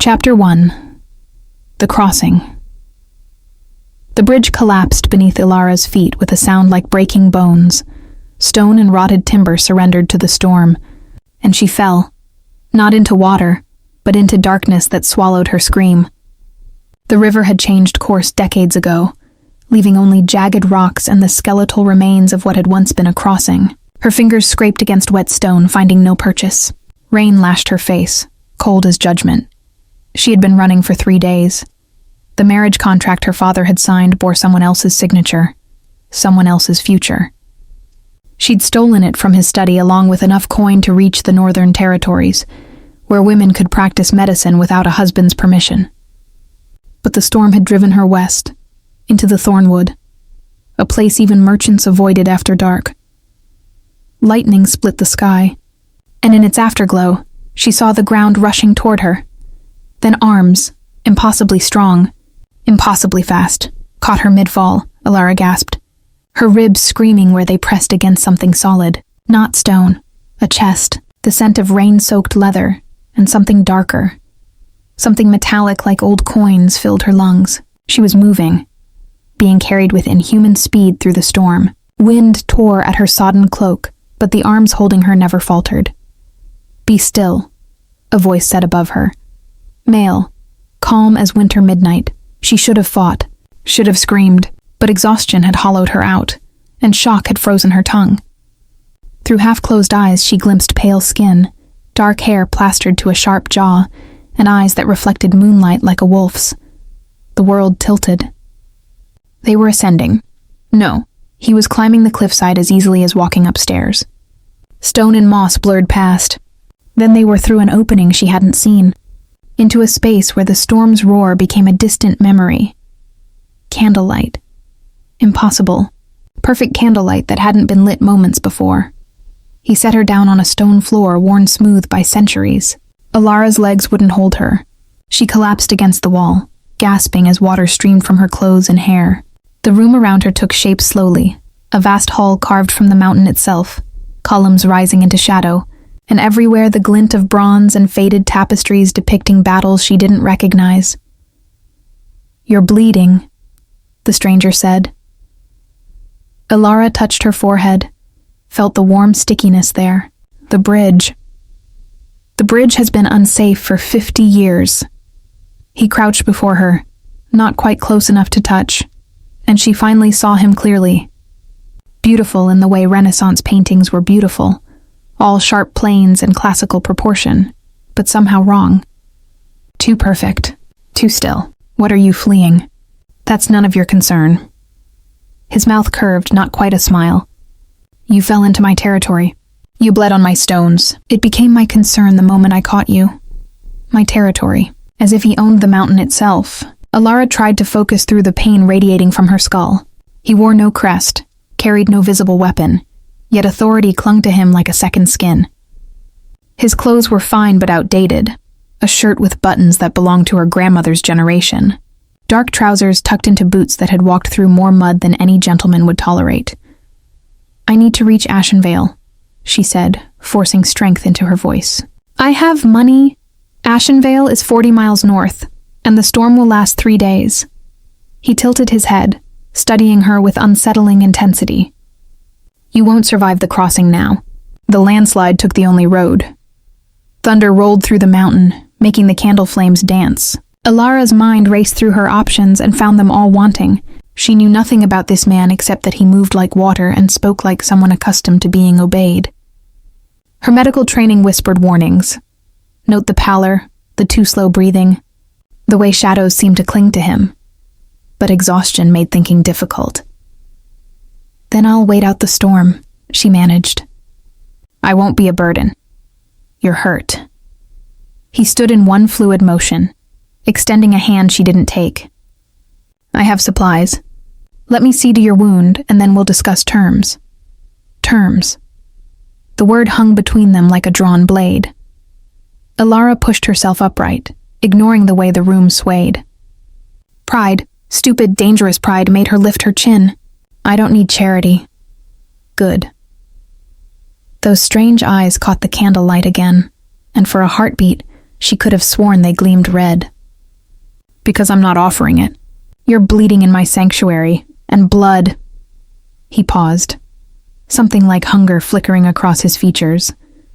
Chapter 1. The Crossing. The bridge collapsed beneath Ilara's feet with a sound like breaking bones. Stone and rotted timber surrendered to the storm, and she fell, not into water, but into darkness that swallowed her scream. The river had changed course decades ago, leaving only jagged rocks and the skeletal remains of what had once been a crossing. Her fingers scraped against wet stone, finding no purchase. Rain lashed her face, cold as judgment. She had been running for 3 days. The marriage contract her father had signed bore someone else's signature, someone else's future. She'd stolen it from his study along with enough coin to reach the Northern Territories, where women could practice medicine without a husband's permission. But the storm had driven her west, into the Thornwood, a place even merchants avoided after dark. Lightning split the sky, and in its afterglow, she saw the ground rushing toward her. Then arms, impossibly strong, impossibly fast, caught her mid-fall, Ilara gasped, her ribs screaming where they pressed against something solid. Not stone, a chest, the scent of rain-soaked leather, and something darker. Something metallic like old coins filled her lungs. She was moving, being carried with inhuman speed through the storm. Wind tore at her sodden cloak, but the arms holding her never faltered. "Be still," a voice said above her. Male, calm as winter midnight. She should have fought, should have screamed, but exhaustion had hollowed her out, and shock had frozen her tongue. Through half-closed eyes she glimpsed pale skin, dark hair plastered to a sharp jaw, and eyes that reflected moonlight like a wolf's. The world tilted. They were ascending. No, he was climbing the cliffside as easily as walking upstairs. Stone and moss blurred past. Then they were through an opening she hadn't seen, into a space where the storm's roar became a distant memory. Candlelight. Impossible. Perfect candlelight that hadn't been lit moments before. He set her down on a stone floor worn smooth by centuries. Ilara's legs wouldn't hold her. She collapsed against the wall, gasping as water streamed from her clothes and hair. The room around her took shape slowly, a vast hall carved from the mountain itself, columns rising into shadow, and everywhere the glint of bronze and faded tapestries depicting battles she didn't recognize. "You're bleeding," the stranger said. Ilara touched her forehead, felt the warm stickiness there. The bridge. The bridge has been unsafe for 50 years. He crouched before her, not quite close enough to touch, and she finally saw him clearly. Beautiful in the way Renaissance paintings were beautiful, all sharp planes and classical proportion, but somehow wrong. Too perfect, too still. "What are you fleeing?" "That's none of your concern." His mouth curved, not quite a smile. "You fell into my territory. You bled on my stones. It became my concern the moment I caught you. My territory." As if he owned the mountain itself, Ilara tried to focus through the pain radiating from her skull. He wore no crest, carried no visible weapon, yet authority clung to him like a second skin. His clothes were fine but outdated, a shirt with buttons that belonged to her grandmother's generation, dark trousers tucked into boots that had walked through more mud than any gentleman would tolerate. "I need to reach Ashenvale," she said, forcing strength into her voice. "I have money. Ashenvale is 40 miles north, and the storm will last 3 days." He tilted his head, studying her with unsettling intensity. "You won't survive the crossing now. The landslide took the only road." Thunder rolled through the mountain, making the candle flames dance. Ilara's mind raced through her options and found them all wanting. She knew nothing about this man except that he moved like water and spoke like someone accustomed to being obeyed. Her medical training whispered warnings. Note the pallor, the too slow breathing, the way shadows seemed to cling to him. But exhaustion made thinking difficult. "Then I'll wait out the storm," she managed. "I won't be a burden. You're hurt." He stood in one fluid motion, extending a hand she didn't take. "I have supplies. Let me see to your wound, and then we'll discuss terms." Terms. The word hung between them like a drawn blade. Ilara pushed herself upright, ignoring the way the room swayed. Pride, stupid, dangerous pride, made her lift her chin. "I don't need charity." "Good." Those strange eyes caught the candlelight again, and for a heartbeat, She could have sworn they gleamed red. "Because I'm not offering it. You're bleeding in my sanctuary, and blood." He paused, something like hunger flickering across his features,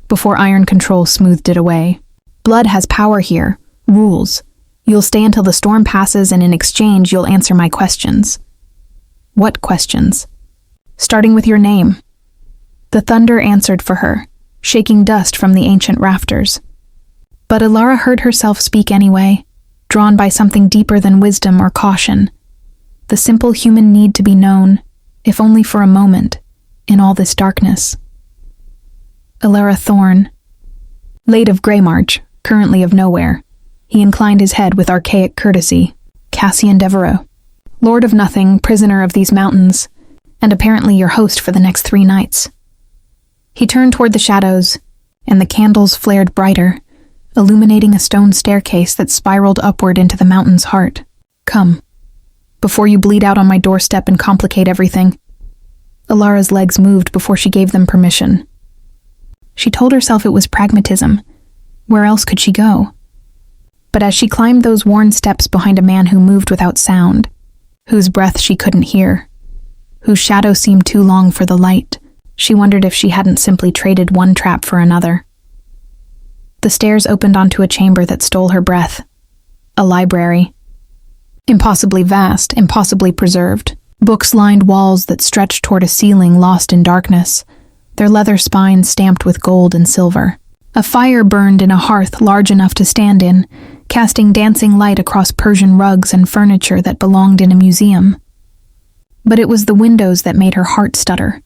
before iron control smoothed it away. "Blood has power here, rules. You'll stay until the storm passes, and in exchange you'll answer my questions." "What questions?" "Starting with your name." The thunder answered for her, shaking dust from the ancient rafters. But Ilara heard herself speak anyway, drawn by something deeper than wisdom or caution. The simple human need to be known, if only for a moment, in all this darkness. Ilara Thorn. Late of Greymarch, currently of nowhere. He inclined his head with archaic courtesy. Cassian Devereaux. Lord of nothing, prisoner of these mountains, and apparently your host for the next 3 nights. He turned toward the shadows, and the candles flared brighter, illuminating a stone staircase that spiraled upward into the mountain's heart. "Come, before you bleed out on my doorstep and complicate everything." Ilara's legs moved before she gave them permission. She told herself it was pragmatism. Where else could she go? But as she climbed those worn steps behind a man who moved without sound, whose breath she couldn't hear, whose shadow seemed too long for the light, she wondered if she hadn't simply traded one trap for another. The stairs opened onto a chamber that stole her breath. A library. Impossibly vast, impossibly preserved. Books lined walls that stretched toward a ceiling lost in darkness, their leather spines stamped with gold and silver. A fire burned in a hearth large enough to stand in, casting dancing light across Persian rugs and furniture that belonged in a museum. But it was the windows that made her heart stutter.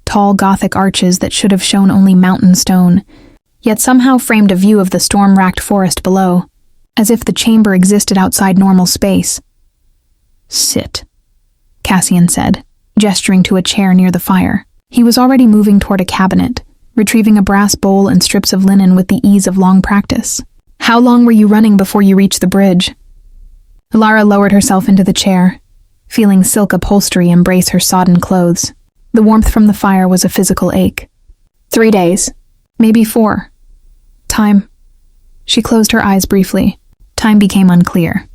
Tall Gothic arches that should have shown only mountain stone, yet somehow framed a view of the storm-racked forest below, as if the chamber existed outside normal space. "Sit," Cassian said, gesturing to a chair near the fire. He was already moving toward a cabinet, retrieving a brass bowl and strips of linen with the ease of long practice. "How long were you running before you reached the bridge?" Ilara lowered herself into the chair, feeling silk upholstery embrace her sodden clothes. The warmth from the fire was a physical ache. 3 days, maybe 4. Time. She closed her eyes briefly. Time became unclear.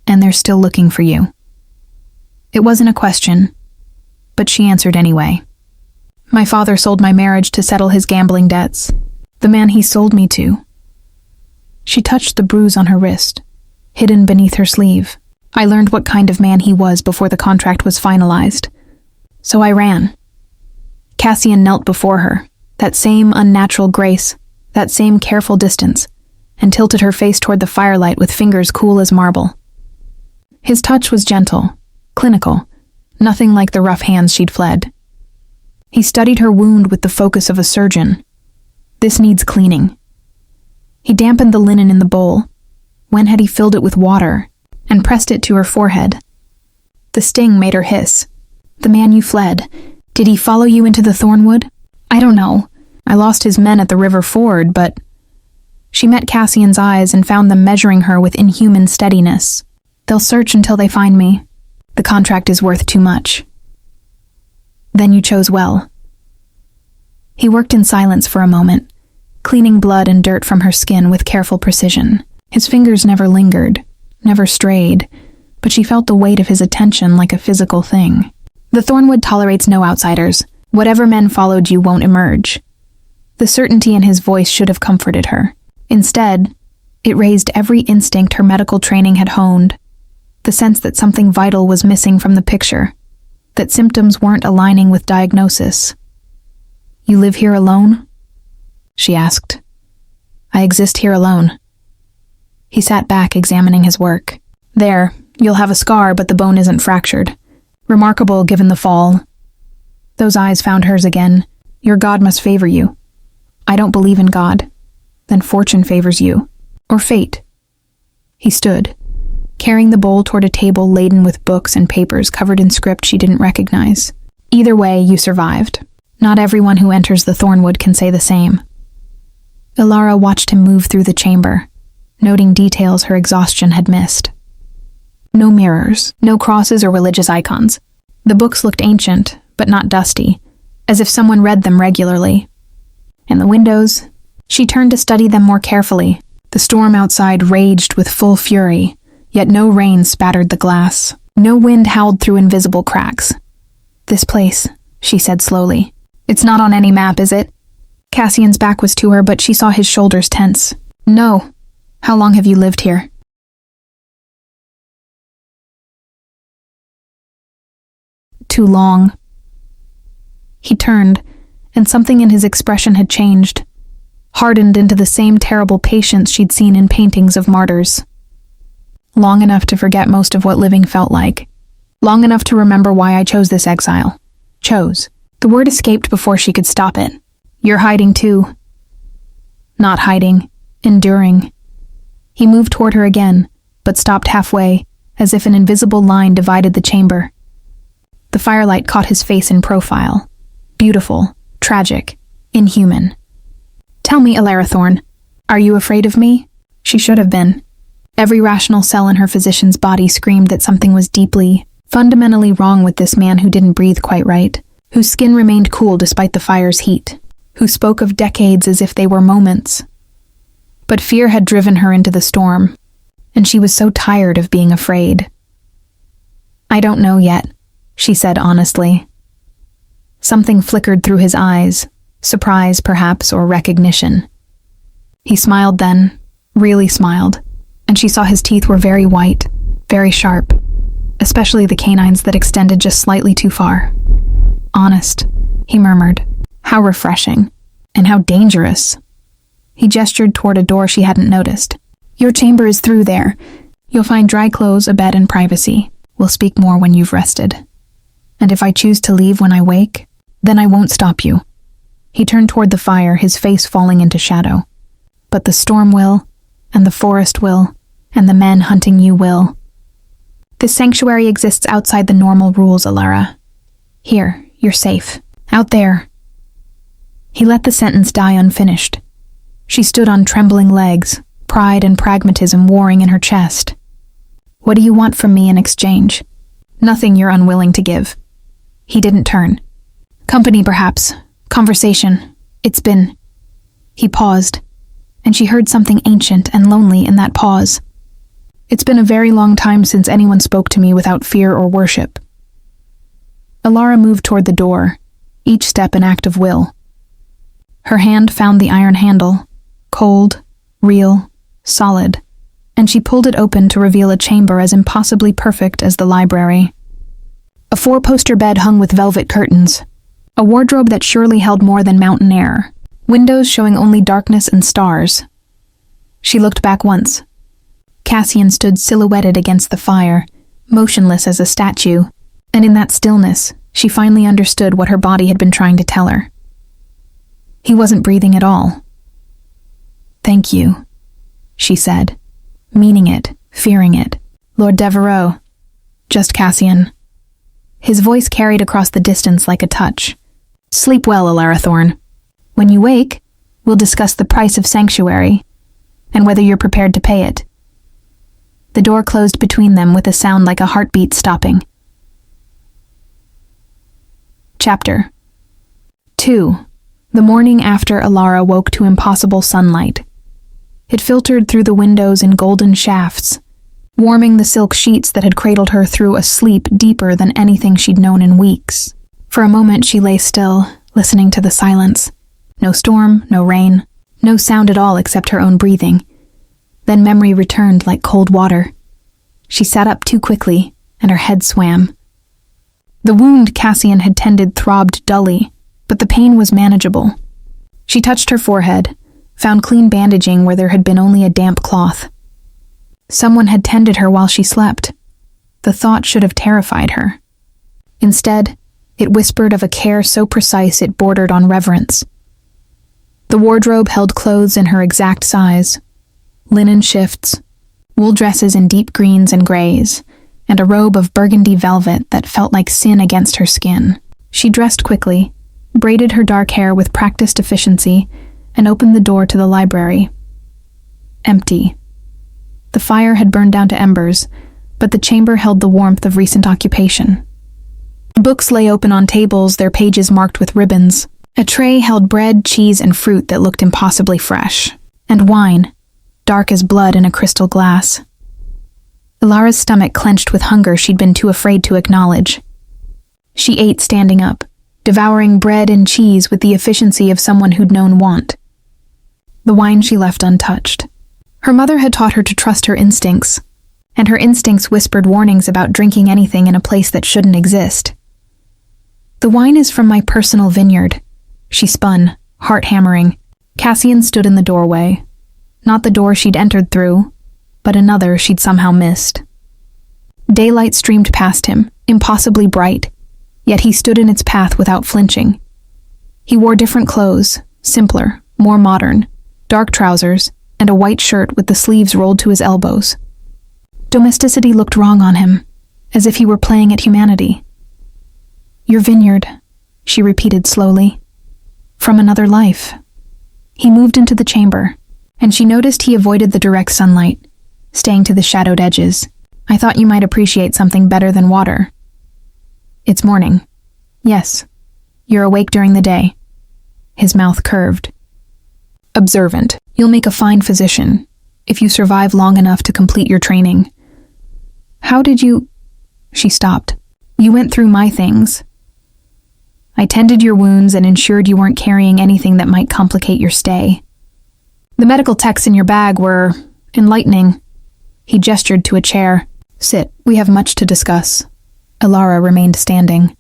"And they're still looking for you." It wasn't a question, but she answered anyway. "My father sold my marriage to settle his gambling debts. The man he sold me to." She touched the bruise on her wrist, hidden beneath her sleeve. "I learned what kind of man he was before the contract was finalized. So I ran." Cassian knelt before her, that same unnatural grace, that same careful distance, and tilted her face toward the firelight with fingers cool as marble. His touch was gentle, clinical, nothing like the rough hands she'd fled. He studied her wound with the focus of a surgeon. "This needs cleaning." He dampened the linen in the bowl. When had he filled it with water, and pressed it to her forehead? The sting made her hiss. "The man you fled, did he follow you into the Thornwood?" "I don't know. I lost his men at the river ford, but..." She met Cassian's eyes and found them measuring her with inhuman steadiness. "They'll search until they find me. The contract is worth too much." "Then you chose well." He worked in silence for a moment, cleaning blood and dirt from her skin with careful precision. His fingers never lingered, never strayed, but she felt the weight of his attention like a physical thing. "The Thornwood tolerates no outsiders. Whatever men followed you won't emerge." The certainty in his voice should have comforted her. Instead, it raised every instinct her medical training had honed, the sense that something vital was missing from the picture, that symptoms weren't aligning with diagnosis. "You live here alone?" she asked. "I exist here alone." He sat back, examining his work. "There, you'll have a scar, but the bone isn't fractured. Remarkable given the fall." Those eyes found hers again. "Your God must favor you." "I don't believe in God." "Then fortune favors you. Or fate." He stood, carrying the bowl toward a table laden with books and papers covered in script she didn't recognize. "Either way, you survived. Not everyone who enters the Thornwood can say the same." Ilara watched him move through the chamber, noting details her exhaustion had missed. No mirrors, no crosses or religious icons. The books looked ancient, but not dusty, as if someone read them regularly. And the windows, she turned to study them more carefully, The storm outside raged with full fury, yet no rain spattered the glass. No wind howled through invisible cracks. "This place," she said slowly. "It's not on any map, is it?" Cassian's back was to her, but she saw his shoulders tense. "No. How long have you lived here?" "Too long." He turned, and something in his expression had changed, hardened into the same terrible patience she'd seen in paintings of martyrs. "Long enough to forget most of what living felt like. Long enough to remember why I chose this exile. Chose." The word escaped before she could stop it. "You're hiding too." "Not hiding. Enduring." He moved toward her again, but stopped halfway, as if an invisible line divided the chamber. The firelight caught his face in profile. Beautiful, tragic, inhuman. "Tell me, Alarithorn, are you afraid of me?" She should have been. Every rational cell in her physician's body screamed that something was deeply, fundamentally wrong with this man who didn't breathe quite right, whose skin remained cool despite the fire's heat, who spoke of decades as if they were moments. But fear had driven her into the storm, and she was so tired of being afraid. "I don't know yet," she said honestly. Something flickered through his eyes, surprise perhaps, or recognition. He smiled then, really smiled, and she saw his teeth were very white, very sharp, especially the canines that extended just slightly too far. "Honest," he murmured. "How refreshing, and how dangerous." He gestured toward a door she hadn't noticed. "Your chamber is through there. You'll find dry clothes, a bed, and privacy. We'll speak more when you've rested. And if I choose to leave when I wake, then I won't stop you." He turned toward the fire, his face falling into shadow. "But the storm will, and the forest will, and the men hunting you will. This sanctuary exists outside the normal rules, Alara. Here, you're safe. Out there." He let the sentence die unfinished. She stood on trembling legs, pride and pragmatism warring in her chest. "What do you want from me in exchange?" "Nothing you're unwilling to give." He didn't turn. "Company, perhaps. Conversation. It's been..." He paused, and she heard something ancient and lonely in that pause. "It's been a very long time since anyone spoke to me without fear or worship." Alara moved toward the door, each step an act of will. Her hand found the iron handle, cold, real, solid, and she pulled it open to reveal a chamber as impossibly perfect as the library. A 4-poster bed hung with velvet curtains, a wardrobe that surely held more than mountain air, windows showing only darkness and stars. She looked back once. Cassian stood silhouetted against the fire, motionless as a statue, and in that stillness, she finally understood what her body had been trying to tell her. He wasn't breathing at all. "Thank you," she said, meaning it, fearing it. "Lord Devereux." "Just Cassian." His voice carried across the distance like a touch. "Sleep well, Alarithorn. When you wake, we'll discuss the price of sanctuary, and whether you're prepared to pay it." The door closed between them with a sound like a heartbeat stopping. Chapter 2. The morning after Alara woke to impossible sunlight. It filtered through the windows in golden shafts, warming the silk sheets that had cradled her through a sleep deeper than anything she'd known in weeks. For a moment she lay still, listening to the silence. No storm, no rain, no sound at all except her own breathing. Then memory returned like cold water. She sat up too quickly, and her head swam. The wound Cassian had tended throbbed dully, but the pain was manageable. She touched her forehead, found clean bandaging where there had been only a damp cloth. Someone had tended her while she slept. The thought should have terrified her. Instead, it whispered of a care so precise it bordered on reverence. The wardrobe held clothes in her exact size, linen shifts, wool dresses in deep greens and grays, and a robe of burgundy velvet that felt like sin against her skin. She dressed quickly, braided her dark hair with practiced efficiency, and opened the door to the library. Empty. The fire had burned down to embers, but the chamber held the warmth of recent occupation. Books lay open on tables, their pages marked with ribbons. A tray held bread, cheese, and fruit that looked impossibly fresh. And wine. dark as blood in a crystal glass. Ilara's stomach clenched with hunger she'd been too afraid to acknowledge. She ate standing up, devouring bread and cheese with the efficiency of someone who'd known want. The wine she left untouched. Her mother had taught her to trust her instincts, and her instincts whispered warnings about drinking anything in a place that shouldn't exist. The wine is from my personal vineyard, she spun, heart hammering. Cassian stood in the doorway. Not the door she'd entered through, but another she'd somehow missed. Daylight streamed past him, impossibly bright, yet he stood in its path without flinching. He wore different clothes, simpler, more modern, dark trousers, and a white shirt with the sleeves rolled to his elbows. Domesticity looked wrong on him, as if he were playing at humanity. Your vineyard, she repeated slowly. From another life. He moved into the chamber, and she noticed he avoided the direct sunlight, staying to the shadowed edges. I thought you might appreciate something better than water. It's morning. Yes. You're awake during the day. His mouth curved. Observant. You'll make a fine physician, if you survive long enough to complete your training. How did you... She stopped. You went through my things. I tended your wounds and ensured you weren't carrying anything that might complicate your stay. The medical texts in your bag were enlightening. He gestured to a chair. Sit, we have much to discuss. Ilara remained standing.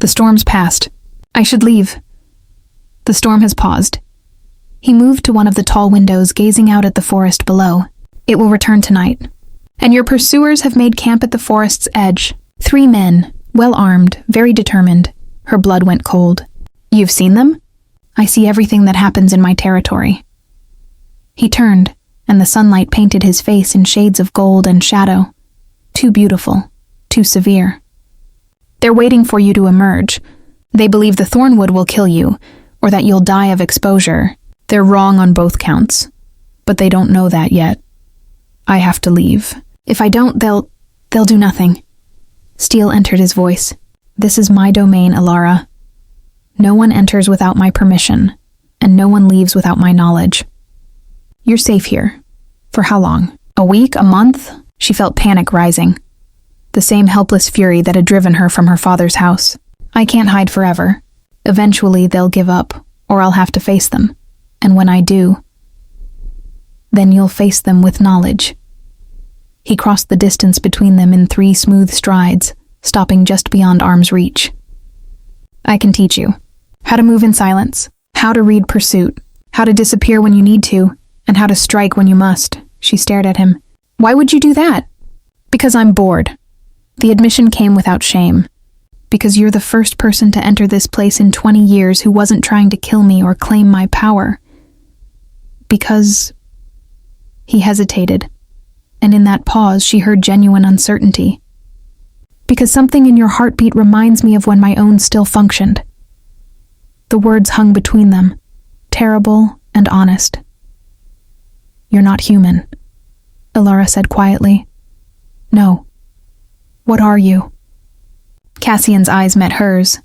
The storm's passed. I should leave. The storm has paused. He moved to one of the tall windows, gazing out at the forest below. It will return tonight. And your pursuers have made camp at the forest's edge. 3 men, well-armed, very determined. Her blood went cold. You've seen them? I see everything that happens in my territory. He turned, and the sunlight painted his face in shades of gold and shadow. Too beautiful, too severe. They're waiting for you to emerge. They believe the thornwood will kill you, or that you'll die of exposure. They're wrong on both counts, but they don't know that yet. I have to leave. If I don't, they'll do nothing. Steel entered his voice. This is my domain, Ilara. No one enters without my permission, and no one leaves without my knowledge. You're safe here. For how long? A week? A month? She felt panic rising. The same helpless fury that had driven her from her father's house. I can't hide forever. Eventually they'll give up, or I'll have to face them. And when I do, then you'll face them with knowledge. He crossed the distance between them in 3 smooth strides, stopping just beyond arm's reach. I can teach you. How to move in silence, how to read pursuit, how to disappear when you need to, and how to strike when you must. She stared at him. Why would you do that? Because I'm bored. The admission came without shame. Because you're the first person to enter this place in 20 years who wasn't trying to kill me or claim my power. Because... He hesitated, and in that pause she heard genuine uncertainty. Because something in your heartbeat reminds me of when my own still functioned. The words hung between them, terrible and honest. You're not human, Ilara said quietly. No. What are you? Cassian's eyes met hers,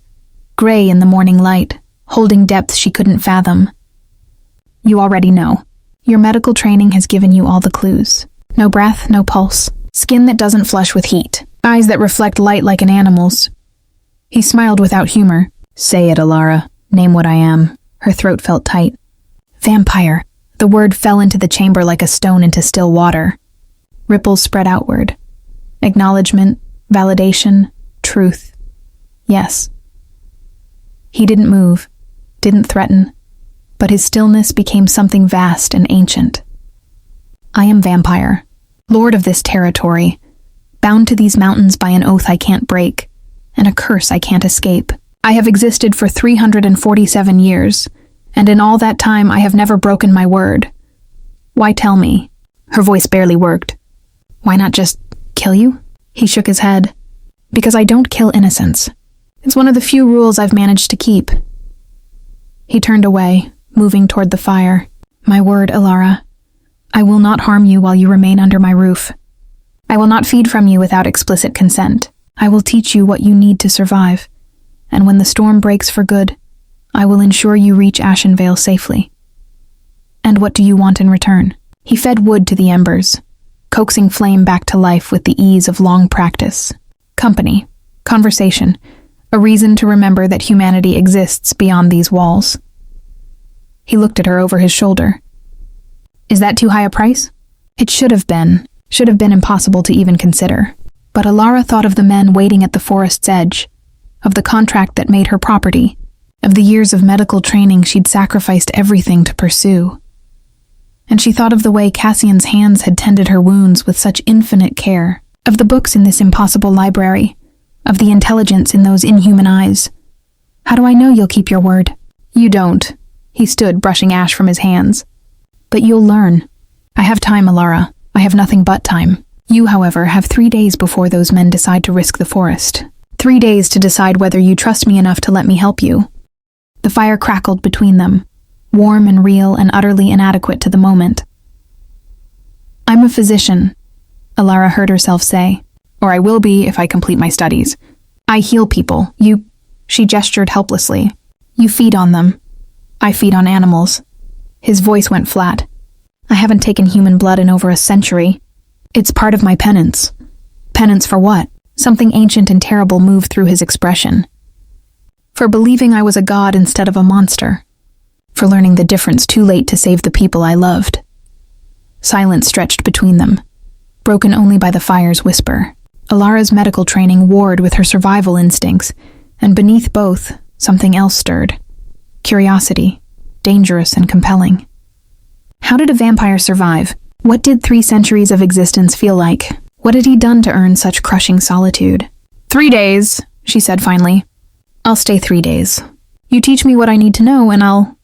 gray in the morning light, holding depths she couldn't fathom. You already know. Your medical training has given you all the clues. No breath, no pulse. Skin that doesn't flush with heat. Eyes that reflect light like an animal's. He smiled without humor. Say it, Ilara. Name what I am. Her throat felt tight. Vampire. The word fell into the chamber like a stone into still water. Ripples spread outward. Acknowledgement, validation, truth. Yes. He didn't move, didn't threaten, but his stillness became something vast and ancient. I am vampire, lord of this territory, bound to these mountains by an oath I can't break, and a curse I can't escape. I have existed for 347 years, and in all that time I have never broken my word. Why tell me? Her voice barely worked. Why not just kill you? He shook his head. Because I don't kill innocents. It's one of the few rules I've managed to keep. He turned away, moving toward the fire. My word, Ilara. I will not harm you while you remain under my roof. I will not feed from you without explicit consent. I will teach you what you need to survive. And when the storm breaks for good, I will ensure you reach Ashenvale safely. And what do you want in return? He fed wood to the embers, coaxing flame back to life with the ease of long practice. Company, conversation, a reason to remember that humanity exists beyond these walls. He looked at her over his shoulder. Is that too high a price? It should have been impossible to even consider. But Alara thought of the men waiting at the forest's edge, of the contract that made her property, of the years of medical training she'd sacrificed everything to pursue. And she thought of the way Cassian's hands had tended her wounds with such infinite care, of the books in this impossible library, of the intelligence in those inhuman eyes. How do I know you'll keep your word? You don't. He stood, brushing ash from his hands. But you'll learn. I have time, Alara. I have nothing but time. You, however, have 3 days before those men decide to risk the forest. 3 days to decide whether you trust me enough to let me help you. The fire crackled between them, warm and real and utterly inadequate to the moment. I'm a physician, Alara heard herself say, or I will be if I complete my studies. I heal people. She gestured helplessly. You feed on them. I feed on animals. His voice went flat. I haven't taken human blood in over a century. It's part of my penance. Penance for what? Something ancient and terrible moved through his expression. For believing I was a god instead of a monster. For learning the difference too late to save the people I loved. Silence stretched between them, broken only by the fire's whisper. Alara's medical training warred with her survival instincts, and beneath both, something else stirred. Curiosity, dangerous and compelling. How did a vampire survive? What did 3 centuries of existence feel like? What had he done to earn such crushing solitude? 3 days, she said finally. I'll stay 3 days. You teach me what I need to know and I'll...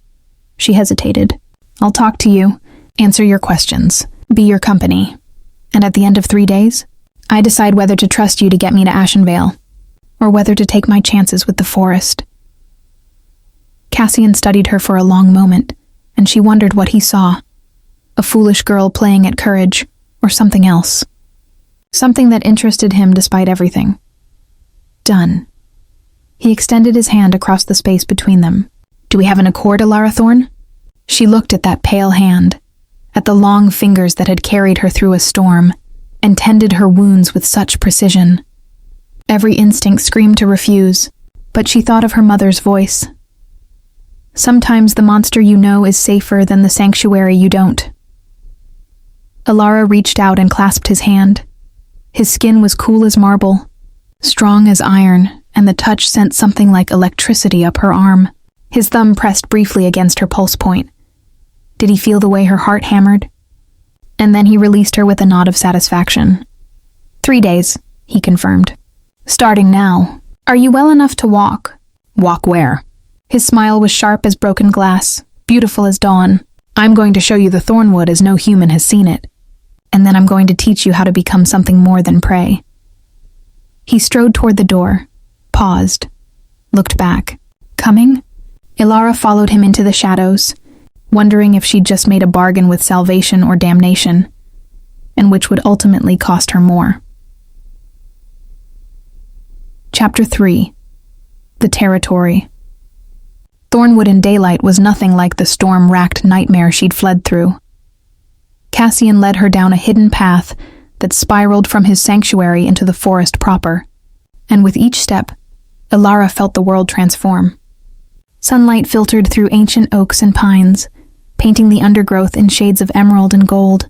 She hesitated. I'll talk to you, answer your questions, be your company. And at the end of 3 days, I decide whether to trust you to get me to Ashenvale, or whether to take my chances with the forest. Cassian studied her for a long moment, and she wondered what he saw. A foolish girl playing at courage, or something else. Something that interested him despite everything. Done. He extended his hand across the space between them. Do we have an accord, Alara Thorne? She looked at that pale hand, at the long fingers that had carried her through a storm, and tended her wounds with such precision. Every instinct screamed to refuse, but she thought of her mother's voice. Sometimes the monster you know is safer than the sanctuary you don't. Alara reached out and clasped his hand. His skin was cool as marble, strong as iron, and the touch sent something like electricity up her arm. His thumb pressed briefly against her pulse point. Did he feel the way her heart hammered? And then he released her with a nod of satisfaction. 3 days, he confirmed. Starting now. Are you well enough to walk? Walk where? His smile was sharp as broken glass, beautiful as dawn. I'm going to show you the Thornwood as no human has seen it. And then I'm going to teach you how to become something more than prey. He strode toward the door, paused, looked back. Coming? Alara followed him into the shadows, wondering if she'd just made a bargain with salvation or damnation, and which would ultimately cost her more. Chapter 3. The Territory. Thornwood in daylight was nothing like the storm-racked nightmare she'd fled through. Cassian led her down a hidden path that spiraled from his sanctuary into the forest proper, and with each step, Alara felt the world transform. Sunlight filtered through ancient oaks and pines, painting the undergrowth in shades of emerald and gold.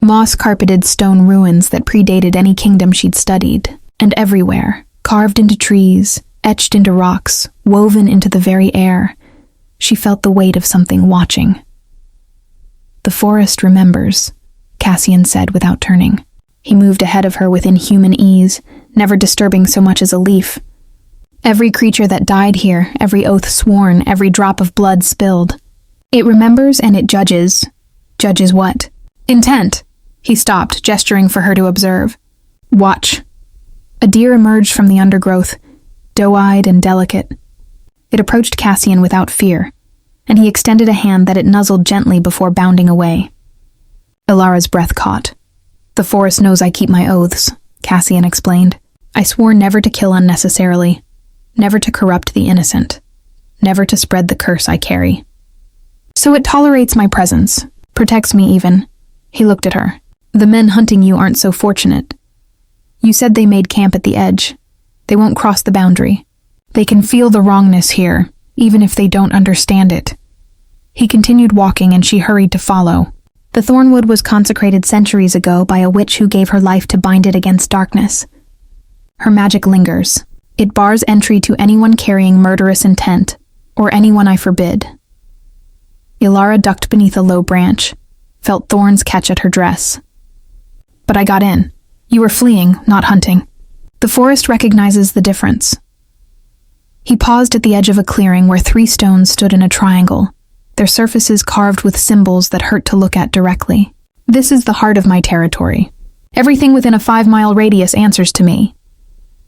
Moss-carpeted stone ruins that predated any kingdom she'd studied, and everywhere, carved into trees, etched into rocks, woven into the very air, she felt the weight of something watching. The forest remembers, Cassian said without turning. He moved ahead of her with inhuman ease, never disturbing so much as a leaf. Every creature that died here, every oath sworn, every drop of blood spilled. It remembers and it judges. Judges what? Intent. He stopped, gesturing for her to observe. Watch. A deer emerged from the undergrowth, doe-eyed and delicate. It approached Cassian without fear, and he extended a hand that it nuzzled gently before bounding away. Alara's breath caught. The forest knows I keep my oaths, Cassian explained. I swore never to kill unnecessarily, never to corrupt the innocent, never to spread the curse I carry. So it tolerates my presence, Protects me even. He looked at her. The men hunting you aren't so fortunate. You said they made camp at the edge. They won't cross the boundary. They can feel the wrongness here, even if they don't understand it. He continued walking and she hurried to follow. The thornwood was consecrated centuries ago by a witch who gave her life to bind it against darkness. Her magic lingers. It bars entry to anyone carrying murderous intent, or anyone I forbid. Ilara ducked beneath a low branch, felt thorns catch at her dress. But I got in. You were fleeing, not hunting. The forest recognizes the difference. He paused at the edge of a clearing where 3 stones stood in a triangle, their surfaces carved with symbols that hurt to look at directly. This is the heart of my territory. Everything within a 5-mile radius answers to me.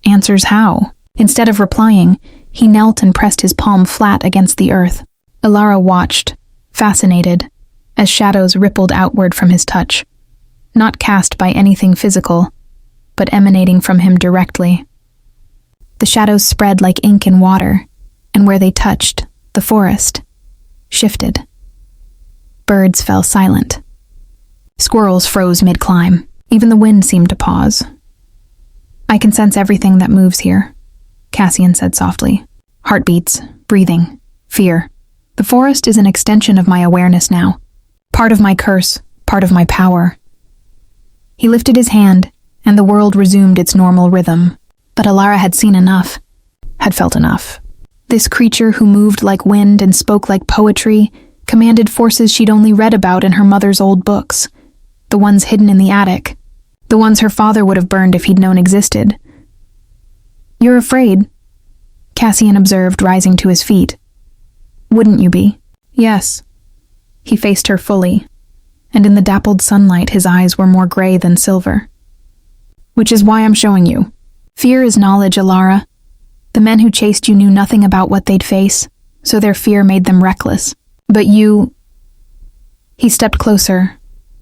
Answers how? Instead of replying, he knelt and pressed his palm flat against the earth. Ilara watched, fascinated, as shadows rippled outward from his touch, not cast by anything physical, but emanating from him directly. The shadows spread like ink in water, and where they touched, the forest shifted. Birds fell silent. Squirrels froze mid-climb. Even the wind seemed to pause. I can sense everything that moves here, Cassian said softly. Heartbeats, breathing, fear. The forest is an extension of my awareness now. Part of my curse, part of my power. He lifted his hand, and the world resumed its normal rhythm. But Ilara had seen enough, had felt enough. This creature who moved like wind and spoke like poetry commanded forces she'd only read about in her mother's old books, the ones hidden in the attic, the ones her father would have burned if he'd known existed. You're afraid, Cassian observed, rising to his feet. Wouldn't you be? Yes. He faced her fully, and in the dappled sunlight his eyes were more gray than silver. Which is why I'm showing you. Fear is knowledge, Ilara. The men who chased you knew nothing about what they'd face, so their fear made them reckless. But you... He stepped closer,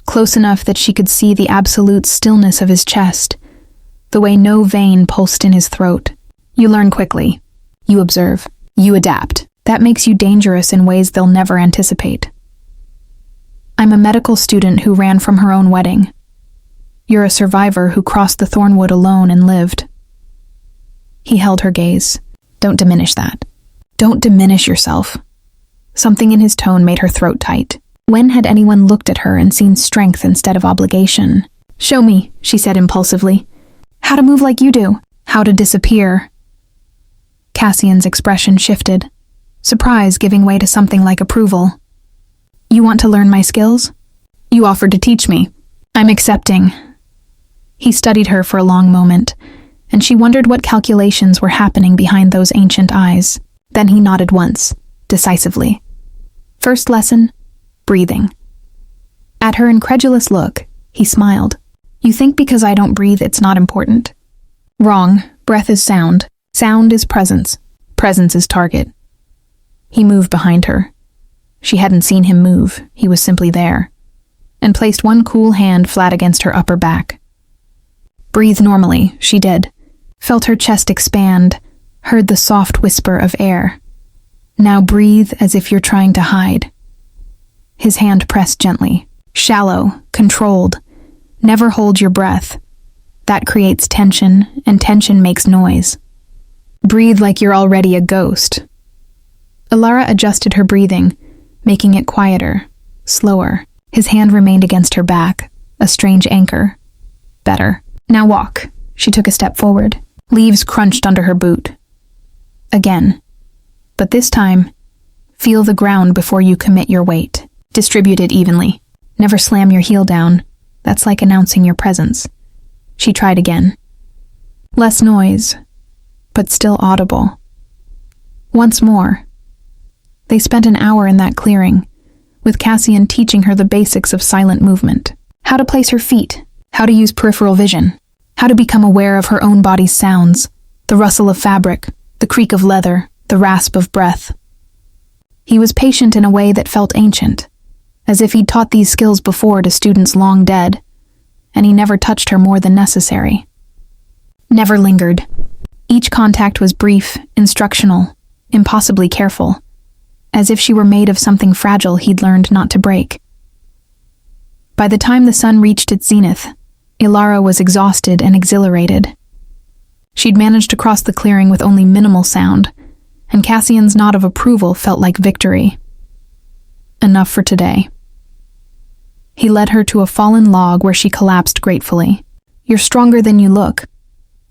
close enough that she could see the absolute stillness of his chest, the way no vein pulsed in his throat. You learn quickly. You observe. You adapt. That makes you dangerous in ways they'll never anticipate. I'm a medical student who ran from her own wedding. You're a survivor who crossed the thornwood alone and lived. He held her gaze. Don't diminish that. Don't diminish yourself. Something in his tone made her throat tight. When had anyone looked at her and seen strength instead of obligation? Show me, she said impulsively. How to move like you do. How to disappear. Cassian's expression shifted, surprise giving way to something like approval. You want to learn my skills? You offered to teach me. I'm accepting. He studied her for a long moment, and she wondered what calculations were happening behind those ancient eyes. Then he nodded once, decisively. First lesson, breathing. At her incredulous look, he smiled. You think because I don't breathe it's not important? Wrong. Breath is sound. Sound is presence. Presence is target. He moved behind her. She hadn't seen him move. He was simply there, and placed one cool hand flat against her upper back. Breathe normally, she did. Felt her chest expand, heard the soft whisper of air. Now breathe as if you're trying to hide. His hand pressed gently, shallow, controlled. Never hold your breath. That creates tension, and tension makes noise. Breathe like you're already a ghost. Ilara adjusted her breathing, making it quieter, slower. His hand remained against her back, a strange anchor. Better. Now walk. She took a step forward. Leaves crunched under her boot. Again. But this time, feel the ground before you commit your weight. Distribute it evenly. Never slam your heel down. That's like announcing your presence. She tried again. Less noise, but still audible. Once more. They spent an hour in that clearing, with Cassian teaching her the basics of silent movement. How to place her feet, how to use peripheral vision, how to become aware of her own body's sounds, the rustle of fabric, the creak of leather, the rasp of breath. He was patient in a way that felt ancient, as if he'd taught these skills before to students long dead, and he never touched her more than necessary. Never lingered. Each contact was brief, instructional, impossibly careful, as if she were made of something fragile he'd learned not to break. By the time the sun reached its zenith, Ilara was exhausted and exhilarated. She'd managed to cross the clearing with only minimal sound, and Cassian's nod of approval felt like victory. Enough for today. He led her to a fallen log where she collapsed gratefully. You're stronger than you look.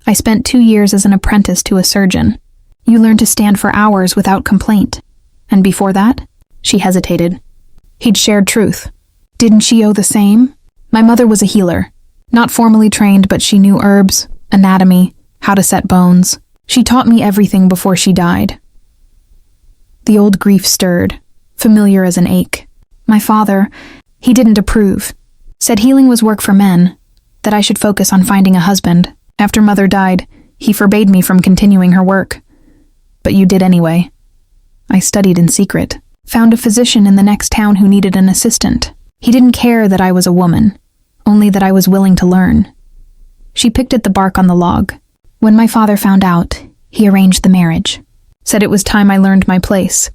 I spent 2 years as an apprentice to a surgeon. You learned to stand for hours without complaint. And before that? She hesitated. He'd shared truth. Didn't she owe the same? My mother was a healer. Not formally trained, but she knew herbs, anatomy, how to set bones. She taught me everything before she died. The old grief stirred, familiar as an ache. My father, he didn't approve. Said healing was work for men, that I should focus on finding a husband. After Mother died, he forbade me from continuing her work. But you did anyway. I studied in secret, found a physician in the next town who needed an assistant. He didn't care that I was a woman, only that I was willing to learn. She picked at the bark on the log. When my father found out, he arranged the marriage. Said it was time I learned my place.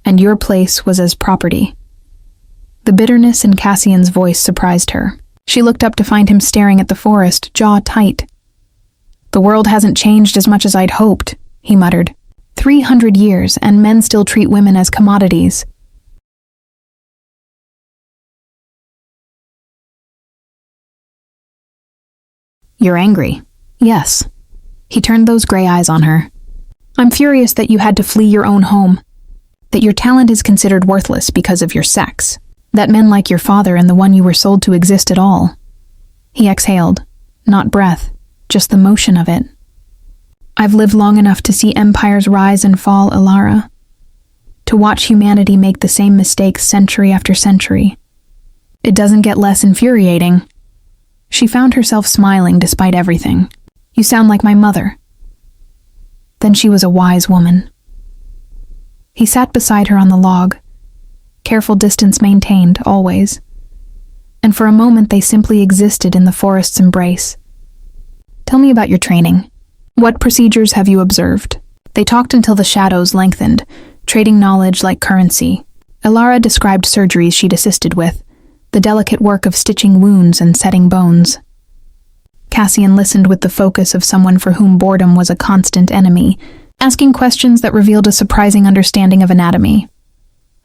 And your place was as property. The bitterness in Cassian's voice surprised her. She looked up to find him staring at the forest, jaw tight. The world hasn't changed as much as I'd hoped, he muttered. 300 years, and men still treat women as commodities. You're angry. Yes. He turned those gray eyes on her. I'm furious that you had to flee your own home. That your talent is considered worthless because of your sex. That men like your father and the one you were sold to exist at all. He exhaled. Not breath, just the motion of it. I've lived long enough to see empires rise and fall, Ilara. To watch humanity make the same mistakes century after century. It doesn't get less infuriating. She found herself smiling despite everything. You sound like my mother. Then she was a wise woman. He sat beside her on the log. Careful distance maintained, always. And for a moment they simply existed in the forest's embrace. Tell me about your training. What procedures have you observed? They talked until the shadows lengthened, trading knowledge like currency. Ilara described surgeries she'd assisted with, the delicate work of stitching wounds and setting bones. Cassian listened with the focus of someone for whom boredom was a constant enemy, asking questions that revealed a surprising understanding of anatomy.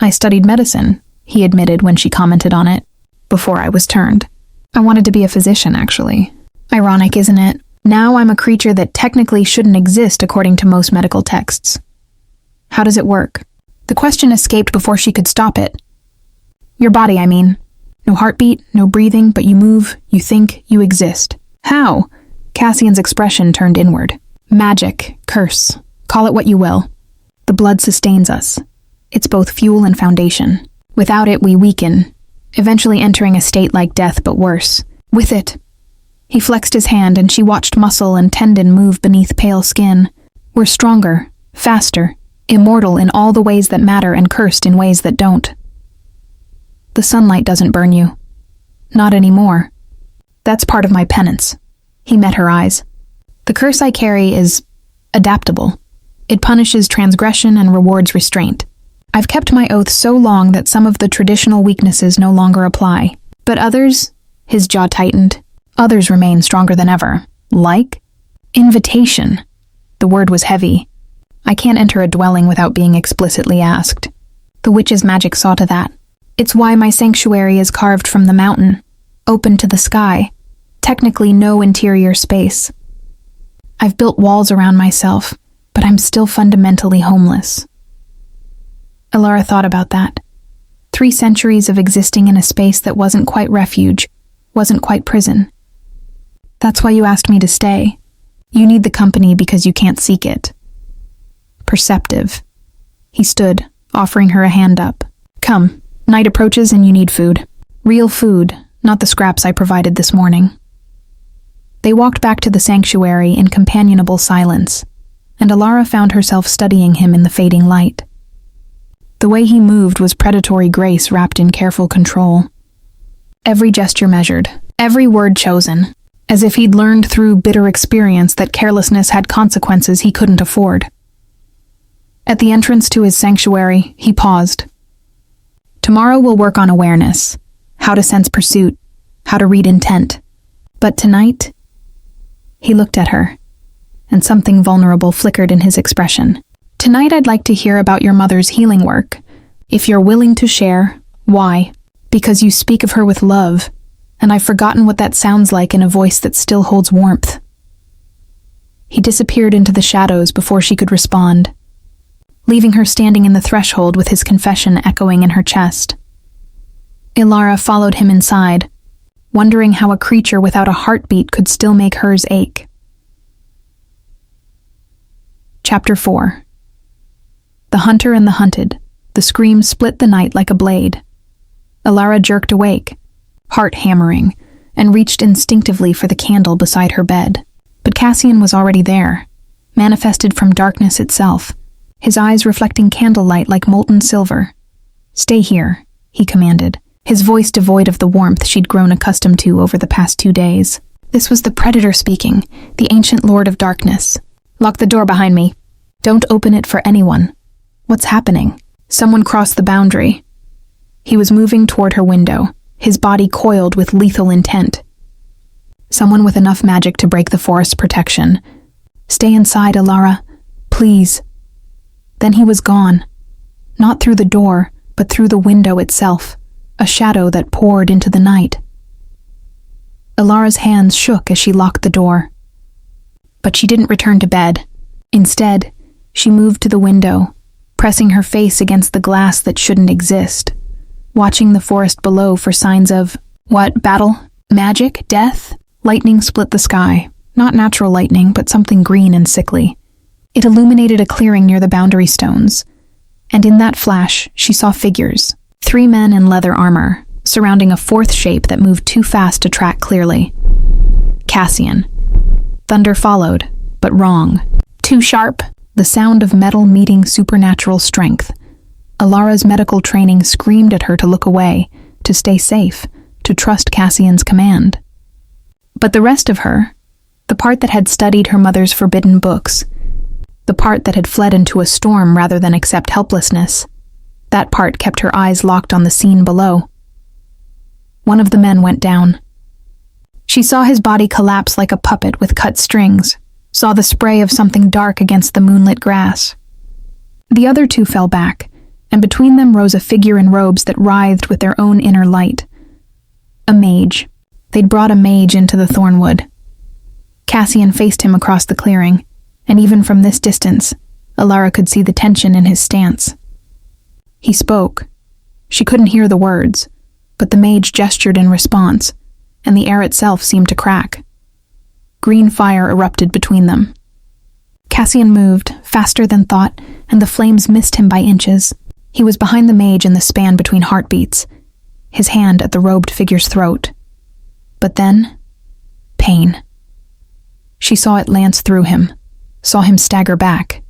I studied medicine, he admitted when she commented on it, before I was turned. I wanted to be a physician, actually. Ironic, isn't it? Now I'm a creature that technically shouldn't exist according to most medical texts. How does it work? The question escaped before she could stop it. Your body, I mean. No heartbeat, no breathing, but you move, you think, you exist. How? Cassian's expression turned inward. Magic, curse, call it what you will. The blood sustains us. It's both fuel and foundation. Without it, we weaken, eventually entering a state like death, but worse. With it, he flexed his hand and she watched muscle and tendon move beneath pale skin. We're stronger, faster, immortal in all the ways that matter and cursed in ways that don't. The sunlight doesn't burn you. Not anymore. That's part of my penance. He met her eyes. The curse I carry is adaptable. It punishes transgression and rewards restraint. I've kept my oath so long that some of the traditional weaknesses no longer apply. But others, his jaw tightened, others remain stronger than ever. Like? Invitation. The word was heavy. I can't enter a dwelling without being explicitly asked. The witch's magic saw to that. It's why my sanctuary is carved from the mountain, open to the sky, technically no interior space. I've built walls around myself, but I'm still fundamentally homeless. Ilara thought about that. 3 centuries of existing in a space that wasn't quite refuge, wasn't quite prison. That's why you asked me to stay. You need the company because you can't seek it. Perceptive. He stood, offering her a hand up. Come, night approaches and you need food. Real food, not the scraps I provided this morning. They walked back to the sanctuary in companionable silence, and Ilara found herself studying him in the fading light. The way he moved was predatory grace wrapped in careful control. Every gesture measured, every word chosen, as if he'd learned through bitter experience that carelessness had consequences he couldn't afford. At the entrance to his sanctuary, he paused. Tomorrow we'll work on awareness. how to sense pursuit, how to read intent. But tonight, he looked at her, and something vulnerable flickered in his expression. Tonight I'd like to hear about your mother's healing work. If you're willing to share, why? Because you speak of her with love, and I've forgotten what that sounds like in a voice that still holds warmth. He disappeared into the shadows before she could respond, leaving her standing in the threshold with his confession echoing in her chest. Ilara followed him inside, wondering how a creature without a heartbeat could still make hers ache. Chapter 4. The Hunter and the Hunted. The scream split the night like a blade. Ilara jerked awake, heart hammering, and reached instinctively for the candle beside her bed. But Cassian was already there, manifested from darkness itself, his eyes reflecting candlelight like molten silver. "Stay here," he commanded, his voice devoid of the warmth she'd grown accustomed to over the past 2 days. This was the Predator speaking, the ancient Lord of Darkness. "Lock the door behind me. Don't open it for anyone." "What's happening?" Someone crossed the boundary. He was moving toward her window, his body coiled with lethal intent. Someone with enough magic to break the forest's protection. "Stay inside, Ilara. Please." Then he was gone. Not through the door, but through the window itself, a shadow that poured into the night. Ilara's hands shook as she locked the door. But she didn't return to bed. Instead, she moved to the window, pressing her face against the glass that shouldn't exist, watching the forest below for signs of, what, battle? Magic? Death? Lightning split the sky. Not natural lightning, but something green and sickly. It illuminated a clearing near the boundary stones, and in that flash, she saw figures, 3 men in leather armor, surrounding a 4th shape that moved too fast to track clearly. Cassian. Thunder followed, but wrong. Too sharp. The sound of metal meeting supernatural strength. Ilara's medical training screamed at her to look away, to stay safe, to trust Cassian's command. But the rest of her, the part that had studied her mother's forbidden books, the part that had fled into a storm rather than accept helplessness, that part kept her eyes locked on the scene below. One of the men went down. She saw his body collapse like a puppet with cut strings, saw the spray of something dark against the moonlit grass. The other 2 fell back, and between them rose a figure in robes that writhed with their own inner light. A mage. They'd brought a mage into the thornwood. Cassian faced him across the clearing, and even from this distance, Ilara could see the tension in his stance. He spoke. She couldn't hear the words, but the mage gestured in response, and the air itself seemed to crack. Green fire erupted between them. Cassian moved, faster than thought, and the flames missed him by inches. He was behind the mage in the span between heartbeats, his hand at the robed figure's throat. But then, pain. She saw it lance through him, saw him stagger back.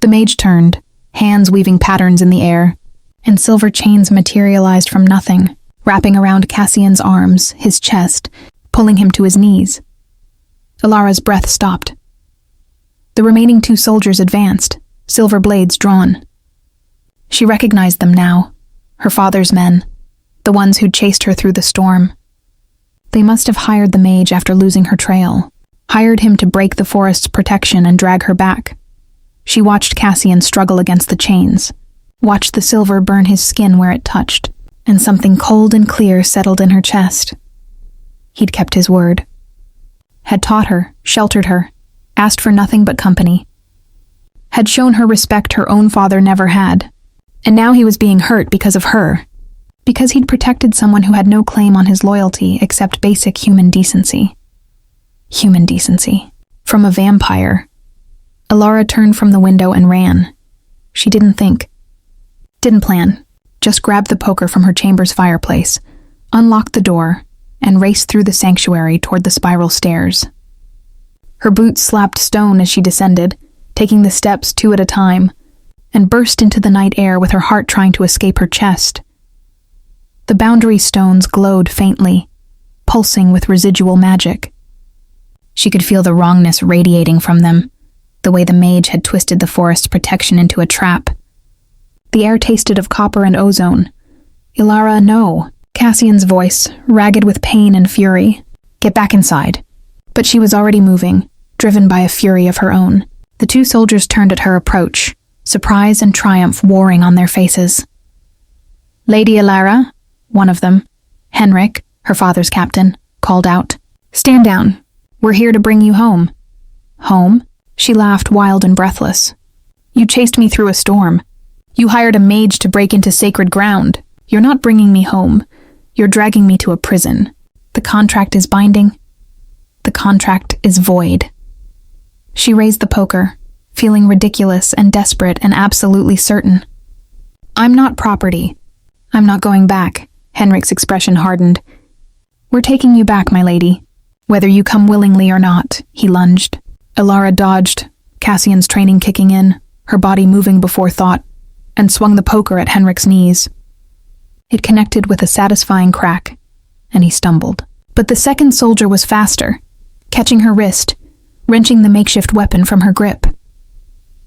The mage turned, hands weaving patterns in the air, and silver chains materialized from nothing, wrapping around Cassian's arms, his chest, pulling him to his knees. Ilara's breath stopped. The remaining 2 soldiers advanced, silver blades drawn. She recognized them now, her father's men, the ones who'd chased her through the storm. They must have hired the mage after losing her trail, hired him to break the forest's protection and drag her back. She watched Cassian struggle against the chains, watched the silver burn his skin where it touched, and something cold and clear settled in her chest. He'd kept his word. Had taught her, sheltered her, asked for nothing but company. Had shown her respect her own father never had. And now he was being hurt because of her. Because he'd protected someone who had no claim on his loyalty except basic human decency. Human decency. From a vampire. Ilara turned from the window and ran. She didn't think. Didn't plan. Just grabbed the poker from her chamber's fireplace, unlocked the door, and raced through the sanctuary toward the spiral stairs. Her boots slapped stone as she descended, taking the steps 2 at a time, and burst into the night air with her heart trying to escape her chest. The boundary stones glowed faintly, pulsing with residual magic. She could feel the wrongness radiating from them, the way the mage had twisted the forest's protection into a trap. The air tasted of copper and ozone. Ilara, no. Cassian's voice, ragged with pain and fury. "Get back inside." But she was already moving, driven by a fury of her own. The two soldiers turned at her approach, surprise and triumph warring on their faces. "Lady Alara," one of them, Henrik, her father's captain, called out. "Stand down. We're here to bring you home." "Home?" She laughed, wild and breathless. "You chased me through a storm. You hired a mage to break into sacred ground. You're not bringing me home. You're dragging me to a prison. The contract is binding. The contract is void." She raised the poker, feeling ridiculous and desperate and absolutely certain. "I'm not property. I'm not going back." Henrik's expression hardened. "We're taking you back, my lady. Whether you come willingly or not," he lunged. Alara dodged, Cassian's training kicking in, her body moving before thought, and swung the poker at Henrik's knees. It connected with a satisfying crack, and he stumbled. But the second soldier was faster, catching her wrist, wrenching the makeshift weapon from her grip.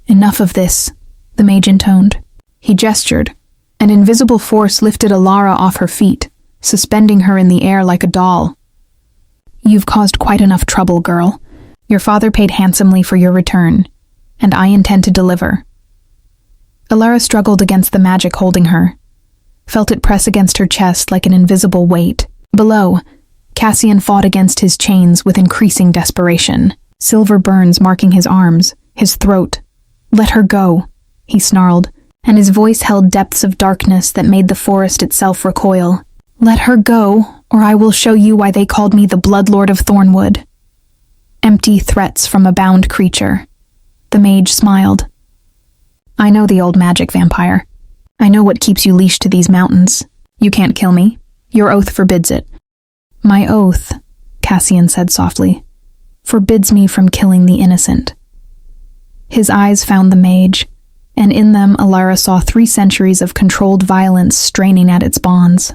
"Enough of this," the mage intoned. He gestured. An invisible force lifted Alara off her feet, suspending her in the air like a doll. "You've caused quite enough trouble, girl. Your father paid handsomely for your return, and I intend to deliver." Alara struggled against the magic holding her, felt it press against her chest like an invisible weight. Below, Cassian fought against his chains with increasing desperation, silver burns marking his arms, his throat. "Let her go," he snarled, and his voice held depths of darkness that made the forest itself recoil. "Let her go, or I will show you why they called me the Bloodlord of Thornwood." Empty threats from a bound creature. The mage smiled. "I know the old magic, vampire. I know what keeps you leashed to these mountains. You can't kill me. Your oath forbids it." "My oath," Cassian said softly, "forbids me from killing the innocent." His eyes found the mage, and in them Alara saw 3 centuries of controlled violence straining at its bonds.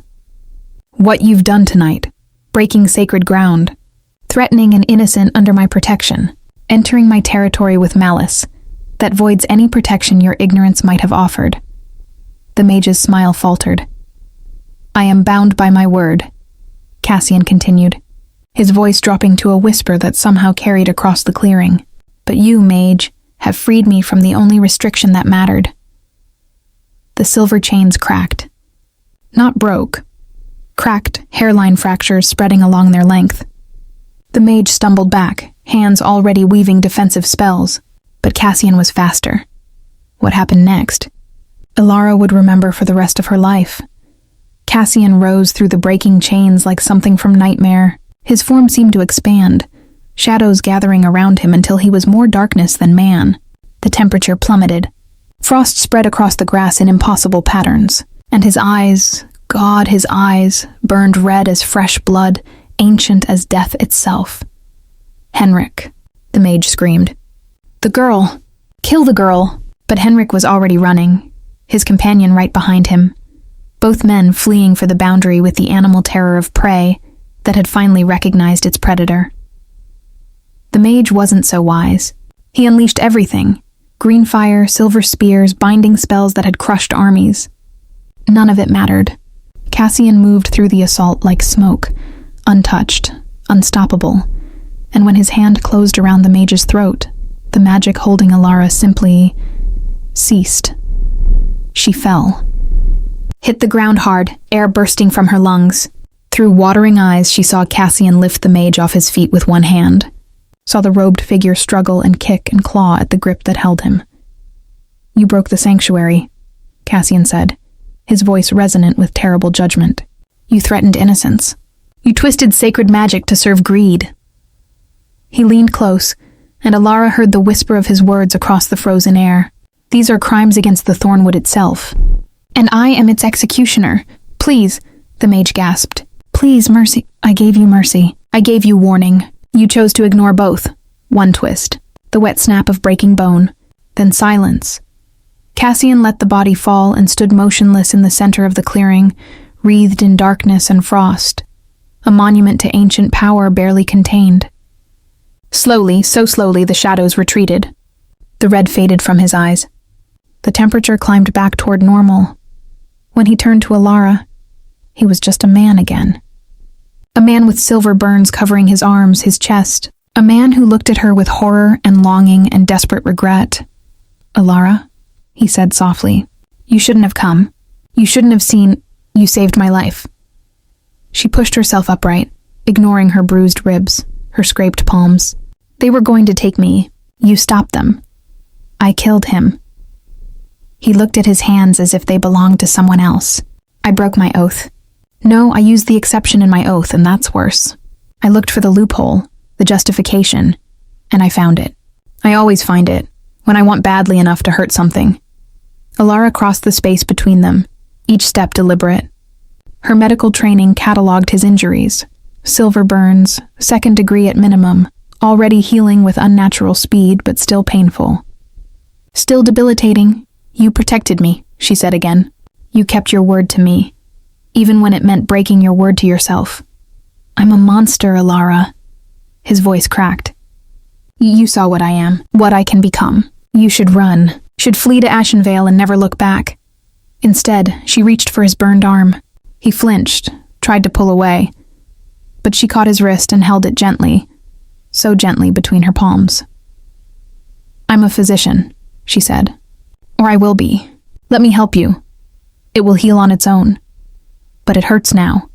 "What you've done tonight, breaking sacred ground, threatening an innocent under my protection, entering my territory with malice, that voids any protection your ignorance might have offered." The mage's smile faltered. "I am bound by my word," Cassian continued, his voice dropping to a whisper that somehow carried across the clearing. "But you, mage, have freed me from the only restriction that mattered." The silver chains cracked. Not broke. Cracked, hairline fractures spreading along their length. The mage stumbled back, hands already weaving defensive spells, but Cassian was faster. What happened next? Alara would remember for the rest of her life. Cassian rose through the breaking chains like something from nightmare. His form seemed to expand, shadows gathering around him until he was more darkness than man. The temperature plummeted. Frost spread across the grass in impossible patterns, and his eyes, God, his eyes, burned red as fresh blood, ancient as death itself. "Henrik," the mage screamed. "The girl! Kill the girl!" But Henrik was already running, his companion right behind him, both men fleeing for the boundary with the animal terror of prey that had finally recognized its predator. The mage wasn't so wise. He unleashed everything: green fire, silver spears, binding spells that had crushed armies. None of it mattered. Cassian moved through the assault like smoke, untouched, unstoppable, and when his hand closed around the mage's throat, the magic holding Alara simply ceased. She fell. Hit the ground hard, air bursting from her lungs. Through watering eyes, she saw Cassian lift the mage off his feet with one hand, saw the robed figure struggle and kick and claw at the grip that held him. "You broke the sanctuary," Cassian said, his voice resonant with terrible judgment. "You threatened innocence. You twisted sacred magic to serve greed." He leaned close, and Alara heard the whisper of his words across the frozen air. "These are crimes against the Thornwood itself. And I am its executioner. Please," the mage gasped. "Please, mercy." "I gave you mercy. I gave you warning. You chose to ignore both." One twist, the wet snap of breaking bone, then silence. Cassian let the body fall and stood motionless in the center of the clearing, wreathed in darkness and frost, a monument to ancient power barely contained. Slowly, so slowly, the shadows retreated. The red faded from his eyes. The temperature climbed back toward normal. When he turned to Alara, He was just a man again. A man with silver burns covering his arms, his chest. A man who looked at her with horror and longing and desperate regret. "Alara," he said softly, "you shouldn't have come. You shouldn't have seen. You saved my life." She pushed herself upright, ignoring her bruised ribs, her scraped palms. "They were going to take me. You stopped them. I killed him." He looked at his hands as if they belonged to someone else. "I broke my oath. No, I used the exception in my oath, and that's worse. I looked for the loophole, the justification, and I found it. I always find it, when I want badly enough to hurt something." Alara crossed the space between them, each step deliberate. Her medical training catalogued his injuries. Silver burns, 2nd degree at minimum, already healing with unnatural speed but still painful. "Still debilitating. You protected me," she said again. "You kept your word to me, even when it meant breaking your word to yourself." "I'm a monster, Alara." His voice cracked. "You saw what I am, what I can become. You should run, should flee to Ashenvale and never look back." Instead, she reached for his burned arm. He flinched, tried to pull away, but she caught his wrist and held it gently, so gently between her palms. "I'm a physician," she said. "Or I will be. Let me help you. It will heal on its own. But it hurts now."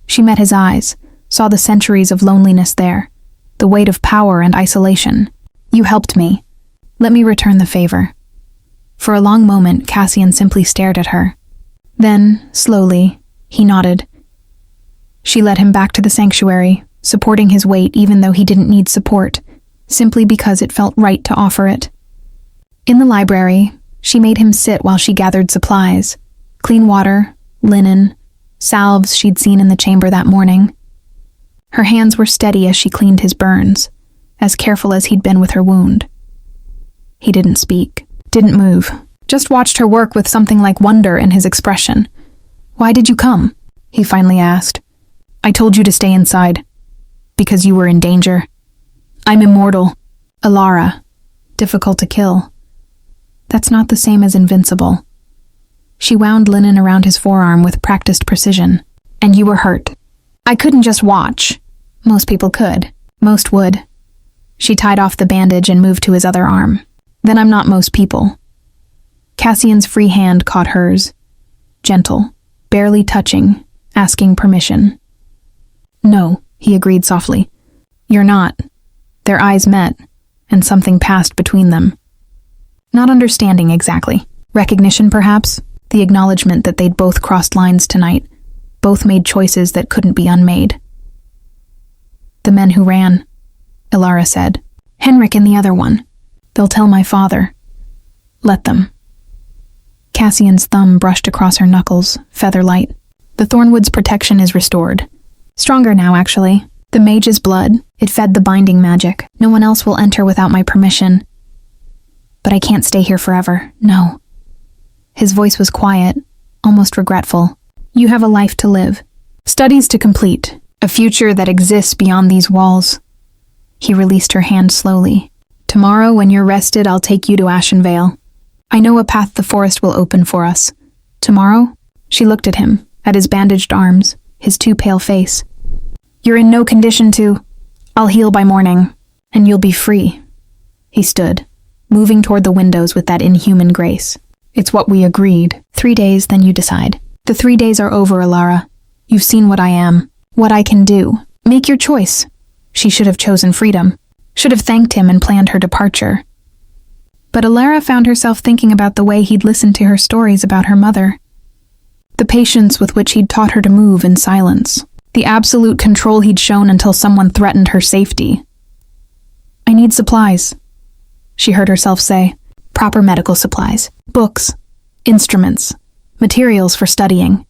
She met his eyes, saw the centuries of loneliness there, the weight of power and isolation. "You helped me. Let me return the favor." For a long moment, Cassian simply stared at her. Then, slowly, he nodded. She led him back to the sanctuary, supporting his weight even though he didn't need support, simply because it felt right to offer it. In the library, she made him sit while she gathered supplies. Clean water, linen, salves she'd seen in the chamber that morning. Her hands were steady as she cleaned his burns, as careful as he'd been with her wound. He didn't speak, didn't move, just watched her work with something like wonder in his expression. "Why did you come?" he finally asked. "I told you to stay inside. Because you were in danger. I'm immortal. Alara. Difficult to kill. That's not the same as invincible." She wound linen around his forearm with practiced precision. "And you were hurt. I couldn't just watch. Most people could. Most would." She tied off the bandage and moved to his other arm. "Then I'm not most people." Cassian's free hand caught hers. Gentle, barely touching, asking permission. "No," he agreed softly. "You're not." Their eyes met, and something passed between them. Not understanding exactly. Recognition, perhaps? The acknowledgement that they'd both crossed lines tonight, both made choices that couldn't be unmade. "The men who ran," Alara said. "Henrik and the other one. They'll tell my father. Let them." Cassian's thumb brushed across her knuckles, feather-light. "The Thornwood's protection is restored. Stronger now, actually. The mage's blood, it fed the binding magic. No one else will enter without my permission. But I can't stay here forever, no." His voice was quiet, almost regretful. "You have a life to live, studies to complete, a future that exists beyond these walls." He released her hand slowly. "Tomorrow, when you're rested, I'll take you to Ashenvale. I know a path the forest will open for us. Tomorrow?" She looked at him, at his bandaged arms, his too pale face. "You're in no condition to. I'll heal by morning, and you'll be free." He stood, moving toward the windows with that inhuman grace. "It's what we agreed. 3 days, then you decide. The 3 days are over, Alara. You've seen what I am, what I can do. Make your choice." She should have chosen freedom, should have thanked him and planned her departure. But Alara found herself thinking about the way he'd listened to her stories about her mother. The patience with which he'd taught her to move in silence. The absolute control he'd shown until someone threatened her safety. "I need supplies," she heard herself say. "Proper medical supplies. Books. Instruments. Materials for studying."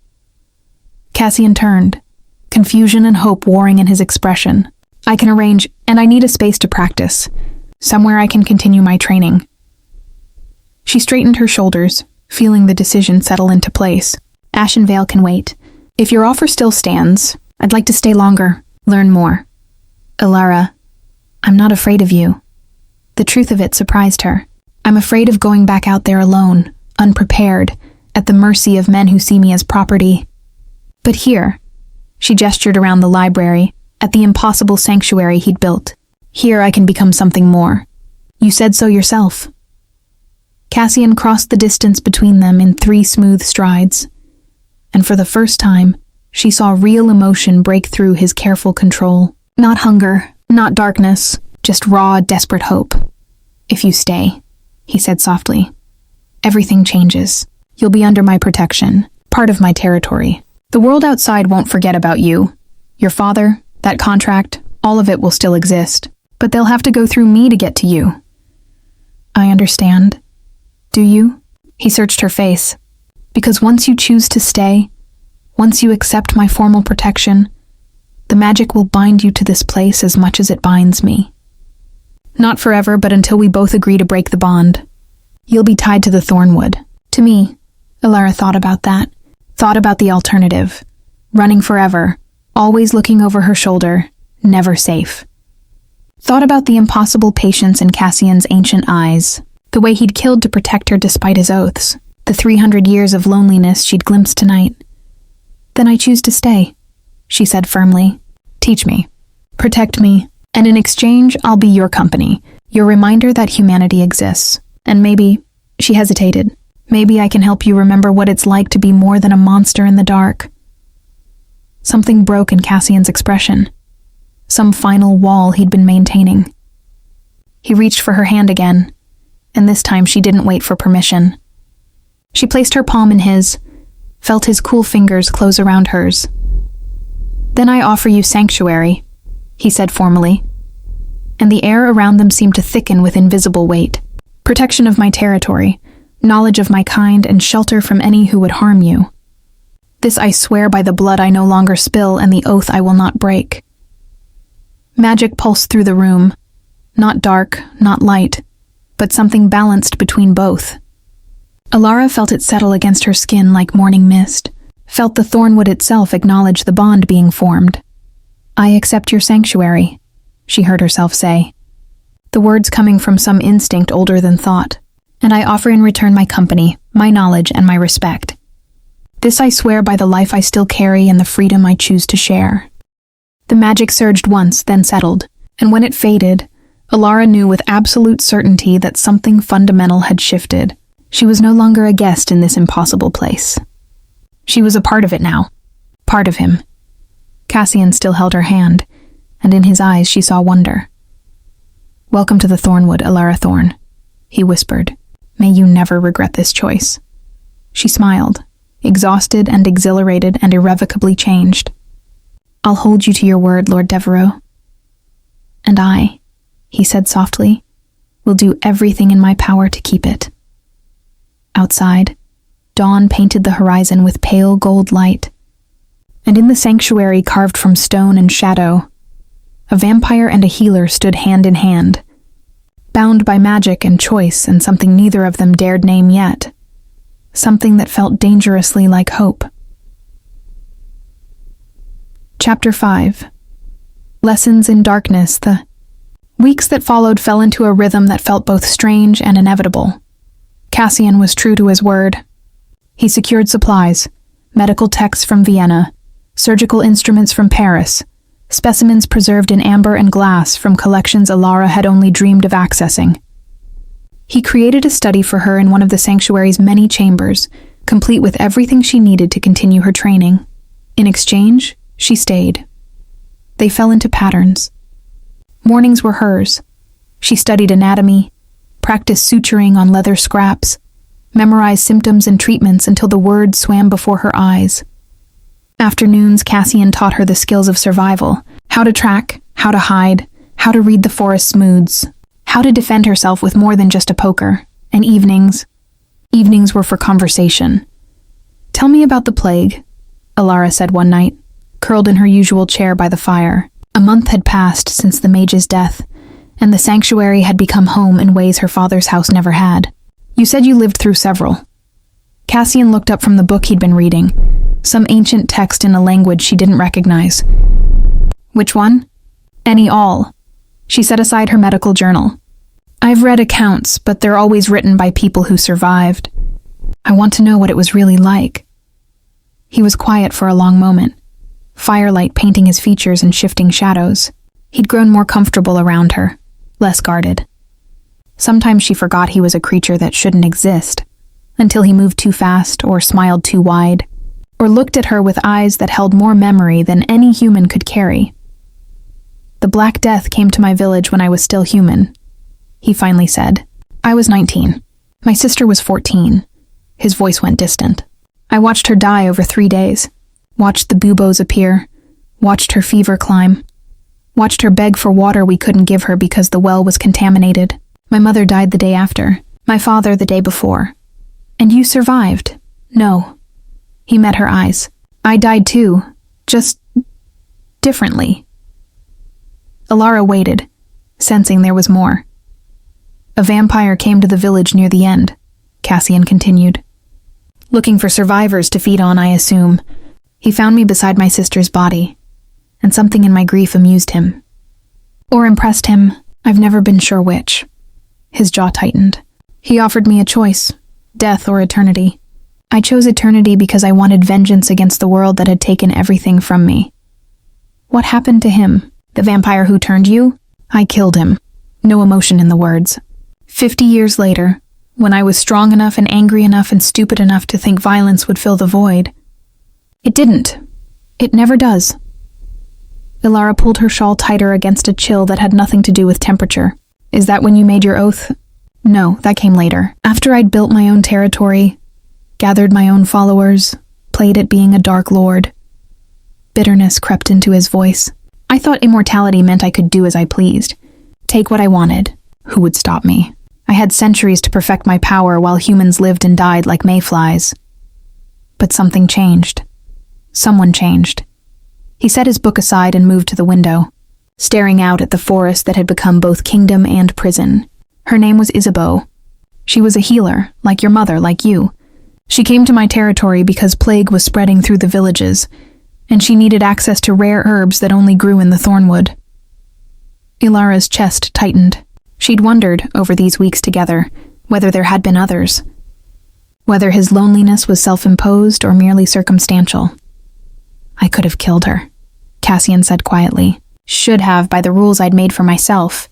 Cassian turned, confusion and hope warring in his expression. "I can arrange, and I need a space to practice. Somewhere I can continue my training." She straightened her shoulders, feeling the decision settle into place. "Ashenvale can wait. If your offer still stands, I'd like to stay longer, learn more." "Alara, I'm not afraid of you." The truth of it surprised her. "I'm afraid of going back out there alone, unprepared, at the mercy of men who see me as property." But here, she gestured around the library, at the impossible sanctuary he'd built. Here I can become something more. You said so yourself. Cassian crossed the distance between them in 3 smooth strides, and for the first time, she saw real emotion break through his careful control. Not hunger, not darkness, just raw, desperate hope. If you stay, he said softly, everything changes. You'll be under my protection, part of my territory. The world outside won't forget about you. Your father, that contract, all of it will still exist, but they'll have to go through me to get to you. I understand. Do you? He searched her face. Because once you choose to stay, once you accept my formal protection, the magic will bind you to this place as much as it binds me. Not forever, but until we both agree to break the bond. You'll be tied to the Thornwood. To me, Elara thought about that, thought about the alternative. Running forever, always looking over her shoulder, never safe. Thought about the impossible patience in Cassian's ancient eyes, the way he'd killed to protect her despite his oaths, the 300 years of loneliness she'd glimpsed tonight. Then I choose to stay, she said firmly. Teach me, protect me, and in exchange I'll be your company, your reminder that humanity exists. And maybe, she hesitated, maybe I can help you remember what it's like to be more than a monster in the dark. Something broke in Cassian's expression, some final wall he'd been maintaining. He reached for her hand again, and this time she didn't wait for permission. She placed her palm in his, felt his cool fingers close around hers. Then I offer you sanctuary, he said formally, and the air around them seemed to thicken with invisible weight. Protection of my territory, knowledge of my kind, and shelter from any who would harm you. This I swear by the blood I no longer spill and the oath I will not break. Magic pulsed through the room, not dark, not light, but something balanced between both. Elara felt it settle against her skin like morning mist, felt the Thornwood itself acknowledge the bond being formed. I accept your sanctuary, she heard herself say, the words coming from some instinct older than thought, and I offer in return my company, my knowledge, and my respect. This I swear by the life I still carry and the freedom I choose to share. The magic surged once, then settled, and when it faded, Elara knew with absolute certainty that something fundamental had shifted. She was no longer a guest in this impossible place. She was a part of it now, part of him. Cassian still held her hand, and in his eyes she saw wonder. Welcome to the Thornwood, Elara Thorn, he whispered. May you never regret this choice. She smiled, exhausted and exhilarated and irrevocably changed. I'll hold you to your word, Lord Devereaux. And I, he said softly, will do everything in my power to keep it. Outside, dawn painted the horizon with pale gold light, and in the sanctuary carved from stone and shadow, a vampire and a healer stood hand in hand, bound by magic and choice and something neither of them dared name yet, something that felt dangerously like hope. Chapter 5. Lessons in Darkness. The weeks that followed fell into a rhythm that felt both strange and inevitable. Cassian was true to his word. He secured supplies, medical texts from Vienna, surgical instruments from Paris, specimens preserved in amber and glass from collections Elara had only dreamed of accessing. He created a study for her in one of the sanctuary's many chambers, complete with everything she needed to continue her training. In exchange, she stayed. They fell into patterns. Mornings were hers. She studied anatomy, practiced suturing on leather scraps, memorized symptoms and treatments until the words swam before her eyes. Afternoons, Cassian taught her the skills of survival, how to track, how to hide, how to read the forest's moods, how to defend herself with more than just a poker. And evenings were for conversation. Tell me about the plague, Elara said one night, curled in her usual chair by the fire. A month had passed since the mage's death, and the sanctuary had become home in ways her father's house never had. You said you lived through several. Cassian looked up from the book he'd been reading, some ancient text in a language she didn't recognize. Which one? Any all. She set aside her medical journal. I've read accounts, but they're always written by people who survived. I want to know what it was really like. He was quiet for a long moment, firelight painting his features and shifting shadows. He'd grown more comfortable around her, less guarded. Sometimes she forgot he was a creature that shouldn't exist, until he moved too fast or smiled too wide, or looked at her with eyes that held more memory than any human could carry. "The Black Death came to my village when I was still human," he finally said. "I was 19. My sister was 14. His voice went distant. "I watched her die over 3 days. Watched the buboes appear. Watched her fever climb. Watched her beg for water we couldn't give her because the well was contaminated. My mother died the day after. My father the day before. And you survived." "No." He met her eyes. "I died too. Just differently." Alara waited, sensing there was more. "A vampire came to the village near the end," Cassian continued. "Looking for survivors to feed on, I assume. He found me beside my sister's body, and something in my grief amused him. Or impressed him, I've never been sure which." His jaw tightened. "He offered me a choice, death or eternity. I chose eternity because I wanted vengeance against the world that had taken everything from me." "What happened to him? The vampire who turned you?" "I killed him." No emotion in the words. 50 years later, when I was strong enough and angry enough and stupid enough to think violence would fill the void. It didn't. It never does. Ilara pulled her shawl tighter against a chill that had nothing to do with temperature. "Is that when you made your oath?" "No, that came later. After I'd built my own territory, gathered my own followers, played at being a Dark Lord." Bitterness crept into his voice. "I thought immortality meant I could do as I pleased. Take what I wanted. Who would stop me? I had centuries to perfect my power while humans lived and died like mayflies. But something changed. Someone changed." He set his book aside and moved to the window, staring out at the forest that had become both kingdom and prison. "Her name was Isabeau. She was a healer, like your mother, like you. She came to my territory because plague was spreading through the villages, and she needed access to rare herbs that only grew in the thornwood." Ilara's chest tightened. She'd wondered, over these weeks together, whether there had been others. Whether his loneliness was self-imposed or merely circumstantial. "I could have killed her," Cassian said quietly. "Should have, by the rules I'd made for myself.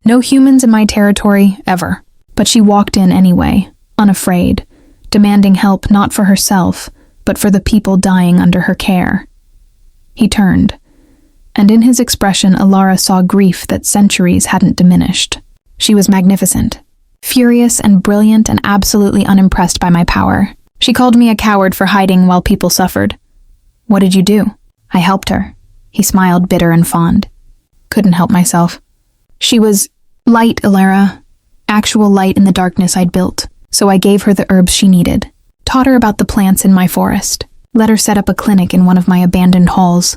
No humans in my territory, ever." But she walked in anyway, unafraid, demanding help not for herself, but for the people dying under her care. He turned, and in his expression Ilara saw grief that centuries hadn't diminished. She was magnificent, furious and brilliant and absolutely unimpressed by my power. She called me a coward for hiding while people suffered. "What did you do?" "I helped her." He smiled, bitter and fond. "Couldn't help myself." "She was light, Ilara. Actual light in the darkness I'd built. So I gave her the herbs she needed. Taught her about the plants in my forest. Let her set up a clinic in one of my abandoned halls."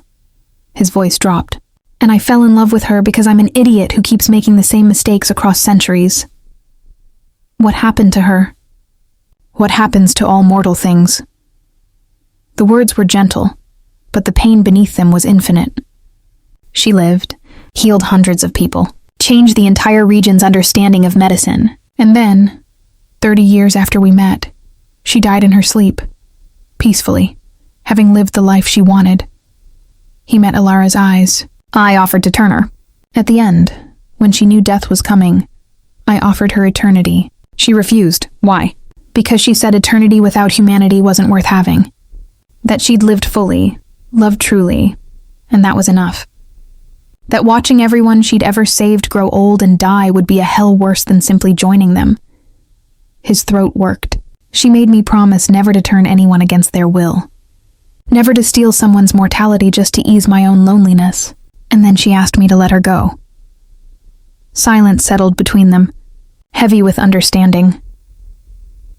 His voice dropped. "And I fell in love with her because I'm an idiot who keeps making the same mistakes across centuries." "What happened to her?" "What happens to all mortal things." The words were gentle, but the pain beneath them was infinite. "She lived, healed hundreds of people, changed the entire region's understanding of medicine, and then, 30 years after we met, she died in her sleep, peacefully, having lived the life she wanted." He met Ilara's eyes. "I offered to turn her. At the end, when she knew death was coming, I offered her eternity. She refused. Why? Because she said eternity without humanity wasn't worth having. That she'd lived fully, loved truly, and that was enough. That watching everyone she'd ever saved grow old and die would be a hell worse than simply joining them." His throat worked. "She made me promise never to turn anyone against their will. Never to steal someone's mortality just to ease my own loneliness. And then she asked me to let her go." Silence settled between them, heavy with understanding.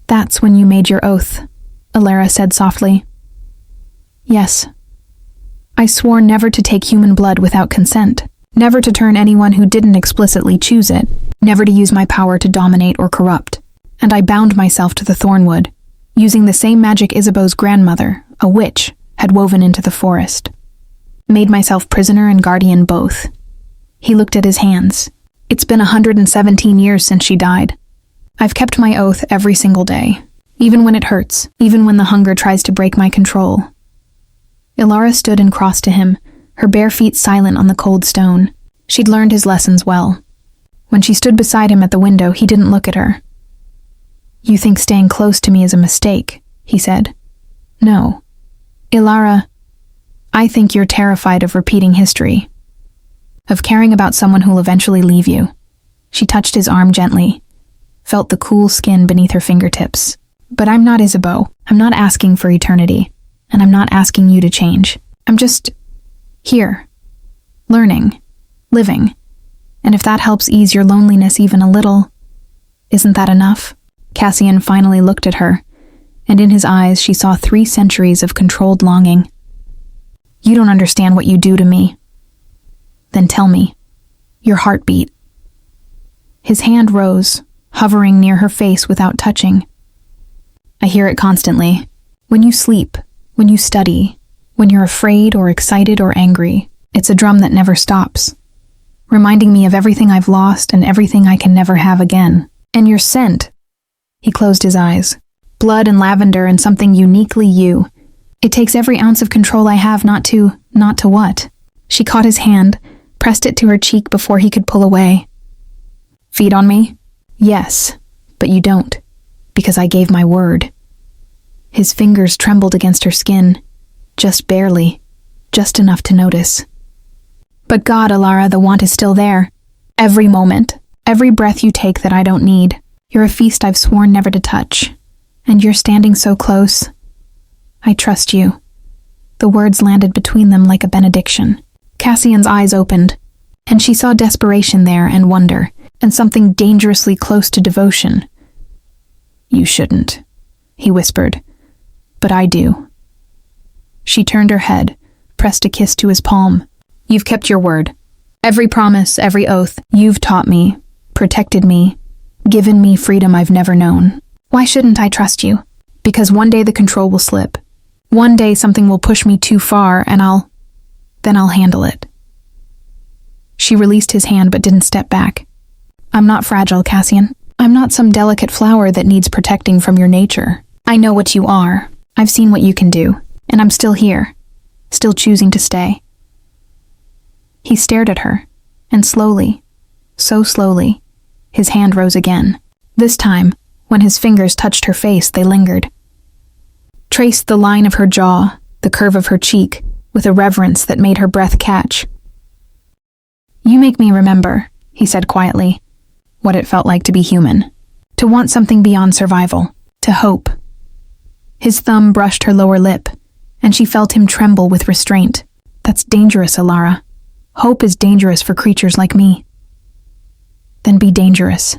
"That's when you made your oath," Ilara said softly. "Yes. I swore never to take human blood without consent, never to turn anyone who didn't explicitly choose it, never to use my power to dominate or corrupt. And I bound myself to the thornwood, using the same magic Isabeau's grandmother, a witch, had woven into the forest. Made myself prisoner and guardian both." He looked at his hands. "It's been 117 years since she died. I've kept my oath every single day, even when it hurts, even when the hunger tries to break my control. Ilara stood and crossed to him, her bare feet silent on the cold stone. She'd learned his lessons well. When she stood beside him at the window, he didn't look at her. "You think staying close to me is a mistake," he said. "No. Ilara, I think you're terrified of repeating history. Of caring about someone who'll eventually leave you." She touched his arm gently, felt the cool skin beneath her fingertips. "But I'm not Isabeau. I'm not asking for eternity, and I'm not asking you to change. I'm just here, learning, living. And if that helps ease your loneliness even a little, isn't that enough?" Cassian finally looked at her, and in his eyes she saw 3 centuries of controlled longing. "You don't understand what you do to me." "Then tell me. Your heartbeat." His hand rose, hovering near her face without touching. "I hear it constantly. When you sleep, when you study, when you're afraid or excited or angry, it's a drum that never stops, reminding me of everything I've lost and everything I can never have again. And your scent." He closed his eyes. "Blood and lavender and something uniquely you. It takes every ounce of control I have not to what?" She caught his hand, pressed it to her cheek before he could pull away. "Feed on me?" "Yes, but you don't, because I gave my word." His fingers trembled against her skin, just barely, just enough to notice. "But God, Ilara, the want is still there. Every moment, every breath you take that I don't need. You're a feast I've sworn never to touch. And you're standing so close. I trust you." The words landed between them like a benediction. Cassian's eyes opened, and she saw desperation there and wonder, and something dangerously close to devotion. "You shouldn't," he whispered, "but I do." She turned her head, pressed a kiss to his palm. "You've kept your word. Every promise, every oath, you've taught me, protected me, given me freedom I've never known. Why shouldn't I trust you? Because one day the control will slip. One day something will push me too far, and then I'll handle it." She released his hand but didn't step back. "I'm not fragile, Cassian. I'm not some delicate flower that needs protecting from your nature. I know what you are. I've seen what you can do, and I'm still here, still choosing to stay." He stared at her, and slowly, so slowly, his hand rose again. This time, when his fingers touched her face, they lingered. Traced the line of her jaw, the curve of her cheek, with a reverence that made her breath catch. "You make me remember," he said quietly, "what it felt like to be human, to want something beyond survival, to hope." His thumb brushed her lower lip, and she felt him tremble with restraint. "That's dangerous, Ilara. Hope is dangerous for creatures like me." "Then be dangerous."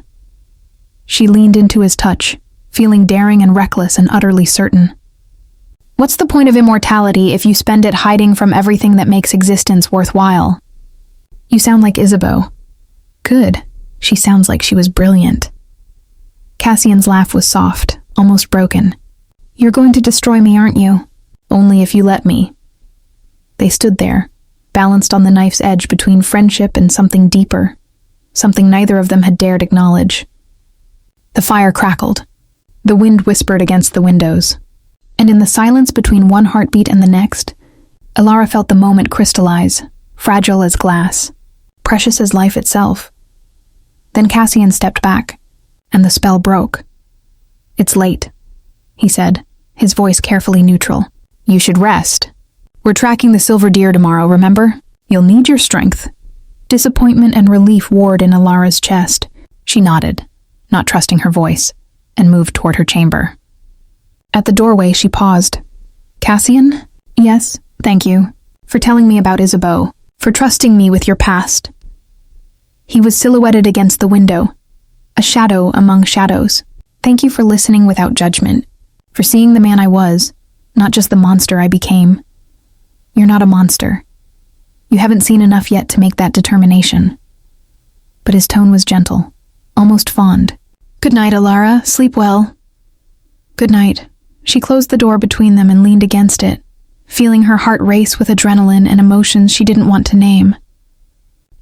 She leaned into his touch, feeling daring and reckless and utterly certain. "What's the point of immortality if you spend it hiding from everything that makes existence worthwhile?" "You sound like Isabeau." "Good. She sounds like she was brilliant." Cassian's laugh was soft, almost broken. "You're going to destroy me, aren't you?" "Only if you let me." They stood there, balanced on the knife's edge between friendship and something deeper, something neither of them had dared acknowledge. The fire crackled. The wind whispered against the windows. And in the silence between one heartbeat and the next, Ilara felt the moment crystallize, fragile as glass, precious as life itself. Then Cassian stepped back, and the spell broke. "It's late," he said, his voice carefully neutral. "You should rest. We're tracking the silver deer tomorrow, remember? You'll need your strength." Disappointment and relief warred in Ilara's chest. She nodded, not trusting her voice, and moved toward her chamber. At the doorway, she paused. "Cassian?" "Yes, thank you. For telling me about Isabeau. For trusting me with your past." He was silhouetted against the window, a shadow among shadows. "Thank you for listening without judgment. For seeing the man I was, not just the monster I became. You're not a monster. You haven't seen enough yet to make that determination." But his tone was gentle, almost fond. "Good night, Ilara. Sleep well." "Good night." She closed the door between them and leaned against it, feeling her heart race with adrenaline and emotions she didn't want to name.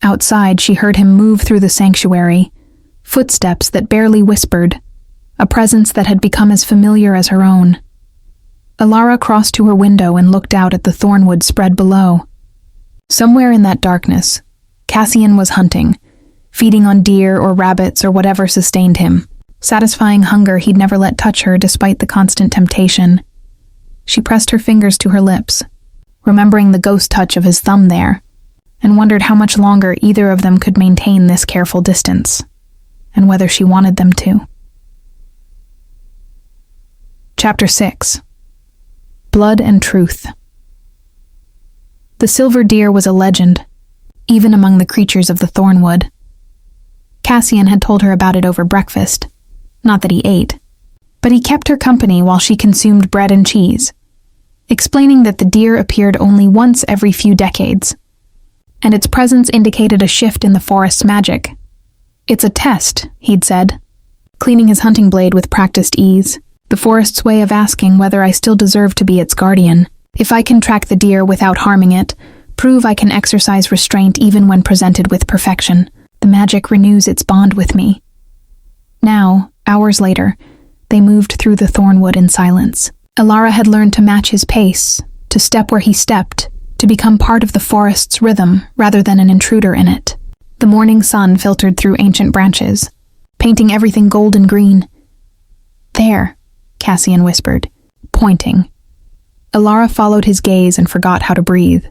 Outside, she heard him move through the sanctuary, footsteps that barely whispered, a presence that had become as familiar as her own. Alara crossed to her window and looked out at the thornwood spread below. Somewhere in that darkness, Cassian was hunting, feeding on deer or rabbits or whatever sustained him, satisfying hunger he'd never let touch her despite the constant temptation. She pressed her fingers to her lips, remembering the ghost touch of his thumb there, and wondered how much longer either of them could maintain this careful distance, and whether she wanted them to. Chapter 6. Blood and Truth. The silver deer was a legend, even among the creatures of the thornwood. Cassian had told her about it over breakfast, not that he ate, but he kept her company while she consumed bread and cheese, explaining that the deer appeared only once every few decades, and its presence indicated a shift in the forest's magic. It's a test, he'd said, cleaning his hunting blade with practiced ease, the forest's way of asking whether I still deserve to be its guardian. If I can track the deer without harming it, prove I can exercise restraint even when presented with perfection, the magic renews its bond with me. Now, hours later, they moved through the thornwood in silence. Alara had learned to match his pace, to step where he stepped, to become part of the forest's rhythm rather than an intruder in it. The morning sun filtered through ancient branches, painting everything golden green. There, Cassian whispered, pointing. Alara followed his gaze and forgot how to breathe.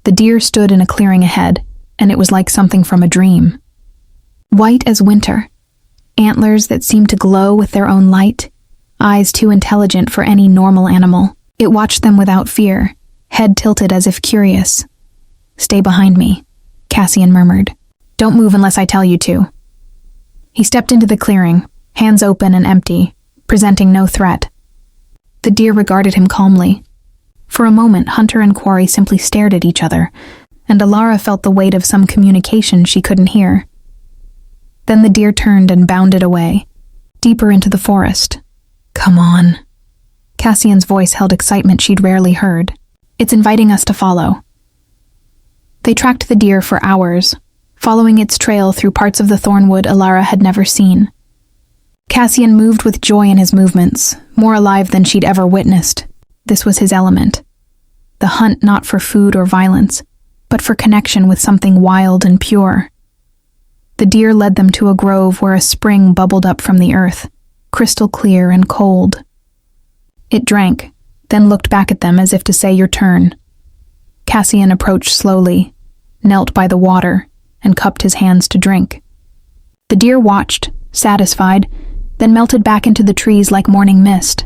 The deer stood in a clearing ahead, and it was like something from a dream. White as winter, antlers that seemed to glow with their own light, eyes too intelligent for any normal animal. It watched them without fear, head tilted as if curious. "Stay behind me," Cassian murmured. "Don't move unless I tell you to." He stepped into the clearing, hands open and empty, presenting no threat. The deer regarded him calmly. For a moment, hunter and quarry simply stared at each other, and Alara felt the weight of some communication she couldn't hear. Then the deer turned and bounded away, deeper into the forest. "Come on." Cassian's voice held excitement she'd rarely heard. "It's inviting us to follow." They tracked the deer for hours, following its trail through parts of the thornwood Alara had never seen. Cassian moved with joy in his movements, more alive than she'd ever witnessed. This was his element. The hunt not for food or violence, but for connection with something wild and pure. The deer led them to a grove where a spring bubbled up from the earth, crystal clear and cold. It drank, then looked back at them as if to say, "Your turn." Cassian approached slowly, knelt by the water, and cupped his hands to drink. The deer watched, satisfied, then melted back into the trees like morning mist.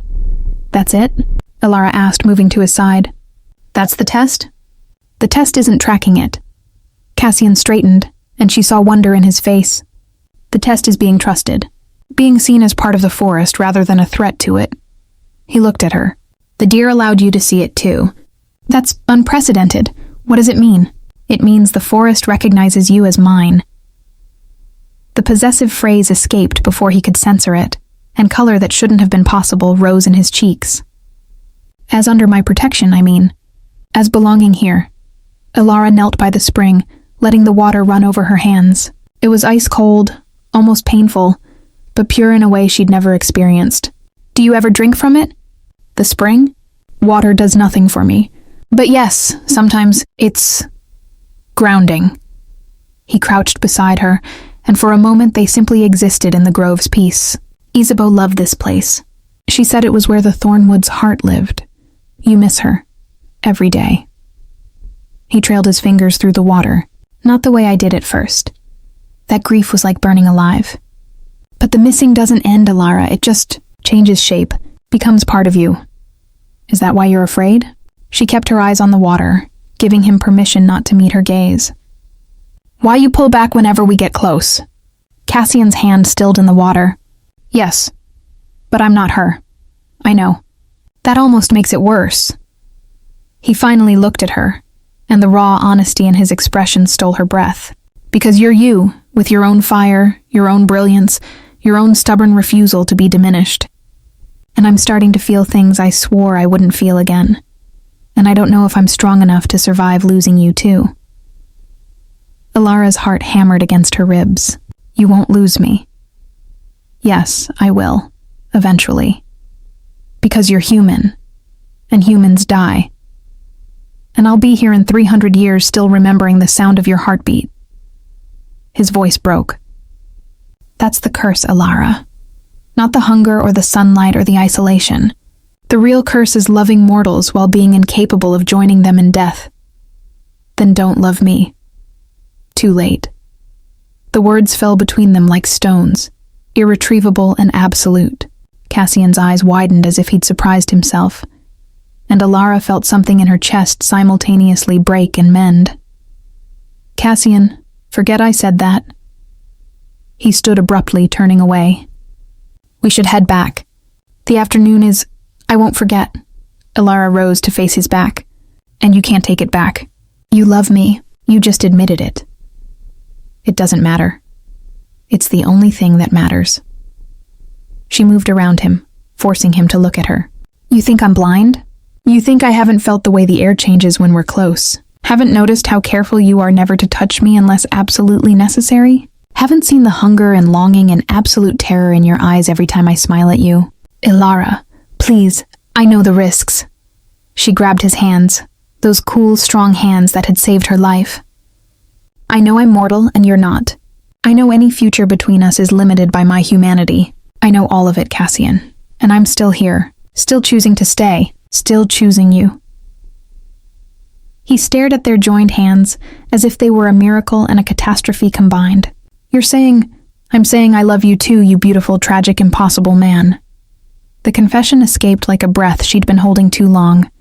"That's it?" Alara asked, moving to his side. "That's the test?" "The test isn't tracking it." Cassian straightened, and she saw wonder in his face. "The test is being trusted, being seen as part of the forest rather than a threat to it." He looked at her. "The deer allowed you to see it too. That's unprecedented. What does it mean?" "It means the forest recognizes you as mine." The possessive phrase escaped before he could censor it, and color that shouldn't have been possible rose in his cheeks. "As under my protection, I mean. As belonging here." Alara knelt by the spring, letting the water run over her hands. It was ice cold, almost painful, but pure in a way she'd never experienced. "Do you ever drink from it?" "The spring? Water does nothing for me. But yes, sometimes it's grounding." He crouched beside her, and for a moment they simply existed in the grove's peace. "Isabeau loved this place. She said it was where the thornwood's heart lived. You miss her. Every day." He trailed his fingers through the water, not the way I did at first. That grief was like burning alive. But the missing doesn't end, Alara. It just changes shape, becomes part of you. "Is that why you're afraid?" She kept her eyes on the water, giving him permission not to meet her gaze. "Why you pull back whenever we get close?" Cassian's hand stilled in the water. "Yes, but I'm not her. I know. That almost makes it worse." He finally looked at her, and the raw honesty in his expression stole her breath. "Because you're you, with your own fire, your own brilliance, your own stubborn refusal to be diminished. And I'm starting to feel things I swore I wouldn't feel again. And I don't know if I'm strong enough to survive losing you too." Alara's heart hammered against her ribs. "You won't lose me." "Yes, I will. Eventually. Because you're human. and humans die. And I'll be here in 300 years still remembering the sound of your heartbeat. His voice broke. That's the curse, Elara. Not the hunger or the sunlight or the isolation. The real curse is loving mortals while being incapable of joining them in death. Then don't love me. Too late. The words fell between them like stones, irretrievable and absolute. Cassian's eyes widened as if he'd surprised himself, and Elara felt something in her chest simultaneously break and mend. Cassian, forget I said that. He stood abruptly, turning away. We should head back. The afternoon is... I won't forget. Elara rose to face his back. And you can't take it back. You love me. You just admitted it. It doesn't matter. It's the only thing that matters. She moved around him, forcing him to look at her. You think I'm blind? You think I haven't felt the way the air changes when we're close? Haven't noticed how careful you are never to touch me unless absolutely necessary? Haven't seen the hunger and longing and absolute terror in your eyes every time I smile at you? Elara, please, I know the risks. She grabbed his hands, those cool, strong hands that had saved her life. I know I'm mortal and you're not. I know any future between us is limited by my humanity. I know all of it, Cassian. And I'm still here, still choosing to stay, still choosing you. He stared at their joined hands as if they were a miracle and a catastrophe combined. You're saying, I'm saying I love you too, you beautiful, tragic, impossible man. The confession escaped like a breath she'd been holding too long.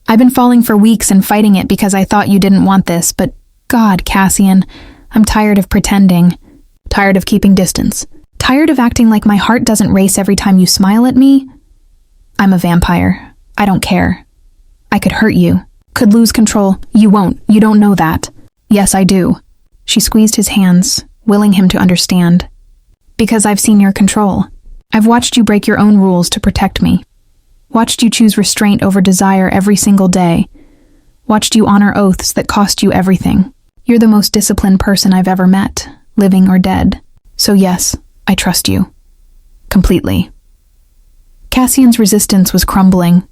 I've been falling for weeks and fighting it because I thought you didn't want this, but God, Cassian, I'm tired of pretending, tired of keeping distance, tired of acting like my heart doesn't race every time you smile at me. I'm a vampire. I don't care. I could hurt you, could lose control. You won't. You don't know that. Yes, I do. She squeezed his hands, willing him to understand. Because I've seen your control. I've watched you break your own rules to protect me. Watched you choose restraint over desire every single day. Watched you honor oaths that cost you everything. You're the most disciplined person I've ever met, living or dead. So yes, I trust you. Completely. Cassian's resistance was crumbling.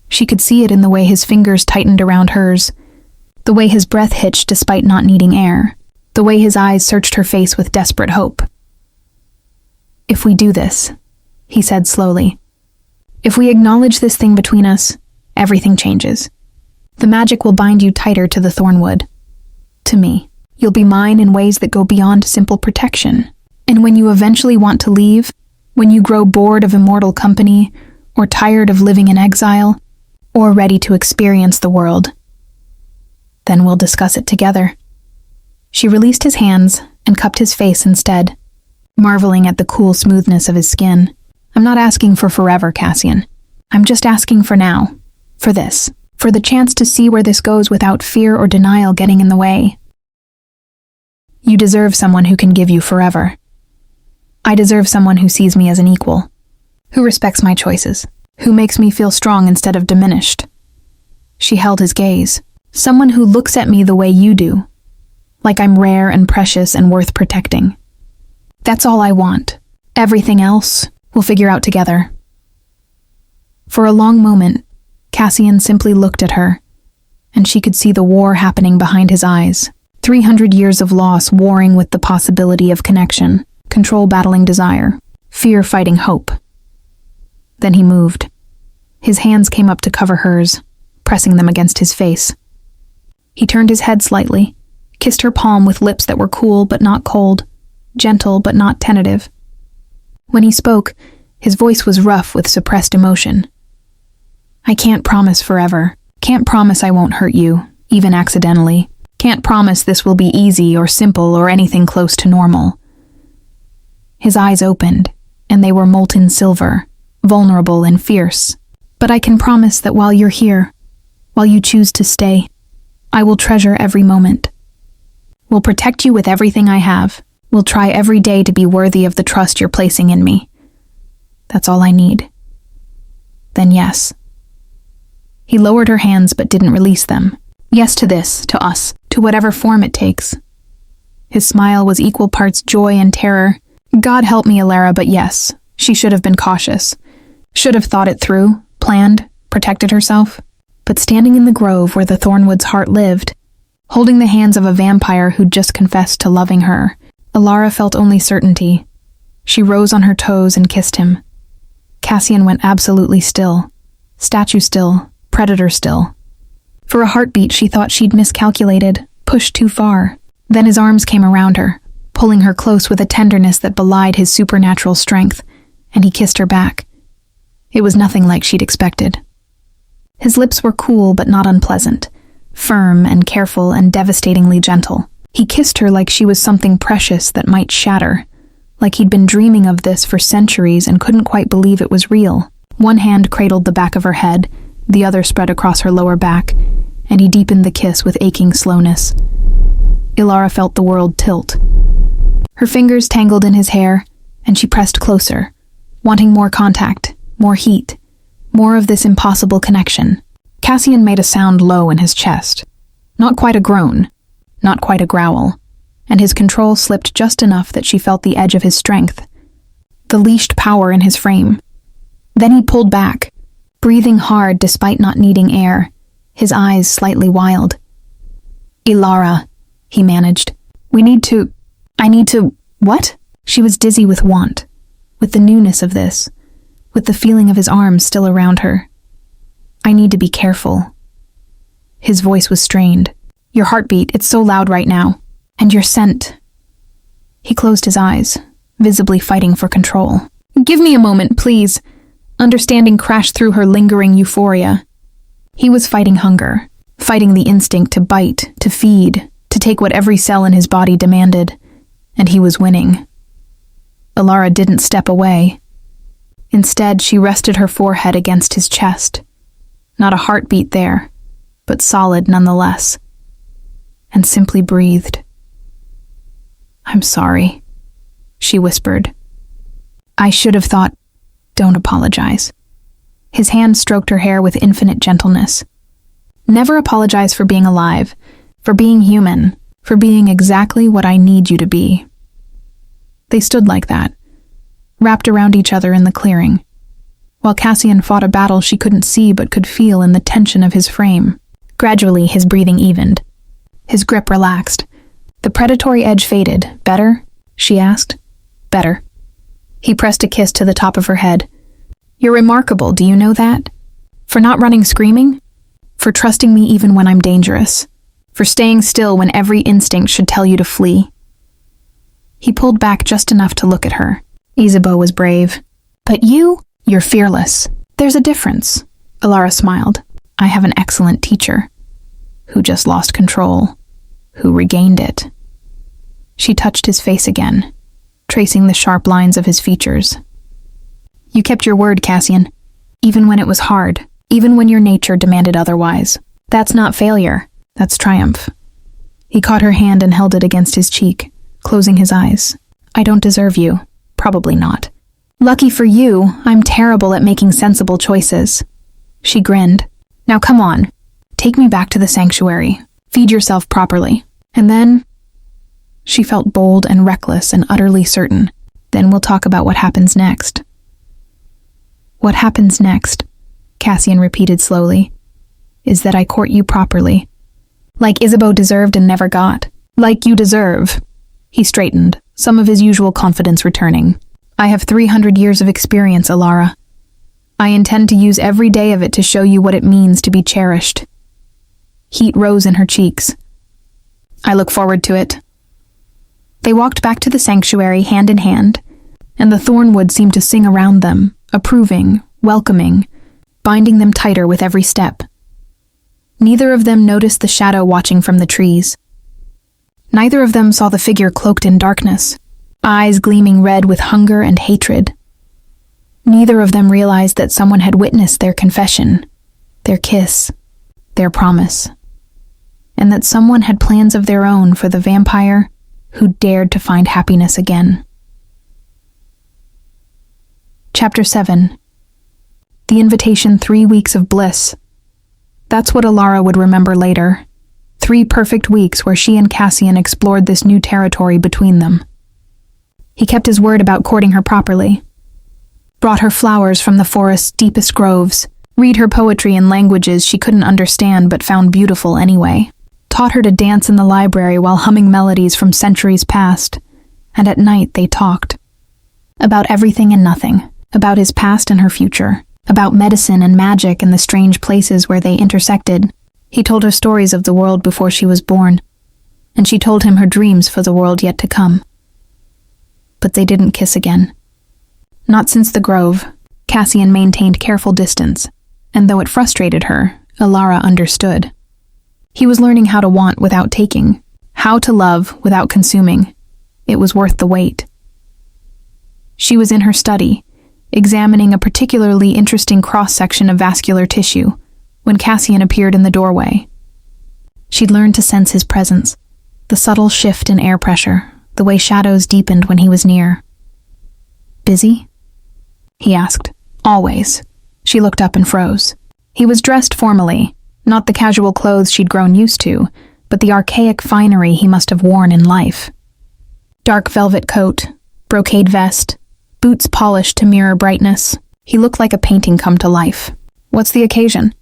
She could see it in the way his fingers tightened around hers, the way his breath hitched despite not needing air, the way his eyes searched her face with desperate hope. If we do this, he said slowly, if we acknowledge this thing between us, everything changes. The magic will bind you tighter to the thornwood. To me. You'll be mine in ways that go beyond simple protection. And when you eventually want to leave, when you grow bored of immortal company, or tired of living in exile, or ready to experience the world, then we'll discuss it together. She released his hands and cupped his face instead, marveling at the cool smoothness of his skin. I'm not asking for forever, Cassian. I'm just asking for now. For this. For the chance to see where this goes without fear or denial getting in the way. You deserve someone who can give you forever. I deserve someone who sees me as an equal, who respects my choices, who makes me feel strong instead of diminished. She held his gaze. Someone who looks at me the way you do, like I'm rare and precious and worth protecting. That's all I want. Everything else, we'll figure out together. For a long moment, Cassian simply looked at her, and she could see the war happening behind his eyes. 300 years of loss warring with the possibility of connection, control battling desire, fear fighting hope. Then he moved. His hands came up to cover hers, pressing them against his face. He turned his head slightly, kissed her palm with lips that were cool but not cold, gentle but not tentative. When he spoke, his voice was rough with suppressed emotion. I can't promise forever. Can't promise I won't hurt you, even accidentally. Can't promise this will be easy or simple or anything close to normal. His eyes opened, and they were molten silver, vulnerable and fierce. But I can promise that while you're here, while you choose to stay, I will treasure every moment. Will protect you with everything I have. Will try every day to be worthy of the trust you're placing in me. That's all I need. Then yes. He lowered her hands but didn't release them. Yes to this, to us, to whatever form it takes. His smile was equal parts joy and terror. God help me, Elara, but yes, she should have been cautious. Should have thought it through, planned, protected herself. But standing in the grove where the Thornwood's heart lived, holding the hands of a vampire who'd just confessed to loving her, Alara felt only certainty. She rose on her toes and kissed him. Cassian went absolutely still. Statue still, predator still. For a heartbeat, she thought she'd miscalculated, pushed too far. Then his arms came around her, pulling her close with a tenderness that belied his supernatural strength, and he kissed her back. It was nothing like she'd expected. His lips were cool but not unpleasant, firm and careful and devastatingly gentle. He kissed her like she was something precious that might shatter, like he'd been dreaming of this for centuries and couldn't quite believe it was real. One hand cradled the back of her head, the other spread across her lower back, and he deepened the kiss with aching slowness. Alara felt the world tilt. Her fingers tangled in his hair, and she pressed closer, wanting more contact, more heat, more of this impossible connection. Cassian made a sound low in his chest. Not quite a groan, not quite a growl, and his control slipped just enough that she felt the edge of his strength, the leashed power in his frame. Then he pulled back, breathing hard despite not needing air, his eyes slightly wild. "Alara," he managed. I need to, what? She was dizzy with want, with the newness of this, with the feeling of his arms still around her. "I need to be careful." His voice was strained. "Your heartbeat, it's so loud right now. And your scent." He closed his eyes, visibly fighting for control. "Give me a moment, please." Understanding crashed through her lingering euphoria. He was fighting hunger, fighting the instinct to bite, to feed, to take what every cell in his body demanded, and he was winning. Alara didn't step away. Instead, she rested her forehead against his chest. Not a heartbeat there, but solid nonetheless. And simply breathed. "I'm sorry," she whispered. "I should have thought, don't apologize." His hand stroked her hair with infinite gentleness. "Never apologize for being alive, for being human, for being exactly what I need you to be." They stood like that, wrapped around each other in the clearing, while Cassian fought a battle she couldn't see but could feel in the tension of his frame. Gradually, his breathing evened. His grip relaxed. The predatory edge faded. "Better?" she asked. "Better." He pressed a kiss to the top of her head. "You're remarkable, do you know that? For not running screaming? For trusting me even when I'm dangerous? For staying still when every instinct should tell you to flee?" He pulled back just enough to look at her. Isabeau was brave. "But you're fearless. There's a difference." Alara smiled. "I have an excellent teacher, who just lost control, who regained it." She touched his face again, tracing the sharp lines of his features. "You kept your word, Cassian, even when it was hard, even when your nature demanded otherwise. That's not failure, that's triumph." He caught her hand and held it against his cheek, closing his eyes. "I don't deserve you. Probably not. Lucky for you, I'm terrible at making sensible choices." She grinned. "Now come on. Take me back to the sanctuary. Feed yourself properly. And then..." She felt bold and reckless and utterly certain. "Then we'll talk about what happens next." "What happens next," Cassian repeated slowly, "is that I court you properly. Like Isabeau deserved and never got. Like you deserve." He straightened, some of his usual confidence returning. "I have 300 years of experience, Alara. I intend to use every day of it to show you what it means to be cherished." Heat rose in her cheeks. "I look forward to it." They walked back to the sanctuary hand in hand, and the thornwood seemed to sing around them, approving, welcoming, binding them tighter with every step. Neither of them noticed the shadow watching from the trees. Neither of them saw the figure cloaked in darkness, eyes gleaming red with hunger and hatred. Neither of them realized that someone had witnessed their confession, their kiss, their promise, and that someone had plans of their own for the vampire who dared to find happiness again. Chapter 7. The invitation 3 weeks of bliss. That's what Alara would remember later. 3 perfect weeks where she and Cassian explored this new territory between them. He kept his word about courting her properly. Brought her flowers from the forest's deepest groves, read her poetry in languages she couldn't understand but found beautiful anyway, taught her to dance in the library while humming melodies from centuries past, and at night they talked. About everything and nothing, about his past and her future, about medicine and magic and the strange places where they intersected. He told her stories of the world before she was born, and she told him her dreams for the world yet to come. But they didn't kiss again. Not since the grove. Cassian maintained careful distance, and though it frustrated her, Elara understood. He was learning how to want without taking, how to love without consuming. It was worth the wait. She was in her study, examining a particularly interesting cross-section of vascular tissue, when Cassian appeared in the doorway. She'd learned to sense his presence, the subtle shift in air pressure, the way shadows deepened when he was near. "Busy?" he asked. "Always." She looked up and froze. He was dressed formally, not the casual clothes she'd grown used to, but the archaic finery he must have worn in life. Dark velvet coat, brocade vest, boots polished to mirror brightness. He looked like a painting come to life. "What's the occasion?"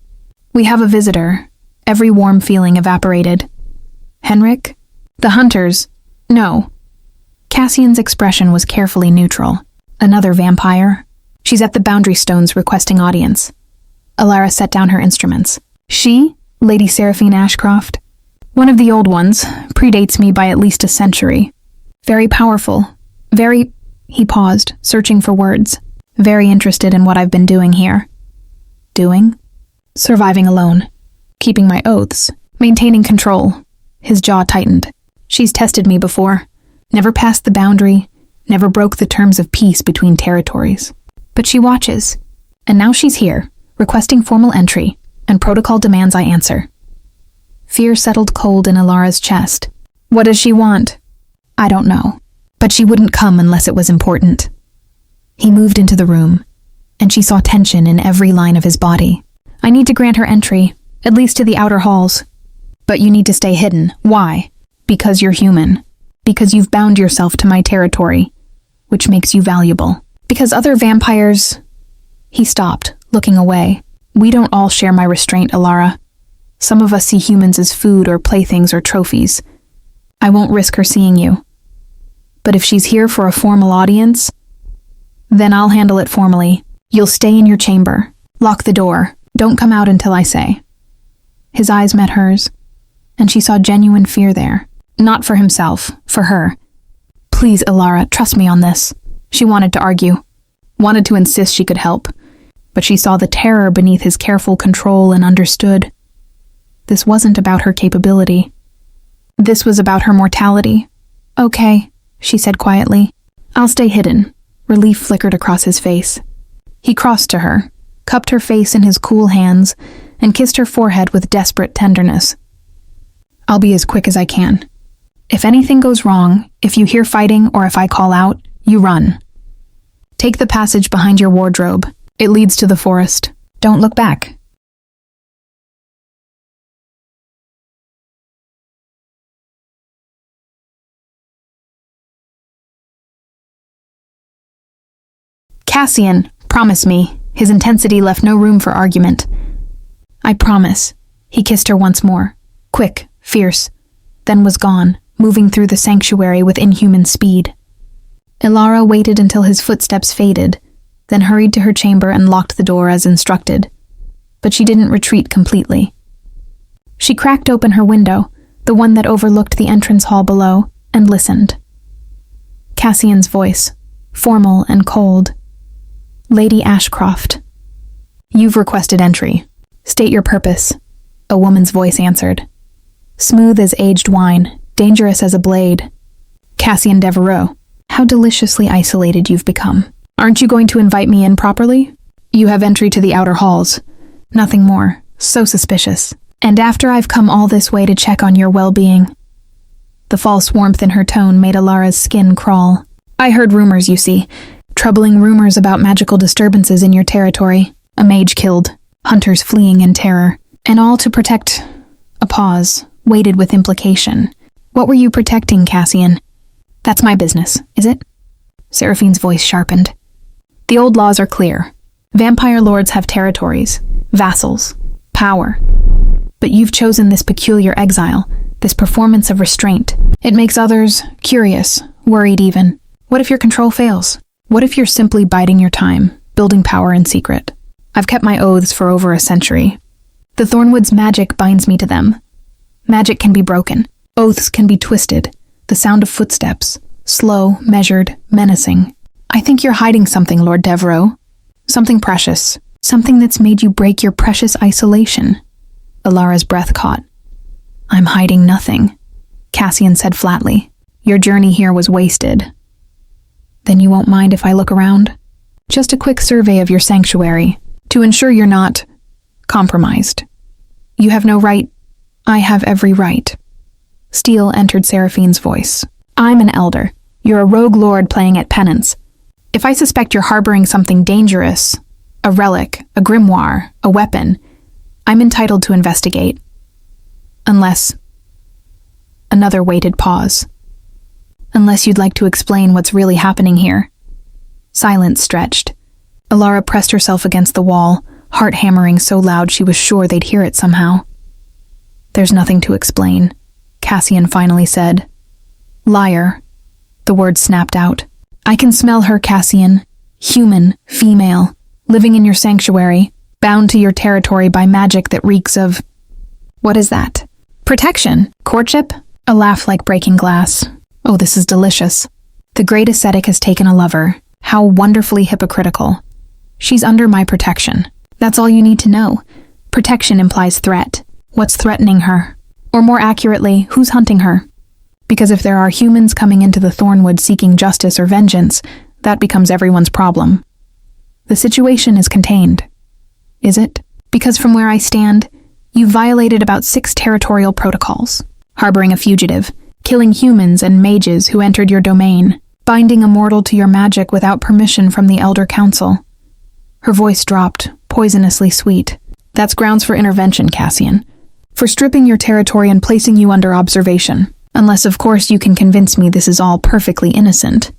"We have a visitor." Every warm feeling evaporated. "Henrik?" "The hunters." "No." Cassian's expression was carefully neutral. "Another vampire?" "She's at the Boundary Stones requesting audience." Elara set down her instruments. "She? Lady Seraphine Ashcroft?" "One of the old ones. Predates me by at least a century. Very powerful. Very..." He paused, searching for words. "Very interested in what I've been doing here." "Doing?" "Surviving alone. Keeping my oaths. Maintaining control." His jaw tightened. "She's tested me before. Never passed the boundary. Never broke the terms of peace between territories. But she watches. And now she's here, requesting formal entry, and protocol demands I answer." Fear settled cold in Elara's chest. "What does she want?" "I don't know. But she wouldn't come unless it was important." He moved into the room, and she saw tension in every line of his body. "I need to grant her entry, at least to the outer halls. But you need to stay hidden. Why? Because you're human. Because you've bound yourself to my territory, which makes you valuable. Because other vampires..." He stopped, looking away. "We don't all share my restraint, Elara. Some of us see humans as food or playthings or trophies. I won't risk her seeing you. But if she's here for a formal audience, then I'll handle it formally. You'll stay in your chamber. Lock the door. Don't come out until I say." His eyes met hers, and she saw genuine fear there. Not for himself, for her. "Please, Elara, trust me on this." She wanted to argue, wanted to insist she could help, but she saw the terror beneath his careful control and understood. This wasn't about her capability. This was about her mortality. "Okay," she said quietly. "I'll stay hidden." Relief flickered across his face. He crossed to her, cupped her face in his cool hands, and kissed her forehead with desperate tenderness. "I'll be as quick as I can. If anything goes wrong, if you hear fighting or if I call out, you run. Take the passage behind your wardrobe. It leads to the forest. Don't look back." "Cassian, promise me." His intensity left no room for argument. "I promise." He kissed her once more. Quick, fierce, then was gone, moving through the sanctuary with inhuman speed. Elara waited until his footsteps faded, then hurried to her chamber and locked the door as instructed. But she didn't retreat completely. She cracked open her window, the one that overlooked the entrance hall below, and listened. Cassian's voice, formal and cold. "Lady Ashcroft, you've requested entry. State your purpose." A woman's voice answered. Smooth as aged wine, dangerous as a blade. "Cassian Devereaux, how deliciously isolated you've become. Aren't you going to invite me in properly? You have entry to the outer halls. Nothing more. So suspicious. And after I've come all this way to check on your well-being." The false warmth in her tone made Elara's skin crawl. "I heard rumors, you see. Troubling rumors about magical disturbances in your territory. A mage killed. Hunters fleeing in terror. And all to protect..." A pause, weighted with implication. "What were you protecting, Cassian?" "That's my business, is it?" Seraphine's voice sharpened. "The old laws are clear. Vampire lords have territories. vassals, power. But you've chosen this peculiar exile, this performance of restraint. It makes others curious, worried even. What if your control fails? What if you're simply biding your time, building power in secret? I've kept my oaths for over a century. The Thornwood's magic binds me to them. Magic can be broken. Oaths can be twisted. The sound of footsteps, slow, measured, menacing. I think you're hiding something, Lord Devereux. Something precious. Something that's made you break your precious isolation. Alara's breath caught. I'm hiding nothing, Cassian said flatly. Your journey here was wasted. Then you won't mind if I look around? Just a quick survey of your sanctuary, to ensure you're not compromised. You have no right. I have every right. Steel entered Seraphine's voice. I'm an elder. You're a rogue lord playing at penance. If I suspect you're harboring something dangerous, a relic, a grimoire, a weapon, I'm entitled to investigate. Unless... Another weighted pause. Unless you'd like to explain what's really happening here. Silence stretched. Alara pressed herself against the wall, heart hammering so loud she was sure they'd hear it somehow. There's nothing to explain, Cassian finally said. Liar. The word snapped out. I can smell her, Cassian. Human, female, living in your sanctuary, bound to your territory by magic that reeks of... What is that? Protection? Courtship? A laugh like breaking glass. Oh, this is delicious. The great ascetic has taken a lover. How wonderfully hypocritical. She's under my protection. That's all you need to know. Protection implies threat. What's threatening her? Or more accurately, who's hunting her? Because if there are humans coming into the Thornwood seeking justice or vengeance, that becomes everyone's problem. The situation is contained. Is it? Because from where I stand, you violated about 6 territorial protocols. Harboring a fugitive, killing humans and mages who entered your domain, binding a mortal to your magic without permission from the Elder Council. Her voice dropped, poisonously sweet. That's grounds for intervention, Cassian. For stripping your territory and placing you under observation. Unless, of course, you can convince me this is all perfectly innocent.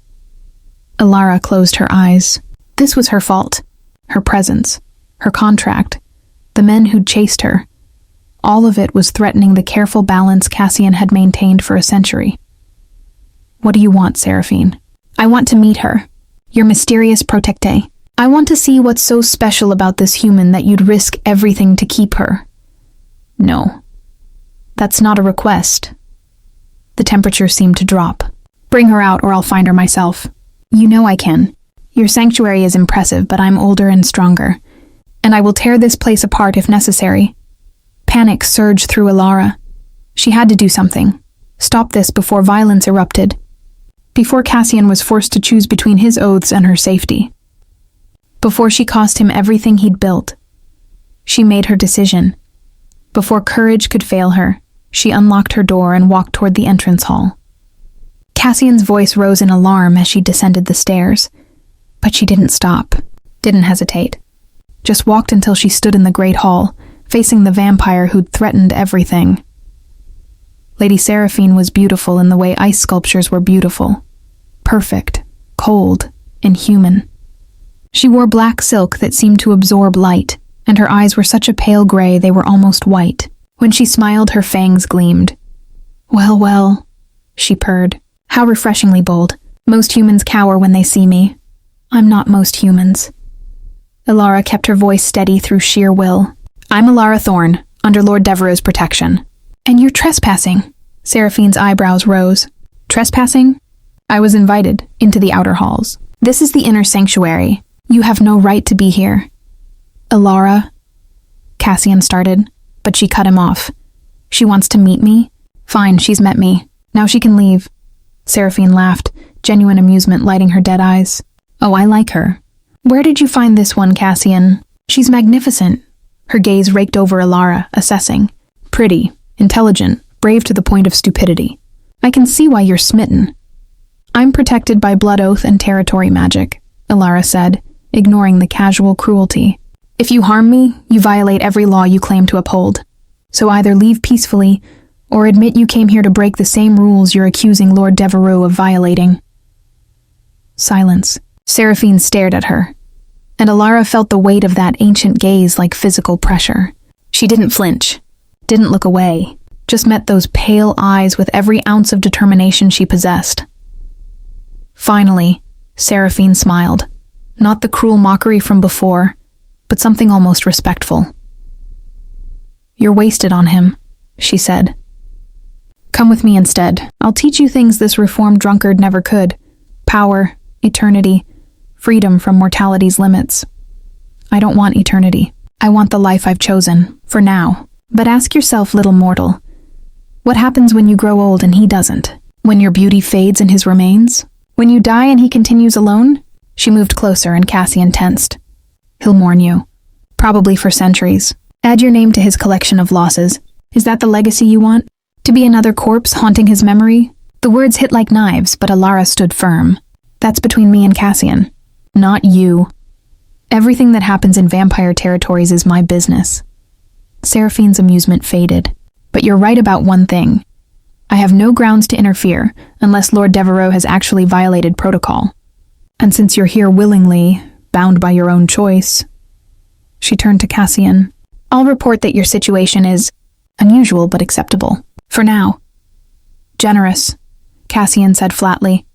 Alara closed her eyes. This was her fault. Her presence. Her contract. The men who'd chased her. All of it was threatening the careful balance Cassian had maintained for a century. What do you want, Seraphine? I want to meet her. Your mysterious protectée. I want to see what's so special about this human that you'd risk everything to keep her. No. That's not a request. The temperature seemed to drop. Bring her out or I'll find her myself. You know I can. Your sanctuary is impressive, but I'm older and stronger. And I will tear this place apart if necessary. Panic surged through Alara. She had to do something. Stop this before violence erupted. Before Cassian was forced to choose between his oaths and her safety. Before she cost him everything he'd built. She made her decision. Before courage could fail her, she unlocked her door and walked toward the entrance hall. Cassian's voice rose in alarm as she descended the stairs. But she didn't stop, didn't hesitate. Just walked until she stood in the great hall, facing the vampire who'd threatened everything. Lady Seraphine was beautiful in the way ice sculptures were beautiful. Perfect, cold, and human. She wore black silk that seemed to absorb light, and her eyes were such a pale gray they were almost white. When she smiled, her fangs gleamed. Well, well, she purred. How refreshingly bold. Most humans cower when they see me. I'm not most humans. Alara kept her voice steady through sheer will. I'm Alara Thorne, under Lord Devereux's protection. And you're trespassing. Seraphine's eyebrows rose. Trespassing? I was invited into the outer halls. This is the inner sanctuary. You have no right to be here. Alara, Cassian started, but she cut him off. She wants to meet me? Fine, she's met me. Now she can leave. Seraphine laughed, genuine amusement lighting her dead eyes. Oh, I like her. Where did you find this one, Cassian? She's magnificent. Her gaze raked over Alara, assessing. Pretty, intelligent, brave to the point of stupidity. I can see why you're smitten. I'm protected by blood oath and territory magic, Alara said, ignoring the casual cruelty. If you harm me, you violate every law you claim to uphold. So either leave peacefully, or admit you came here to break the same rules you're accusing Lord Devereux of violating. Silence. Seraphine stared at her. and Alara felt the weight of that ancient gaze like physical pressure. She didn't flinch, didn't look away, just met those pale eyes with every ounce of determination she possessed. Finally, Seraphine smiled. Not the cruel mockery from before, but something almost respectful. "You're wasted on him," she said. "Come with me instead. I'll teach you things this reformed drunkard never could. Power, eternity, freedom from mortality's limits. I don't want eternity. I want the life I've chosen, for now. But ask yourself, little mortal, what happens when you grow old and he doesn't? When your beauty fades and his remains? When you die and he continues alone?" She moved closer and Cassian tensed. "He'll mourn you. Probably for centuries. Add your name to his collection of losses. Is that the legacy you want? To be another corpse haunting his memory?" The words hit like knives, but Alara stood firm. "That's between me and Cassian. Not you. Everything that happens in vampire territories is my business." Seraphine's amusement faded. "But you're right about one thing. I have no grounds to interfere, unless Lord Devereaux has actually violated protocol. And since you're here willingly, bound by your own choice..." She turned to Cassian. "I'll report that your situation is unusual but acceptable. For now." "Generous," Cassian said flatly.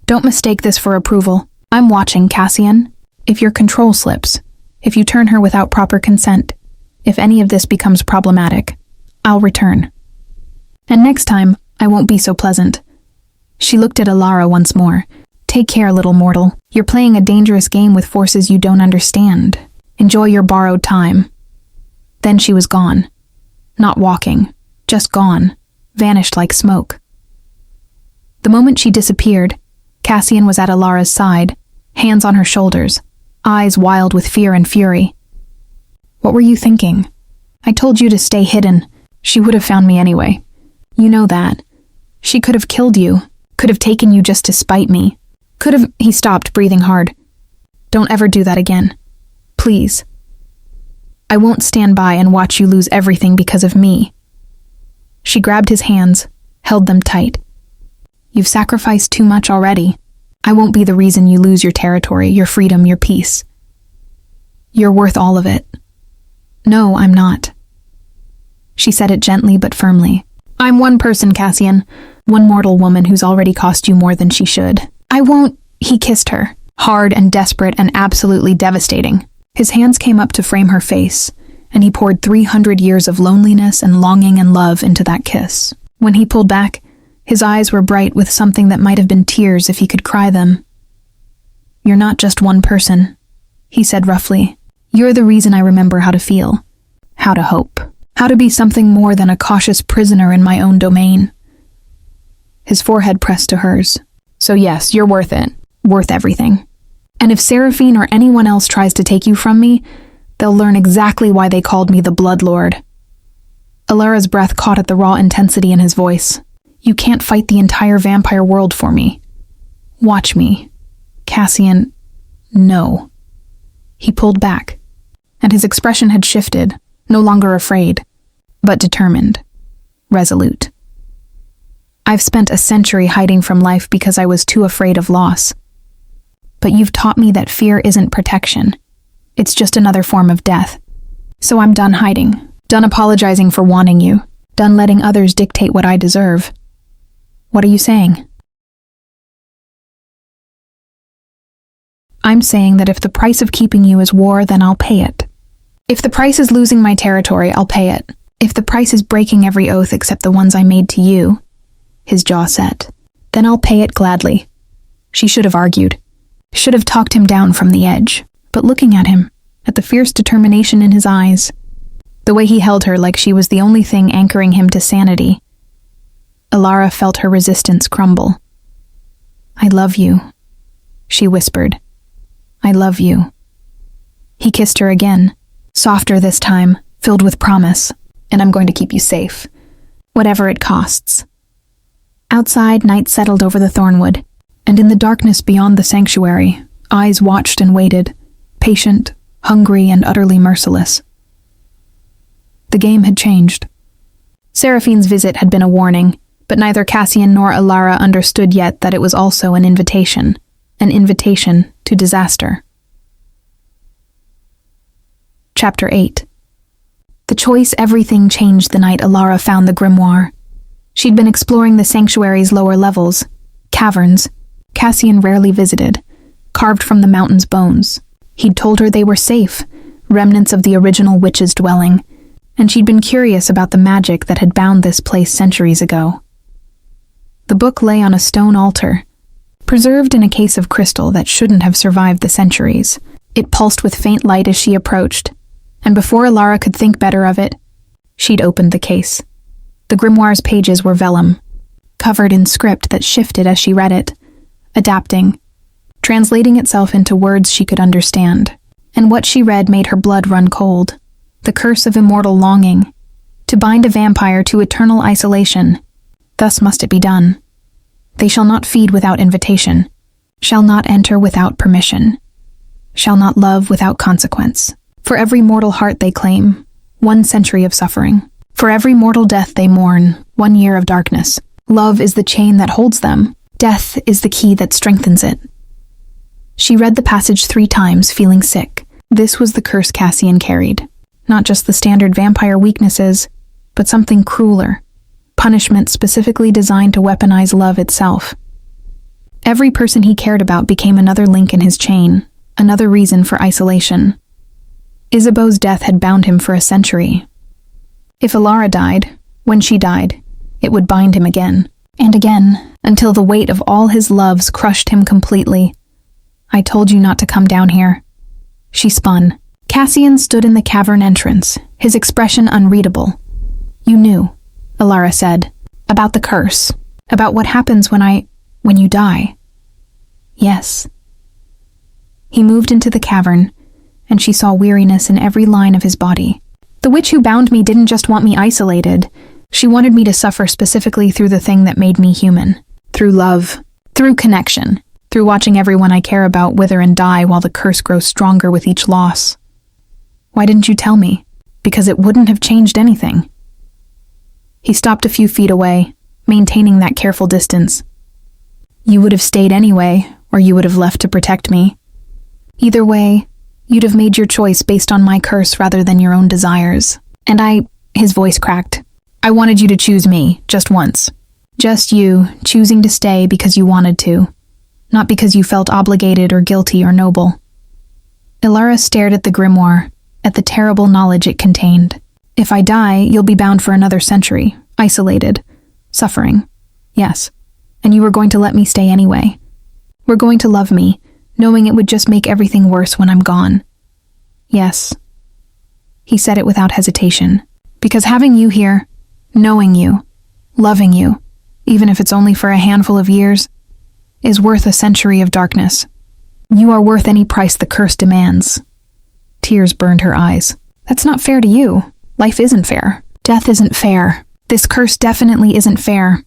"Don't mistake this for approval. I'm watching, Cassian. If your control slips, if you turn her without proper consent, if any of this becomes problematic, I'll return. And next time, I won't be so pleasant." She looked at Alara once more. "Take care, little mortal. You're playing a dangerous game with forces you don't understand. Enjoy your borrowed time." Then she was gone. Not walking, just gone, vanished like smoke. The moment she disappeared, Cassian was at Alara's side, hands on her shoulders, eyes wild with fear and fury. "What were you thinking? I told you to stay hidden. She would have found me anyway. You know that. She could have killed you, could have taken you just to spite me. Could have..." He stopped, breathing hard. "Don't ever do that again. Please. I won't stand by and watch you lose everything because of me." She grabbed his hands, held them tight. "You've sacrificed too much already. I won't be the reason you lose your territory, your freedom, your peace. You're worth all of it." "No, I'm not." She said it gently but firmly. "I'm one person, Cassian. One mortal woman who's already cost you more than she should. I won't..." He kissed her, hard and desperate and absolutely devastating. His hands came up to frame her face, and he poured 300 years of loneliness and longing and love into that kiss. When he pulled back, his eyes were bright with something that might have been tears if he could cry them. "You're not just one person," he said roughly. "You're the reason I remember how to feel, how to hope, how to be something more than a cautious prisoner in my own domain." His forehead pressed to hers. "So yes, you're worth it. Worth everything. And if Seraphine or anyone else tries to take you from me, they'll learn exactly why they called me the Blood Lord." Alara's breath caught at the raw intensity in his voice. "You can't fight the entire vampire world for me. Watch me. Cassian, no." He pulled back, and his expression had shifted, no longer afraid, but determined, resolute. "I've spent a century hiding from life because I was too afraid of loss. But you've taught me that fear isn't protection. It's just another form of death. So I'm done hiding, done apologizing for wanting you, done letting others dictate what I deserve. What are you saying?" "I'm saying that if the price of keeping you is war, then I'll pay it. If the price is losing my territory, I'll pay it. If the price is breaking every oath except the ones I made to you," his jaw set, "then I'll pay it gladly." She should have argued. Should have talked him down from the edge. But looking at him, at the fierce determination in his eyes, the way he held her like she was the only thing anchoring him to sanity, Alara felt her resistance crumble. "I love you," she whispered. "I love you." He kissed her again, softer this time, filled with promise. "And I'm going to keep you safe, whatever it costs." Outside, night settled over the thornwood, and in the darkness beyond the sanctuary, eyes watched and waited, patient, hungry, and utterly merciless. The game had changed. Seraphine's visit had been a warning, but neither Cassian nor Alara understood yet that it was also an invitation to disaster. Chapter 8. The choice everything changed the night Alara found the grimoire. She'd been exploring the sanctuary's lower levels, caverns Cassian rarely visited, carved from the mountain's bones. He'd told her they were safe, remnants of the original witch's dwelling, and she'd been curious about the magic that had bound this place centuries ago. The book lay on a stone altar, preserved in a case of crystal that shouldn't have survived the centuries. It pulsed with faint light as she approached, and before Alara could think better of it, she'd opened the case. The grimoire's pages were vellum, covered in script that shifted as she read it, adapting, translating itself into words she could understand. And what she read made her blood run cold. The curse of immortal longing, to bind a vampire to eternal isolation. Thus must it be done. They shall not feed without invitation, shall not enter without permission, shall not love without consequence. For every mortal heart they claim, 1 century of suffering. For every mortal death they mourn, 1 year of darkness. Love is the chain that holds them. Death is the key that strengthens it. She read the passage 3 times, feeling sick. This was the curse Cassian carried. Not just the standard vampire weaknesses, but something crueler. Punishment specifically designed to weaponize love itself. Every person he cared about became another link in his chain, another reason for isolation. Isabeau's death had bound him for a century. If Alara died, when she died, it would bind him again, and again, until the weight of all his loves crushed him completely. I told you not to come down here. She spun. Cassian stood in the cavern entrance, his expression unreadable. You knew, Alara said, about the curse, about what happens when you die. Yes. He moved into the cavern, and she saw weariness in every line of his body. The witch who bound me didn't just want me isolated. She wanted me to suffer specifically through the thing that made me human. Through love, through connection, through watching everyone I care about wither and die while the curse grows stronger with each loss. Why didn't you tell me? Because it wouldn't have changed anything. He stopped a few feet away, maintaining that careful distance. You would have stayed anyway, or you would have left to protect me. Either way, you'd have made your choice based on my curse rather than your own desires. And his voice cracked. I wanted you to choose me, just once. Just you, choosing to stay because you wanted to, not because you felt obligated or guilty or noble. Alara stared at the grimoire, at the terrible knowledge it contained. If I die, you'll be bound for another century, isolated, suffering. Yes, and you were going to let me stay anyway. We're going to love me, knowing it would just make everything worse when I'm gone. Yes. He said it without hesitation, because having you here, knowing you, loving you, even if it's only for a handful of years, is worth a century of darkness. You are worth any price the curse demands. Tears burned her eyes. That's not fair to you. Life isn't fair. Death isn't fair. This curse definitely isn't fair.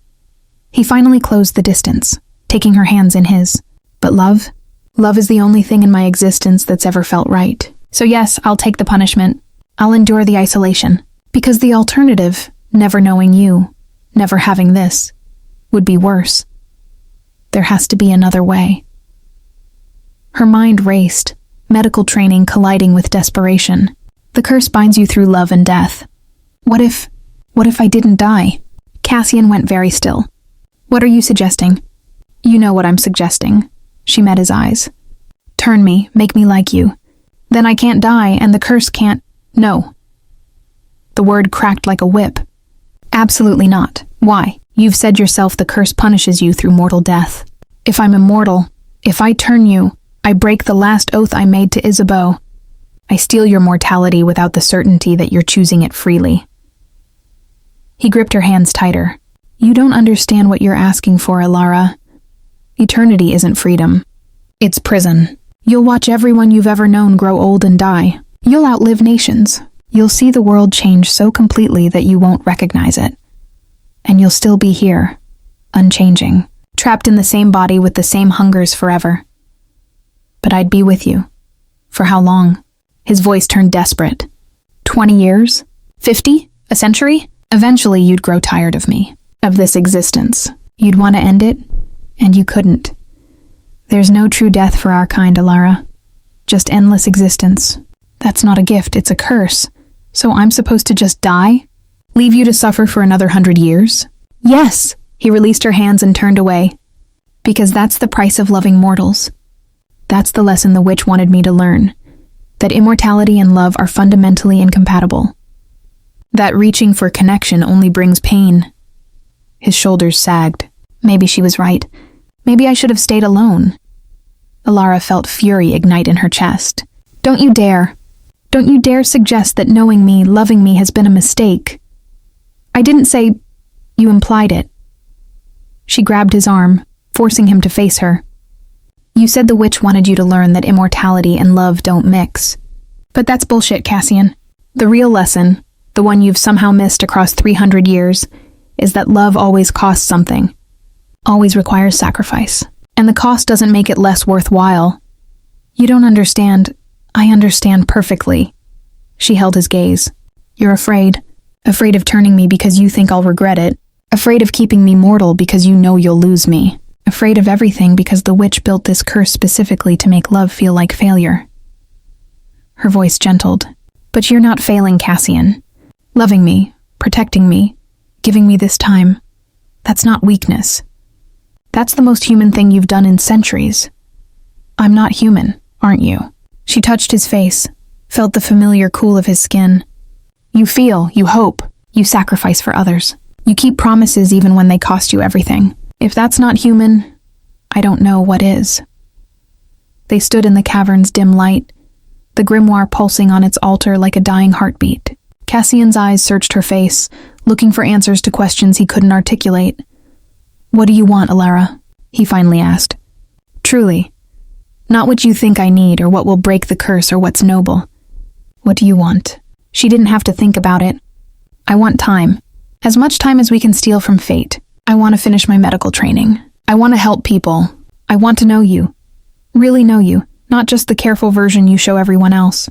He finally closed the distance, taking her hands in his. But love? Love is the only thing in my existence that's ever felt right. So yes, I'll take the punishment. I'll endure the isolation. Because the alternative, never knowing you, never having this, would be worse. There has to be another way. Her mind raced, medical training colliding with desperation. The curse binds you through love and death. What if I didn't die? Cassian went very still. What are you suggesting? You know what I'm suggesting. She met his eyes. Turn me, make me like you. Then I can't die and the curse can't. No. The word cracked like a whip. Absolutely not. Why? You've said yourself the curse punishes you through mortal death. If I'm immortal, if I turn you, I break the last oath I made to Isabeau. I steal your mortality without the certainty that you're choosing it freely. He gripped her hands tighter. You don't understand what you're asking for, Alara. Eternity isn't freedom. It's prison. You'll watch everyone you've ever known grow old and die. You'll outlive nations. You'll see the world change so completely that you won't recognize it. And you'll still be here, unchanging, trapped in the same body with the same hungers forever. But I'd be with you. For how long? His voice turned desperate. 20 years? 50? A century? Eventually you'd grow tired of me, of this existence. You'd want to end it, and you couldn't. There's no true death for our kind, Alara. Just endless existence. That's not a gift, it's a curse. So I'm supposed to just die? Leave you to suffer for another 100 years? Yes, he released her hands and turned away. Because that's the price of loving mortals. That's the lesson the witch wanted me to learn. That immortality and love are fundamentally incompatible. That reaching for connection only brings pain. His shoulders sagged. Maybe she was right. Maybe I should have stayed alone. Alara felt fury ignite in her chest. Don't you dare. Don't you dare suggest that knowing me, loving me has been a mistake. I didn't say... You implied it. She grabbed his arm, forcing him to face her. You said the witch wanted you to learn that immortality and love don't mix. But that's bullshit, Cassian. The real lesson, the one you've somehow missed across 300 years, is that love always costs something. Always requires sacrifice. And the cost doesn't make it less worthwhile. You don't understand. I understand perfectly. She held his gaze. You're afraid. Afraid of turning me because you think I'll regret it. Afraid of keeping me mortal because you know you'll lose me. Afraid of everything because the witch built this curse specifically to make love feel like failure. Her voice gentled. But you're not failing, Cassian. Loving me, protecting me, giving me this time. That's not weakness. That's the most human thing you've done in centuries. I'm not human, aren't you? She touched his face, felt the familiar cool of his skin. You feel, you hope, you sacrifice for others. You keep promises even when they cost you everything. If that's not human, I don't know what is. They stood in the cavern's dim light, the grimoire pulsing on its altar like a dying heartbeat. Cassian's eyes searched her face, looking for answers to questions he couldn't articulate. What do you want, Alara? He finally asked. Truly. Not what you think I need or what will break the curse or what's noble. What do you want? She didn't have to think about it. I want time. As much time as we can steal from fate. I want to finish my medical training. I want to help people. I want to know you. Really know you, not just the careful version you show everyone else.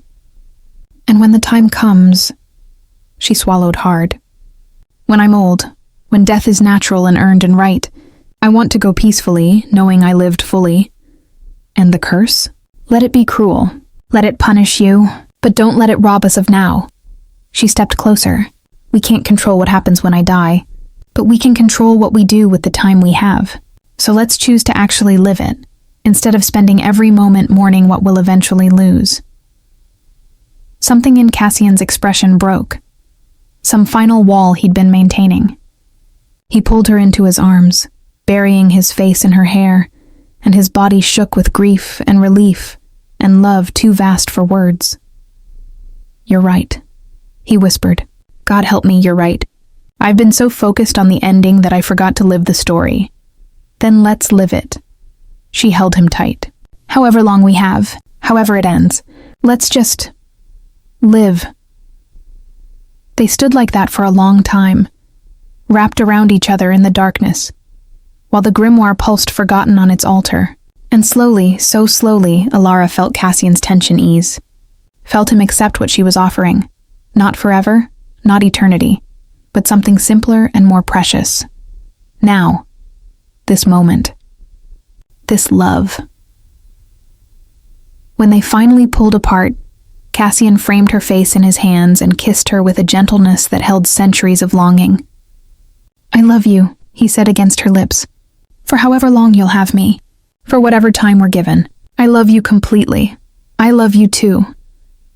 And when the time comes... She swallowed hard. When I'm old, when death is natural and earned and right, I want to go peacefully, knowing I lived fully. And the curse? Let it be cruel. Let it punish you, but don't let it rob us of now. She stepped closer. We can't control what happens when I die, but we can control what we do with the time we have. So let's choose to actually live it, instead of spending every moment mourning what we'll eventually lose. Something in Cassian's expression broke. Some final wall he'd been maintaining. He pulled her into his arms, burying his face in her hair, and his body shook with grief and relief and love too vast for words. You're right, he whispered. God help me, you're right. I've been so focused on the ending that I forgot to live the story. Then let's live it. She held him tight. However long we have, however it ends, let's just live. They stood like that for a long time, wrapped around each other in the darkness, while the grimoire pulsed forgotten on its altar. And slowly, so slowly, Alara felt Cassian's tension ease. Felt him accept what she was offering. Not forever, not eternity, but something simpler and more precious. Now. This moment. This love. When they finally pulled apart, Cassian framed her face in his hands and kissed her with a gentleness that held centuries of longing. I love you, he said against her lips. For however long you'll have me. For whatever time we're given. I love you completely. I love you too.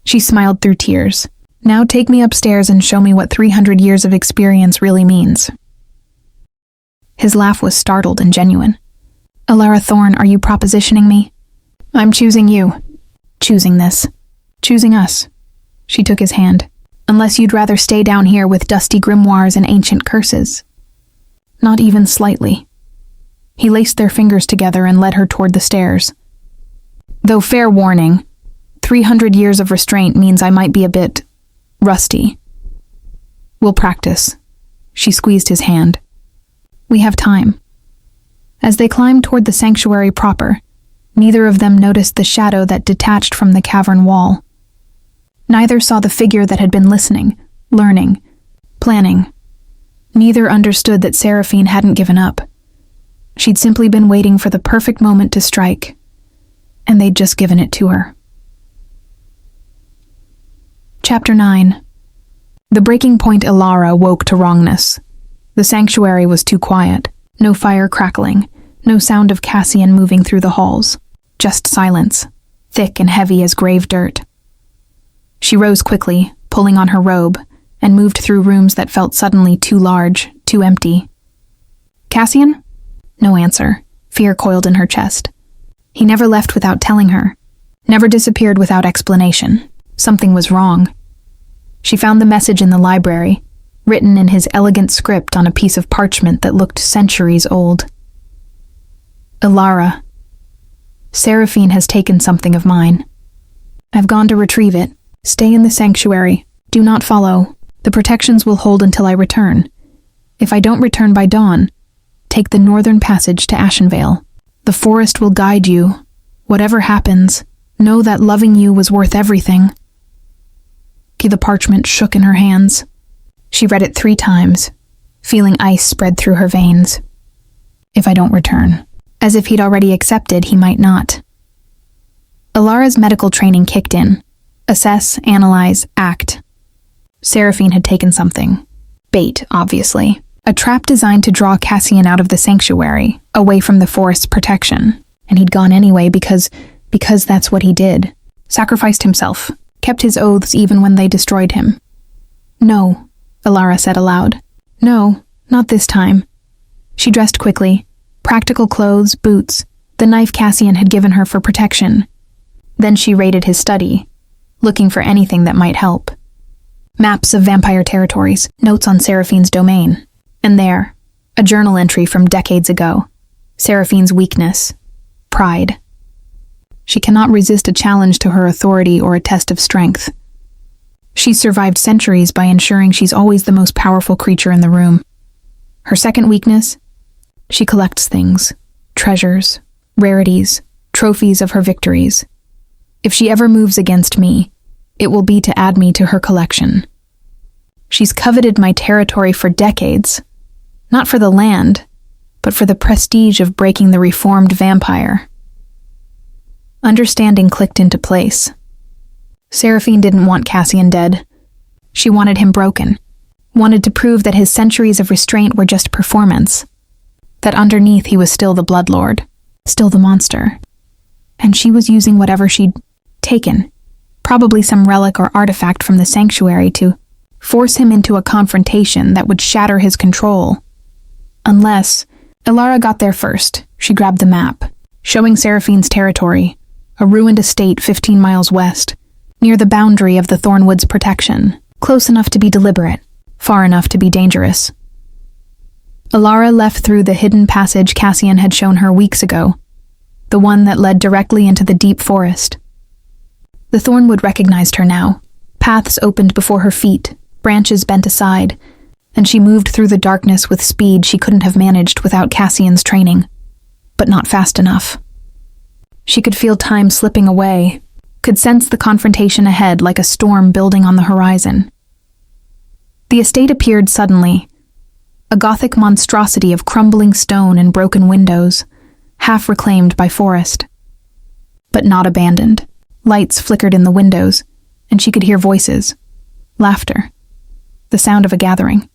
She smiled through tears. Now take me upstairs and show me what 300 years of experience really means. His laugh was startled and genuine. Alara Thorne, are you propositioning me? I'm choosing you. Choosing this. Choosing us. She took his hand. Unless you'd rather stay down here with dusty grimoires and ancient curses. Not even slightly. He laced their fingers together and led her toward the stairs. Though fair warning, 300 years of restraint means I might be a bit rusty. We'll practice. She squeezed his hand. We have time. As they climbed toward the sanctuary proper, neither of them noticed the shadow that detached from the cavern wall. Neither saw the figure that had been listening, learning, planning. Neither understood that Seraphine hadn't given up. She'd simply been waiting for the perfect moment to strike, and they'd just given it to her. Chapter 9. The breaking point Ilara woke to wrongness. The sanctuary was too quiet. No fire crackling, no sound of Cassian moving through the halls. Just silence, thick and heavy as grave dirt. She rose quickly, pulling on her robe, and moved through rooms that felt suddenly too large, too empty. Cassian? No answer. Fear coiled in her chest. He never left without telling her. Never disappeared without explanation. Something was wrong. She found the message in the library, written in his elegant script on a piece of parchment that looked centuries old. Ilara. Seraphine has taken something of mine. I've gone to retrieve it. Stay in the sanctuary. Do not follow. The protections will hold until I return. If I don't return by dawn, take the northern passage to Ashenvale. The forest will guide you. Whatever happens, know that loving you was worth everything. The parchment shook in her hands. She read it 3 times, feeling ice spread through her veins. If I don't return. As if he'd already accepted he might not. Ilara's medical training kicked in. Assess, analyze, act. Seraphine had taken something. Bait, obviously. A trap designed to draw Cassian out of the sanctuary, away from the forest's protection. And he'd gone anyway because that's what he did. Sacrificed himself. Kept his oaths even when they destroyed him. No, Ilara said aloud. No, not this time. She dressed quickly. Practical clothes, boots, the knife Cassian had given her for protection. Then she raided his study, looking for anything that might help. Maps of vampire territories, notes on Seraphine's domain. And there, a journal entry from decades ago. Seraphine's weakness. Pride. She cannot resist a challenge to her authority or a test of strength. She's survived centuries by ensuring she's always the most powerful creature in the room. Her second weakness? She collects things. Treasures, rarities, trophies of her victories. If she ever moves against me, it will be to add me to her collection. She's coveted my territory for decades. Not for the land, but for the prestige of breaking the reformed vampire. Understanding clicked into place. Seraphine didn't want Cassian dead. She wanted him broken. Wanted to prove that his centuries of restraint were just performance. That underneath he was still the Bloodlord. Still the monster. And she was using whatever she'd taken. Probably some relic or artifact from the sanctuary to force him into a confrontation that would shatter his control. Unless Ilara got there first. She grabbed the map, showing Seraphine's territory. A ruined estate 15 miles west, near the boundary of the Thornwood's protection, close enough to be deliberate, far enough to be dangerous. Ilara left through the hidden passage Cassian had shown her weeks ago, the one that led directly into the deep forest. The Thornwood recognized her now. Paths opened before her feet, branches bent aside, and she moved through the darkness with speed she couldn't have managed without Cassian's training. But not fast enough. She could feel time slipping away, could sense the confrontation ahead like a storm building on the horizon. The estate appeared suddenly, a Gothic monstrosity of crumbling stone and broken windows, half reclaimed by forest. But not abandoned. Lights flickered in the windows, and she could hear voices. Laughter. The sound of a gathering.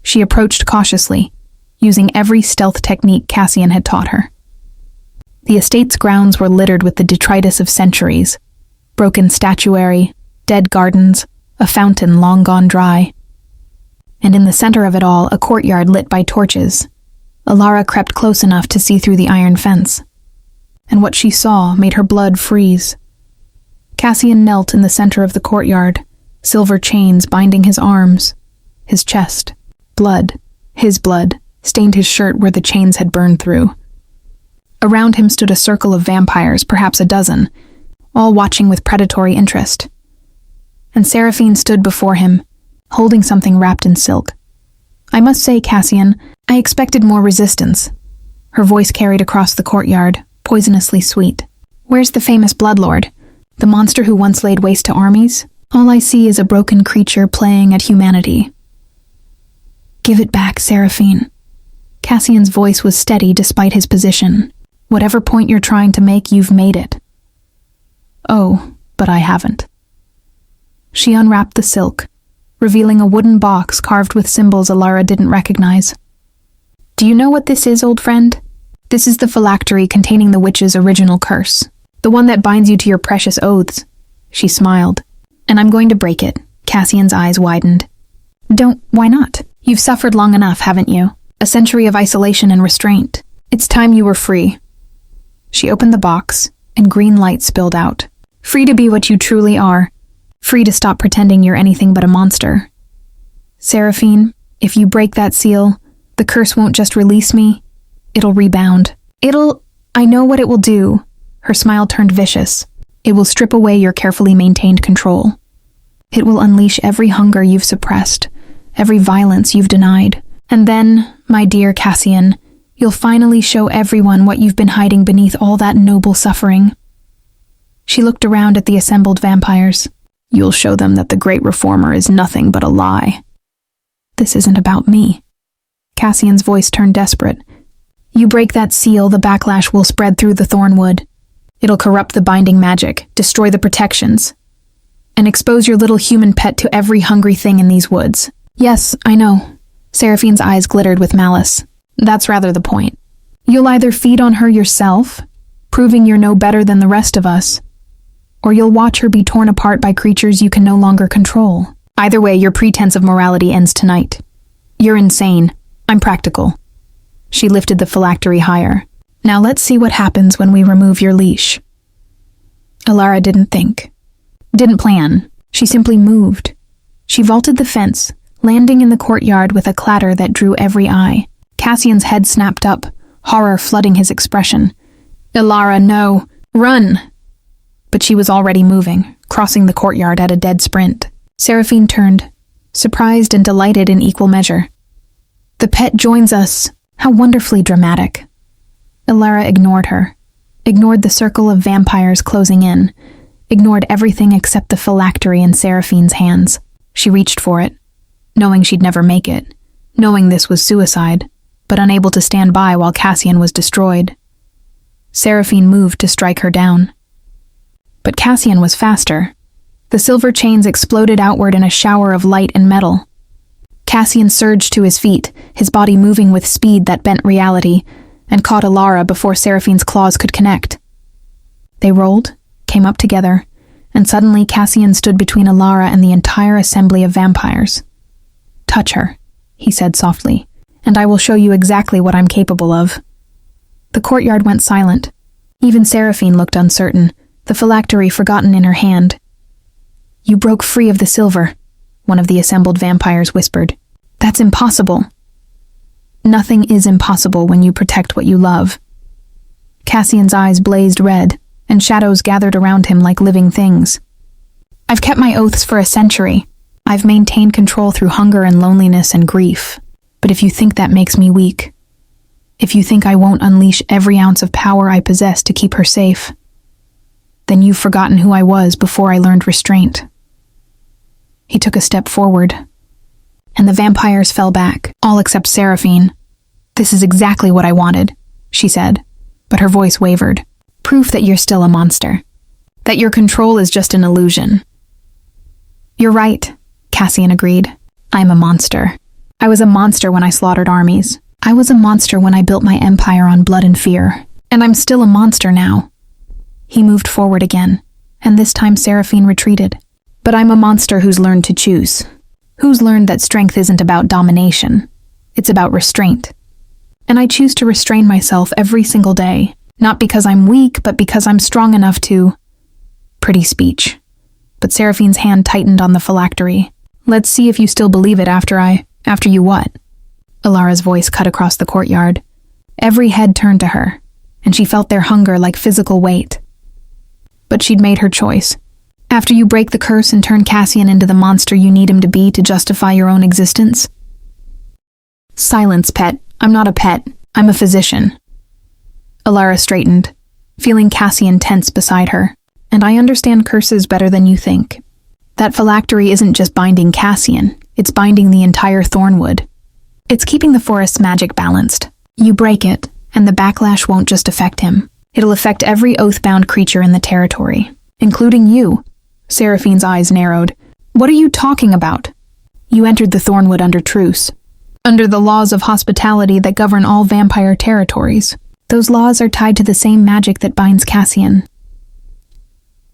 She approached cautiously, using every stealth technique Cassian had taught her. The estate's grounds were littered with the detritus of centuries. Broken statuary, dead gardens, a fountain long gone dry. And in the center of it all, a courtyard lit by torches. Ilara crept close enough to see through the iron fence. And what she saw made her blood freeze. Cassian knelt in the center of the courtyard, silver chains binding his arms, his chest. Blood, his blood, stained his shirt where the chains had burned through. Around him stood a circle of vampires, perhaps a dozen, all watching with predatory interest. And Seraphine stood before him, holding something wrapped in silk. I must say, Cassian, I expected more resistance. Her voice carried across the courtyard, poisonously sweet. Where's the famous Bloodlord? The monster who once laid waste to armies? All I see is a broken creature playing at humanity. Give it back, Seraphine. Cassian's voice was steady despite his position. Whatever point you're trying to make, you've made it. Oh, but I haven't. She unwrapped the silk, revealing a wooden box carved with symbols Alara didn't recognize. "Do you know what this is, old friend? This is the phylactery containing the witch's original curse. The one that binds you to your precious oaths." She smiled. "And I'm going to break it." Cassian's eyes widened. Why not? You've suffered long enough, haven't you? A century of isolation and restraint. It's time you were free." She opened the box, and green light spilled out. "Free to be what you truly are. Free to stop pretending you're anything but a monster. Seraphine, if you break that seal, the curse won't just release me. It'll rebound. I know what it will do." Her smile turned vicious. "It will strip away your carefully maintained control. It will unleash every hunger you've suppressed, every violence you've denied. And then, my dear Cassian, you'll finally show everyone what you've been hiding beneath all that noble suffering." She looked around at the assembled vampires. "You'll show them that the great reformer is nothing but a lie." "This isn't about me." Cassian's voice turned desperate. "You break that seal, the backlash will spread through the Thornwood. It'll corrupt the binding magic, destroy the protections, and expose your little human pet to every hungry thing in these woods." "Yes, I know." Seraphine's eyes glittered with malice. "That's rather the point. You'll either feed on her yourself, proving you're no better than the rest of us, or you'll watch her be torn apart by creatures you can no longer control. Either way, your pretense of morality ends tonight. You're insane. I'm practical." She lifted the phylactery higher. "Now let's see what happens when we remove your leash." Alara didn't think. Didn't plan. She simply moved. She vaulted the fence, landing in the courtyard with a clatter that drew every eye. Cassian's head snapped up, horror flooding his expression. "Alara, no! Run!" But she was already moving, crossing the courtyard at a dead sprint. Seraphine turned, surprised and delighted in equal measure. "The pet joins us! How wonderfully dramatic!" Alara ignored her, ignored the circle of vampires closing in, ignored everything except the phylactery in Seraphine's hands. She reached for it, knowing she'd never make it, knowing this was suicide, but unable to stand by while Cassian was destroyed. Seraphine moved to strike her down. But Cassian was faster. The silver chains exploded outward in a shower of light and metal. Cassian surged to his feet, his body moving with speed that bent reality, and caught Alara before Seraphine's claws could connect. They rolled, came up together, and suddenly Cassian stood between Alara and the entire assembly of vampires. "Touch her," he said softly, "and I will show you exactly what I'm capable of." The courtyard went silent. Even Seraphine looked uncertain, the phylactery forgotten in her hand. "You broke free of the silver," one of the assembled vampires whispered. "That's impossible." "Nothing is impossible when you protect what you love." Cassian's eyes blazed red, and shadows gathered around him like living things. "I've kept my oaths for a century. I've maintained control through hunger and loneliness and grief. But if you think that makes me weak, if you think I won't unleash every ounce of power I possess to keep her safe, then you've forgotten who I was before I learned restraint." He took a step forward, and the vampires fell back, all except Seraphine. "This is exactly what I wanted," she said, but her voice wavered. "Proof that you're still a monster. That your control is just an illusion." "You're right," Cassian agreed. "I'm a monster. I was a monster when I slaughtered armies. I was a monster when I built my empire on blood and fear. And I'm still a monster now." He moved forward again, and this time Seraphine retreated. "But I'm a monster who's learned to choose. Who's learned that strength isn't about domination. It's about restraint. And I choose to restrain myself every single day, not because I'm weak, but because I'm strong enough to—" Pretty speech. But Seraphine's hand tightened on the phylactery. "Let's see if you still believe it after you what?" Alara's voice cut across the courtyard. Every head turned to her, and she felt their hunger like physical weight. But she'd made her choice. "After you break the curse and turn Cassian into the monster you need him to be to justify your own existence?" "Silence, pet. I'm not a pet. I'm a physician." Alara straightened, feeling Cassian tense beside her. "And I understand curses better than you think. That phylactery isn't just binding Cassian, it's binding the entire Thornwood. It's keeping the forest's magic balanced. You break it, and the backlash won't just affect him. It'll affect every oath-bound creature in the territory, including you." Seraphine's eyes narrowed. What are you talking about? You entered the Thornwood under truce, under the laws of hospitality that govern all vampire territories. Those laws are tied to the same magic that binds Cassian.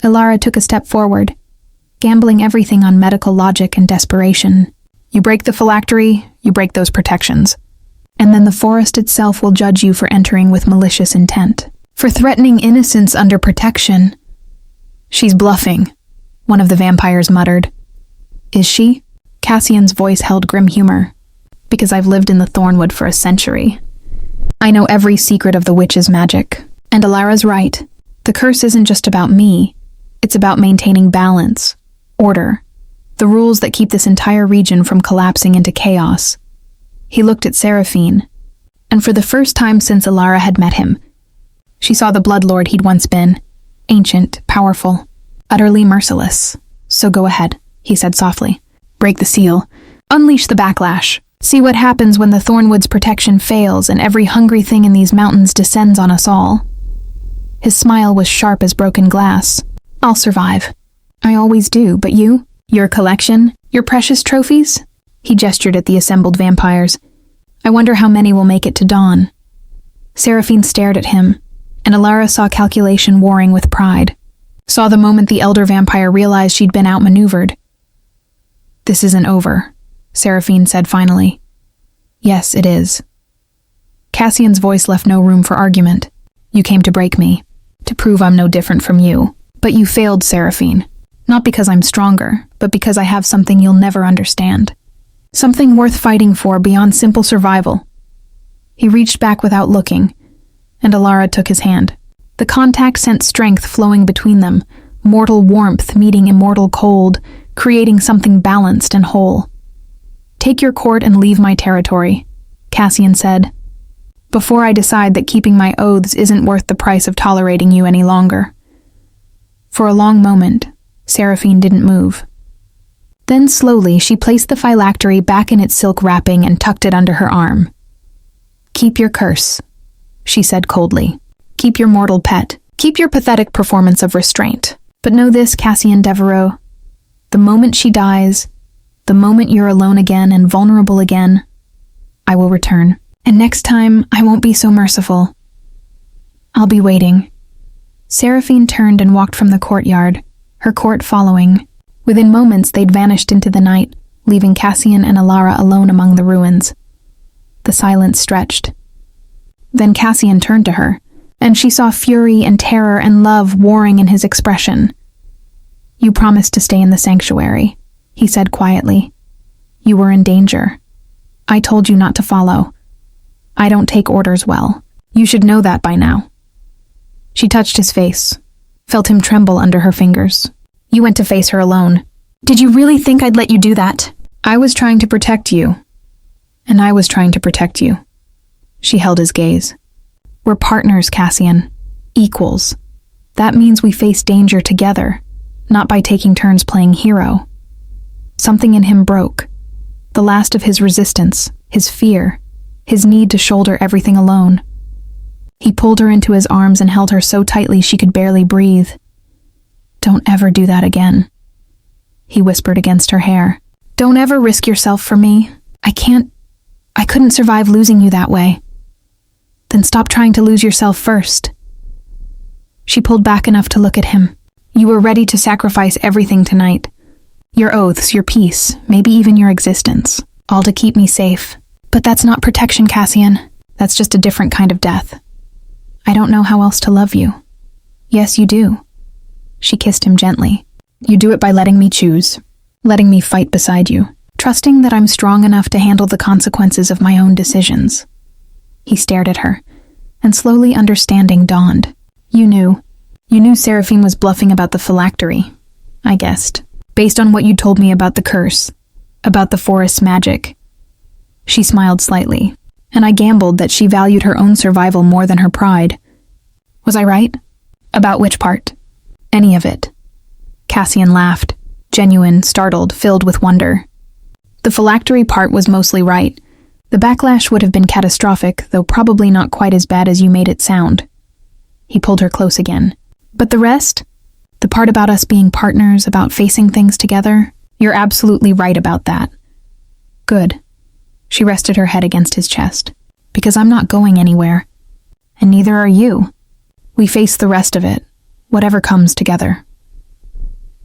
Ilara took a step forward, gambling everything on medical logic and desperation. You break the phylactery, you break those protections. And then the forest itself will judge you for entering with malicious intent, for threatening innocence under protection. She's bluffing, one of the vampires muttered. Is she? Cassian's voice held grim humor. Because I've lived in the Thornwood for a century. I know every secret of the witch's magic. And Ilara's right. The curse isn't just about me. It's about maintaining balance, order, the rules that keep this entire region from collapsing into chaos. He looked at Seraphine, and for the first time since Ilara had met him, she saw the bloodlord he'd once been, ancient, powerful, utterly merciless. So go ahead, he said softly. Break the seal. Unleash the backlash. See what happens when the Thornwood's protection fails and every hungry thing in these mountains descends on us all. His smile was sharp as broken glass. I'll survive. I always do, but you? Your collection? Your precious trophies? He gestured at the assembled vampires. I wonder how many will make it to dawn. Seraphine stared at him, and Ilara saw calculation warring with pride. Saw the moment the elder vampire realized she'd been outmaneuvered. This isn't over, Seraphine said finally. Yes, it is. Cassian's voice left no room for argument. You came to break me, to prove I'm no different from you. But you failed, Seraphine. Not because I'm stronger, but because I have something you'll never understand. Something worth fighting for beyond simple survival. He reached back without looking, and Ilara took his hand. The contact sent strength flowing between them, mortal warmth meeting immortal cold, creating something balanced and whole. Take your court and leave my territory, Cassian said, before I decide that keeping my oaths isn't worth the price of tolerating you any longer. For a long moment, Seraphine didn't move. Then slowly she placed the phylactery back in its silk wrapping and tucked it under her arm. Keep your curse, she said coldly. Keep your mortal pet. Keep your pathetic performance of restraint. But know this, Cassian Devereaux. The moment she dies, the moment you're alone again and vulnerable again, I will return. And next time, I won't be so merciful. I'll be waiting. Seraphine turned and walked from the courtyard, her court following. Within moments, they'd vanished into the night, leaving Cassian and Ilara alone among the ruins. The silence stretched. Then Cassian turned to her, and she saw fury and terror and love warring in his expression. You promised to stay in the sanctuary, he said quietly. You were in danger. I told you not to follow. I don't take orders well. You should know that by now. She touched his face, felt him tremble under her fingers. You went to face her alone. Did you really think I'd let you do that? I was trying to protect you. And I was trying to protect you. She held his gaze. We're partners, Cassian. Equals. That means we face danger together, not by taking turns playing hero. Something in him broke. The last of his resistance, his fear, his need to shoulder everything alone. He pulled her into his arms and held her so tightly she could barely breathe. Don't ever do that again, he whispered against her hair. Don't ever risk yourself for me. I couldn't survive losing you that way. Then stop trying to lose yourself first. She pulled back enough to look at him. You were ready to sacrifice everything tonight. Your oaths, your peace, maybe even your existence. All to keep me safe. But that's not protection, Cassian. That's just a different kind of death. I don't know how else to love you. Yes, you do. She kissed him gently. You do it by letting me choose. Letting me fight beside you. Trusting that I'm strong enough to handle the consequences of my own decisions. He stared at her, and slowly understanding dawned. You knew Seraphine was bluffing about the phylactery. I guessed. Based on what you told me about the curse. About the forest's magic. She smiled slightly, and I gambled that she valued her own survival more than her pride. Was I right? About which part? Any of it. Cassian laughed, genuine, startled, filled with wonder. The phylactery part was mostly right. The backlash would have been catastrophic, though probably not quite as bad as you made it sound. He pulled her close again. But the rest? The part about us being partners, about facing things together? You're absolutely right about that. Good. She rested her head against his chest. Because I'm not going anywhere. And neither are you. We face the rest of it, whatever comes together.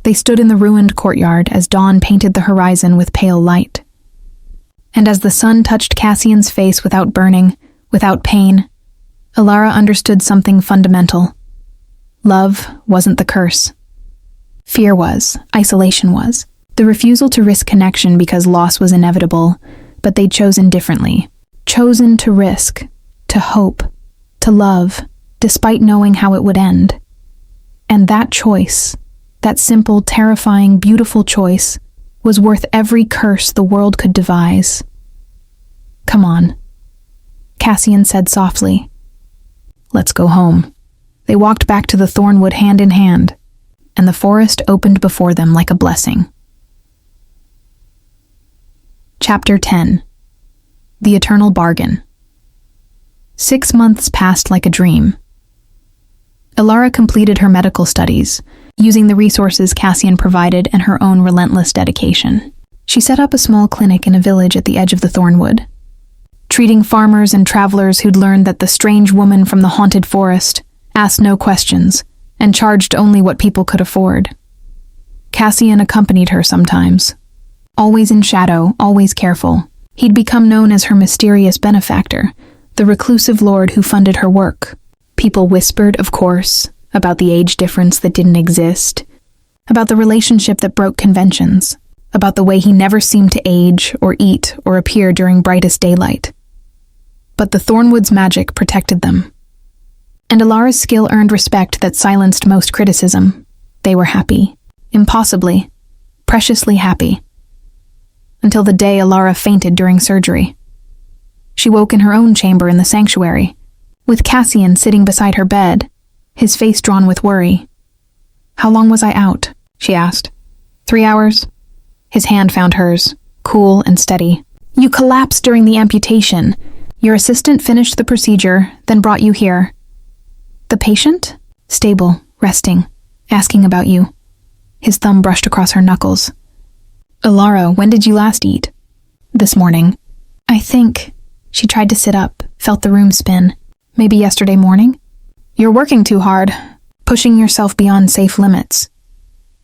They stood in the ruined courtyard as dawn painted the horizon with pale light. And as the sun touched Cassian's face without burning, without pain, Alara understood something fundamental. Love wasn't the curse. Fear was, isolation was, the refusal to risk connection because loss was inevitable, but they'd chosen differently. Chosen to risk, to hope, to love, despite knowing how it would end. And that choice, that simple, terrifying, beautiful choice, was worth every curse the world could devise. Come on, Cassian said softly. Let's go home. They walked back to the thornwood hand in hand, and the forest opened before them like a blessing. Chapter 10. The Eternal Bargain. 6 months passed like a dream. Alara completed her medical studies, using the resources Cassian provided and her own relentless dedication. She set up a small clinic in a village at the edge of the thornwood, treating farmers and travelers who'd learned that the strange woman from the haunted forest asked no questions and charged only what people could afford. Cassian accompanied her sometimes. Always in shadow, always careful, he'd become known as her mysterious benefactor, the reclusive lord who funded her work. People whispered, of course, about the age difference that didn't exist, about the relationship that broke conventions, about the way he never seemed to age or eat or appear during brightest daylight. But the Thornwood's magic protected them. And Alara's skill earned respect that silenced most criticism. They were happy. Impossibly, preciously happy. Until the day Alara fainted during surgery. She woke in her own chamber in the sanctuary, with Cassian sitting beside her bed, his face drawn with worry. How long was I out? She asked. 3 hours? His hand found hers, cool and steady. You collapsed during the amputation. Your assistant finished the procedure, then brought you here. The patient? Stable, resting, asking about you. His thumb brushed across her knuckles. Alara, when did you last eat? This morning. I think. She tried to sit up, felt the room spin. Maybe yesterday morning? You're working too hard, pushing yourself beyond safe limits.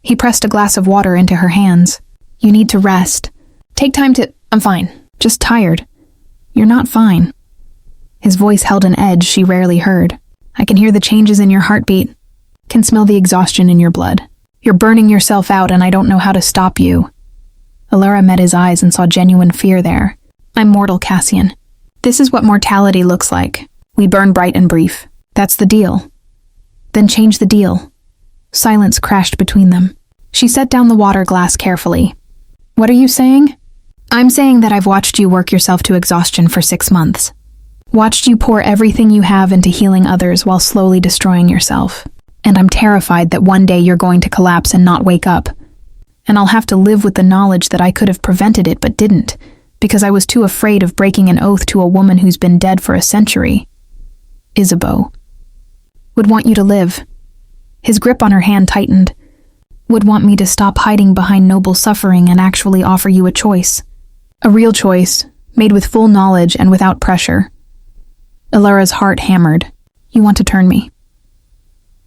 He pressed a glass of water into her hands. You need to rest. Take time to... I'm fine. Just tired. You're not fine. His voice held an edge she rarely heard. I can hear the changes in your heartbeat. Can smell the exhaustion in your blood. You're burning yourself out and I don't know how to stop you. Alara met his eyes and saw genuine fear there. I'm mortal, Cassian. This is what mortality looks like. We burn bright and brief. That's the deal. Then change the deal. Silence crashed between them. She set down the water glass carefully. What are you saying? I'm saying that I've watched you work yourself to exhaustion for 6 months. Watched you pour everything you have into healing others while slowly destroying yourself. And I'm terrified that one day you're going to collapse and not wake up. And I'll have to live with the knowledge that I could have prevented it but didn't, because I was too afraid of breaking an oath to a woman who's been dead for a century. Isabeau. Would want you to live. His grip on her hand tightened. Would want me to stop hiding behind noble suffering and actually offer you a choice. A real choice, made with full knowledge and without pressure. Alara's heart hammered. You want to turn me.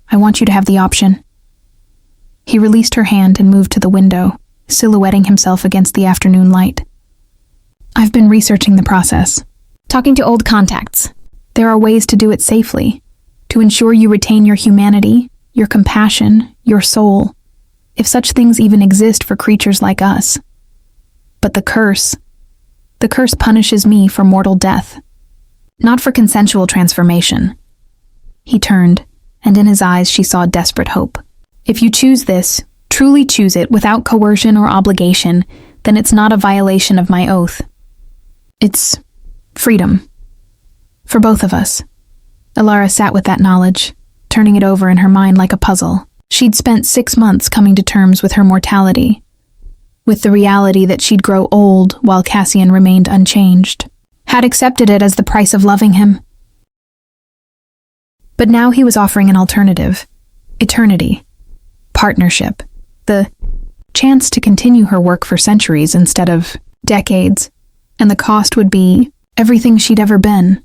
I want you to have the option. He released her hand and moved to the window, silhouetting himself against the afternoon light. I've been researching the process, talking to old contacts. There are ways to do it safely, to ensure you retain your humanity, your compassion, your soul, if such things even exist for creatures like us. But the curse punishes me for mortal death, not for consensual transformation. He turned, and in his eyes she saw desperate hope. If you choose this, truly choose it without coercion or obligation, then it's not a violation of my oath. It's freedom. For both of us. Alara sat with that knowledge, turning it over in her mind like a puzzle. She'd spent 6 months coming to terms with her mortality, with the reality that she'd grow old while Cassian remained unchanged, had accepted it as the price of loving him. But now he was offering an alternative. Eternity. Partnership. The chance to continue her work for centuries instead of decades, and the cost would be everything she'd ever been.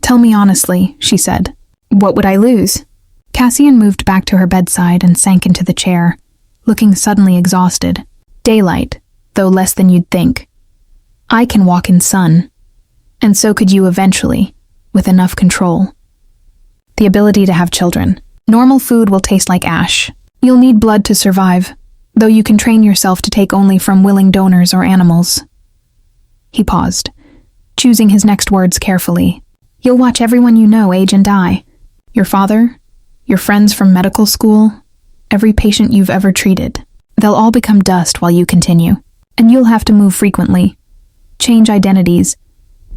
"Tell me honestly," she said. "What would I lose?" Cassian moved back to her bedside and sank into the chair, looking suddenly exhausted. "Daylight, though less than you'd think. I can walk in sun, and so could you eventually, with enough control. The ability to have children. Normal food will taste like ash. You'll need blood to survive, though you can train yourself to take only from willing donors or animals." He paused, choosing his next words carefully. "You'll watch everyone you know age and die. Your father, your friends from medical school, every patient you've ever treated. They'll all become dust while you continue, and you'll have to move frequently, change identities,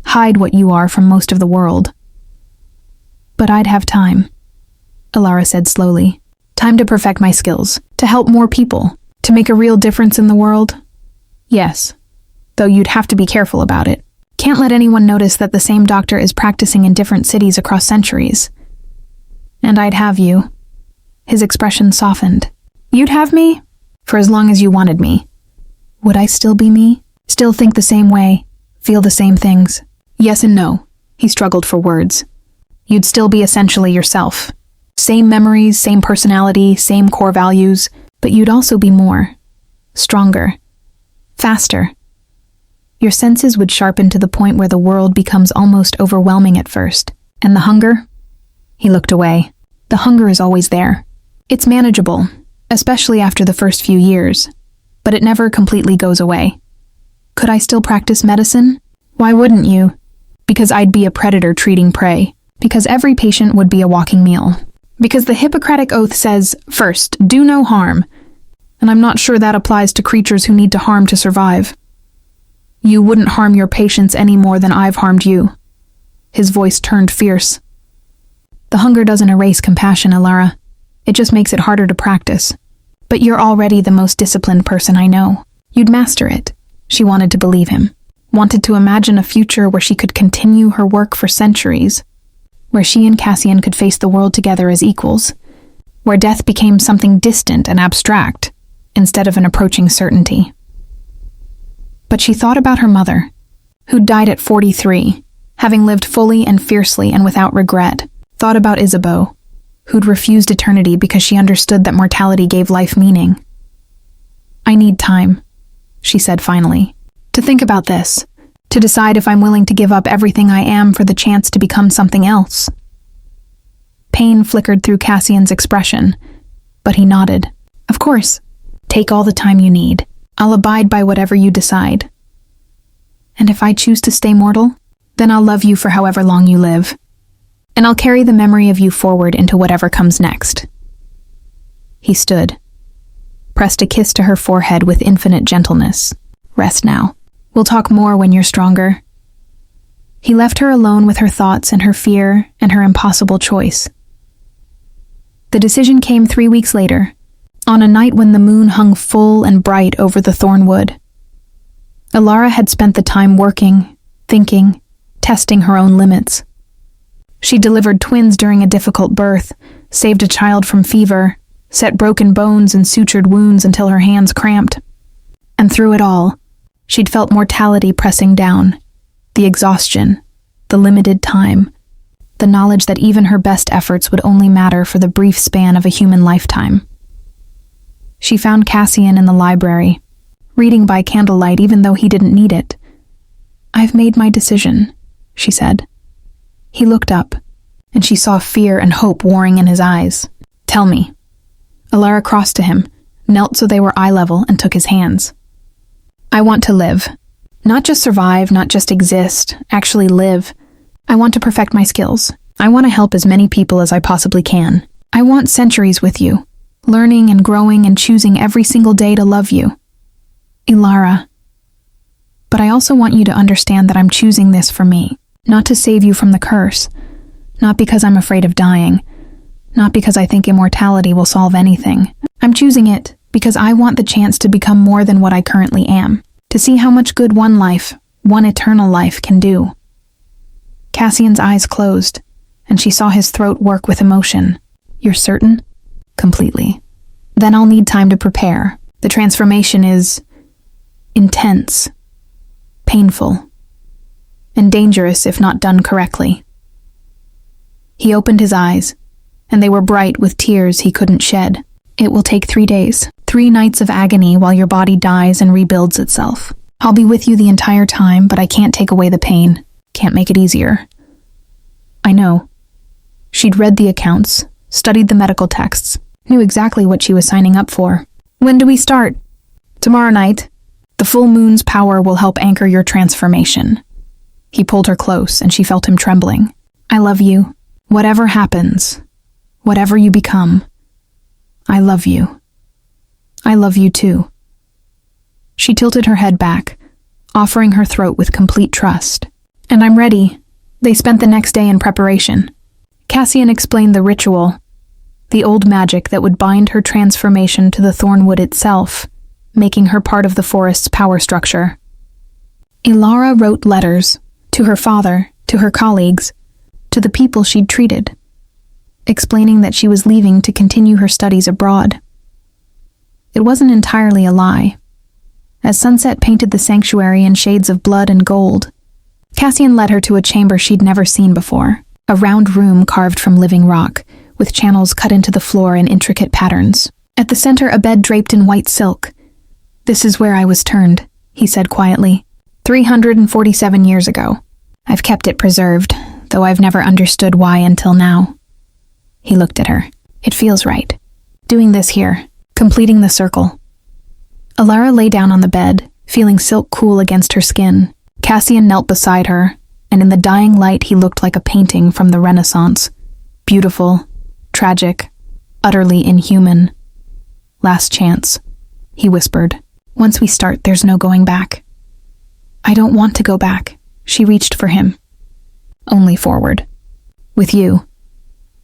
hide what you are from most of the world." "But I'd have time," Alara said slowly. "Time to perfect my skills, to help more people, to make a real difference in the world. Yes, though you'd have to be careful about it. Can't let anyone notice that the same doctor is practicing in different cities across centuries. And I'd have you." His expression softened. "You'd have me? For as long as you wanted me. Would I still be me? Still think the same way? Feel the same things?" "Yes and no," he struggled for words. "You'd still be essentially yourself. Same memories, same personality, same core values, but you'd also be more. Stronger. Faster. Your senses would sharpen to the point where the world becomes almost overwhelming at first. And the hunger?" He looked away. "The hunger is always there. It's manageable, especially after the first few years, but it never completely goes away. Could I still practice medicine? Why wouldn't you? Because I'd be a predator treating prey. Because every patient would be a walking meal. Because the Hippocratic Oath says, first, do no harm, and I'm not sure that applies to creatures who need to harm to survive. You wouldn't harm your patients any more than I've harmed you." His voice turned fierce. "The hunger doesn't erase compassion, Alara. It just makes it harder to practice. But you're already the most disciplined person I know. You'd master it." She wanted to believe him. Wanted to imagine a future where she could continue her work for centuries. Where she and Cassian could face the world together as equals. Where death became something distant and abstract, instead of an approaching certainty. But she thought about her mother, who'd died at 43, having lived fully and fiercely and without regret. Thought about Isabeau, who'd refused eternity because she understood that mortality gave life meaning. "I need time," she said finally, "to think about this, to decide if I'm willing to give up everything I am for the chance to become something else." Pain flickered through Cassian's expression, but he nodded. "Of course. Take all the time you need. I'll abide by whatever you decide. And if I choose to stay mortal, then I'll love you for however long you live. And I'll carry the memory of you forward into whatever comes next." He stood, pressed a kiss to her forehead with infinite gentleness. "Rest now. We'll talk more when you're stronger." He left her alone with her thoughts and her fear and her impossible choice. The decision came 3 weeks later, on a night when the moon hung full and bright over the thornwood. Alara had spent the time working, thinking, testing her own limits. She delivered twins during a difficult birth, saved a child from fever, set broken bones and sutured wounds until her hands cramped. And through it all, she'd felt mortality pressing down, the exhaustion, the limited time, the knowledge that even her best efforts would only matter for the brief span of a human lifetime. She found Cassian in the library, reading by candlelight even though he didn't need it. "I've made my decision," she said. He looked up, and she saw fear and hope warring in his eyes. "Tell me." Alara crossed to him, knelt so they were eye level, and took his hands. "I want to live. Not just survive, not just exist, actually live. I want to perfect my skills. I want to help as many people as I possibly can. I want centuries with you, learning and growing and choosing every single day to love you. Alara. But I also want you to understand that I'm choosing this for me, not to save you from the curse, not because I'm afraid of dying, not because I think immortality will solve anything. I'm choosing it because I want the chance to become more than what I currently am, to see how much good one life, one eternal life, can do." Cassian's eyes closed, and she saw his throat work with emotion. "You're certain?" "Completely." "Then I'll need time to prepare. The transformation is intense, painful, and dangerous if not done correctly. He opened his eyes, and they were bright with tears he couldn't shed. It will take 3 days, 3 nights of agony while your body dies and rebuilds itself. I'll be with you the entire time, but I can't take away the pain, can't make it easier. I know. She'd read the accounts, studied the medical texts, knew exactly what she was signing up for. When do we start? Tomorrow night. The full moon's power will help anchor your transformation. He pulled her close, and she felt him trembling. I love you. Whatever happens, whatever you become, I love you. I love you too. She tilted her head back, offering her throat with complete trust. And I'm ready. They spent the next day in preparation. Cassian explained the ritual, the old magic that would bind her transformation to the thornwood itself, making her part of the forest's power structure. Ilara wrote letters to her father, to her colleagues, to the people she'd treated, explaining that she was leaving to continue her studies abroad. It wasn't entirely a lie. As sunset painted the sanctuary in shades of blood and gold, Cassian led her to a chamber she'd never seen before, a round room carved from living rock, with channels cut into the floor in intricate patterns. At the center, a bed draped in white silk. This is where I was turned, he said quietly, 347 years ago. I've kept it preserved, though I've never understood why until now. He looked at her. It feels right. Doing this here, completing the circle. Ilara lay down on the bed, feeling silk cool against her skin. Cassian knelt beside her, and in the dying light he looked like a painting from the Renaissance. Beautiful, tragic, utterly inhuman. Last chance, he whispered. Once we start, there's no going back. I don't want to go back. She reached for him. Only forward. With you.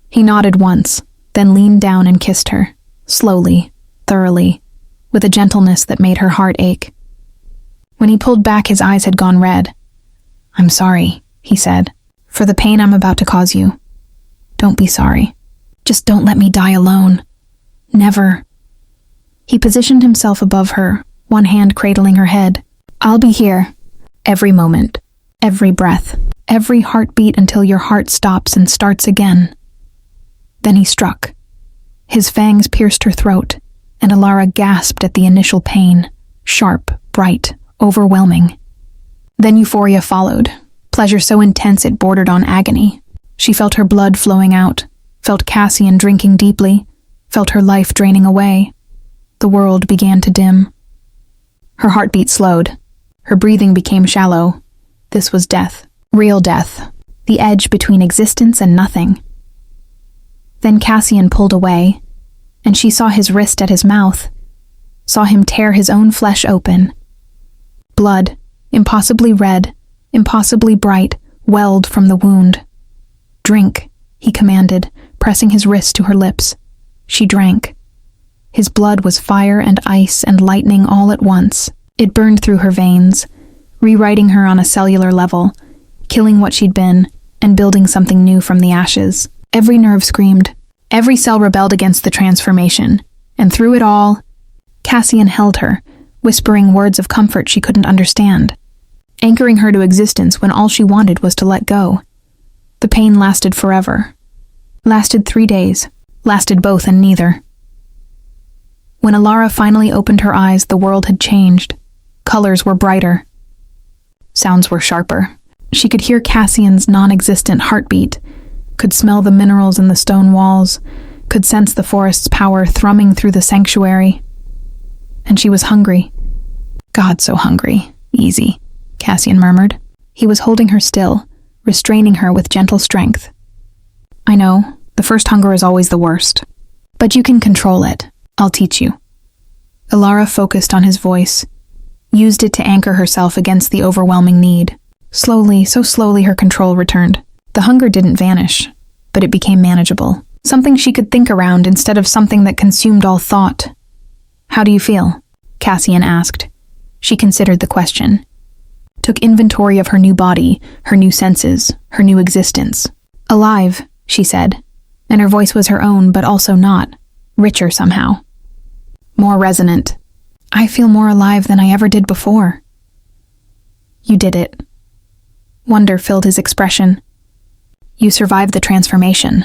He nodded once, then leaned down and kissed her, slowly, thoroughly, with a gentleness that made her heart ache. When he pulled back, his eyes had gone red. I'm sorry, he said, for the pain I'm about to cause you. Don't be sorry. Just don't let me die alone. Never. He positioned himself above her, one hand cradling her head. I'll be here. Every moment. Every breath. Every heartbeat until your heart stops and starts again. Then he struck. His fangs pierced her throat, and Ilara gasped at the initial pain, sharp, bright, overwhelming. Then euphoria followed, pleasure so intense it bordered on agony. She felt her blood flowing out, felt Cassian drinking deeply, felt her life draining away. The world began to dim. Her heartbeat slowed. Her breathing became shallow. This was death, real death, the edge between existence and nothing. Then Cassian pulled away, and she saw his wrist at his mouth, saw him tear his own flesh open. Blood, impossibly red, impossibly bright, welled from the wound. Drink, he commanded, pressing his wrist to her lips. She drank. His blood was fire and ice and lightning all at once. It burned through her veins, rewriting her on a cellular level, killing what she'd been, and building something new from the ashes. Every nerve screamed. Every cell rebelled against the transformation. And through it all, Cassian held her, whispering words of comfort she couldn't understand, anchoring her to existence when all she wanted was to let go. The pain lasted forever. Lasted 3 days. Lasted both and neither. When Ilara finally opened her eyes, the world had changed. Colors were brighter. Sounds were sharper. She could hear Cassian's non-existent heartbeat, could smell the minerals in the stone walls, could sense the forest's power thrumming through the sanctuary. And she was hungry. God, so hungry. Easy, Cassian murmured. He was holding her still, restraining her with gentle strength. I know, the first hunger is always the worst. But you can control it. I'll teach you. Ilara focused on his voice, used it to anchor herself against the overwhelming need. Slowly, so slowly her control returned. The hunger didn't vanish, but it became manageable. Something she could think around instead of something that consumed all thought. How do you feel? Cassian asked. She considered the question. Took inventory of her new body, her new senses, her new existence. Alive, she said, and her voice was her own but also not. Richer somehow. More resonant. I feel more alive than I ever did before. You did it. Wonder filled his expression. You survived the transformation.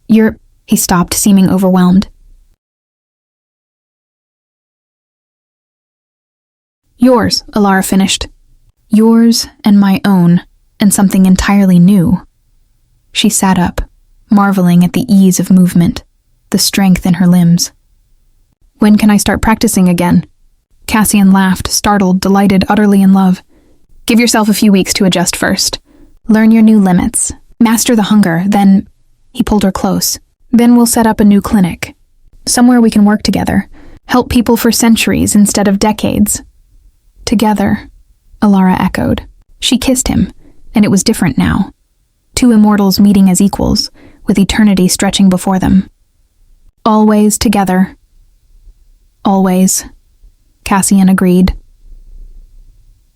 He stopped, seeming overwhelmed. Yours, Alara finished. Yours and my own, and something entirely new. She sat up, marveling at the ease of movement, the strength in her limbs. When can I start practicing again? Cassian laughed, startled, delighted, utterly in love. Give yourself a few weeks to adjust first. Learn your new limits. Master the hunger, then... He pulled her close. Then we'll set up a new clinic. Somewhere we can work together. Help people for centuries instead of decades. Together, Alara echoed. She kissed him, and it was different now. Two immortals meeting as equals, with eternity stretching before them. Always together. Always, Cassian agreed.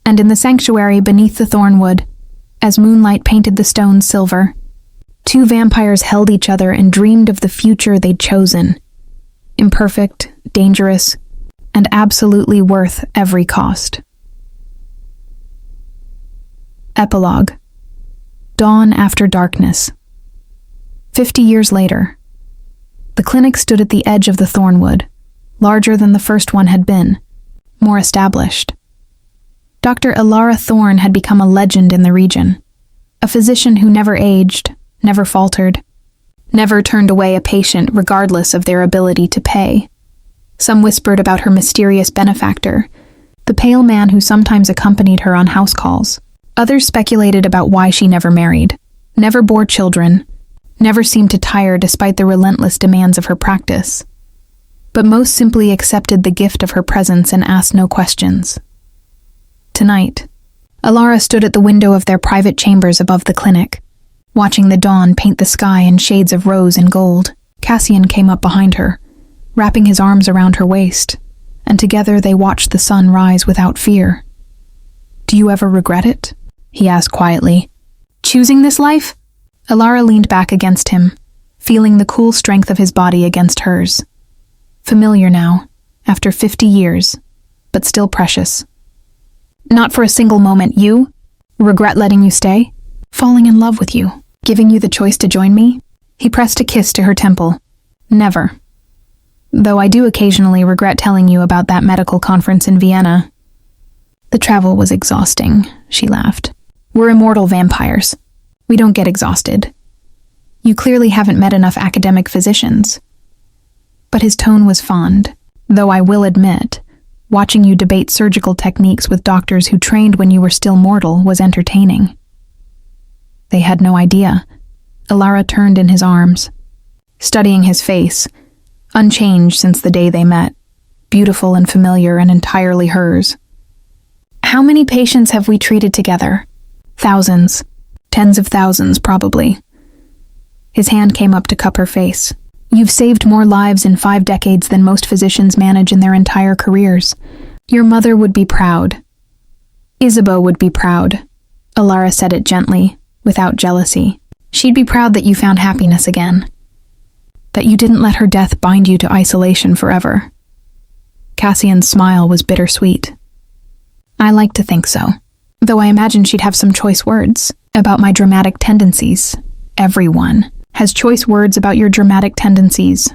And in the sanctuary beneath the thornwood, as moonlight painted the stones silver, two vampires held each other and dreamed of the future they'd chosen. Imperfect, dangerous, and absolutely worth every cost. Epilogue. Dawn after darkness. 50 years later. The clinic stood at the edge of the thornwood, larger than the first one had been, more established. Dr. Alara Thorne had become a legend in the region, a physician who never aged, never faltered, never turned away a patient regardless of their ability to pay. Some whispered about her mysterious benefactor, the pale man who sometimes accompanied her on house calls. Others speculated about why she never married, never bore children, never seemed to tire despite the relentless demands of her practice. But most simply accepted the gift of her presence and asked no questions. Tonight, Alara stood at the window of their private chambers above the clinic, watching the dawn paint the sky in shades of rose and gold. Cassian came up behind her, wrapping his arms around her waist, and together they watched the sun rise without fear. Do you ever regret it? He asked quietly. Choosing this life? Alara leaned back against him, feeling the cool strength of his body against hers. Familiar now, after 50 years, but still precious. Not for a single moment, you? Regret letting you stay? Falling in love with you? Giving you the choice to join me? He pressed a kiss to her temple. Never. Though I do occasionally regret telling you about that medical conference in Vienna. The travel was exhausting, she laughed. We're immortal vampires. We don't get exhausted. You clearly haven't met enough academic physicians. But his tone was fond, though I will admit, watching you debate surgical techniques with doctors who trained when you were still mortal was entertaining. They had no idea. Alara turned in his arms, studying his face, unchanged since the day they met, beautiful and familiar and entirely hers. How many patients have we treated together? Thousands. Tens of thousands, probably. His hand came up to cup her face. You've saved more lives in 5 decades than most physicians manage in their entire careers. Your mother would be proud. Isabeau would be proud. Alara said it gently, without jealousy. She'd be proud that you found happiness again. That you didn't let her death bind you to isolation forever. Cassian's smile was bittersweet. I like to think so, though I imagine she'd have some choice words about my dramatic tendencies. Everyone has choice words about your dramatic tendencies.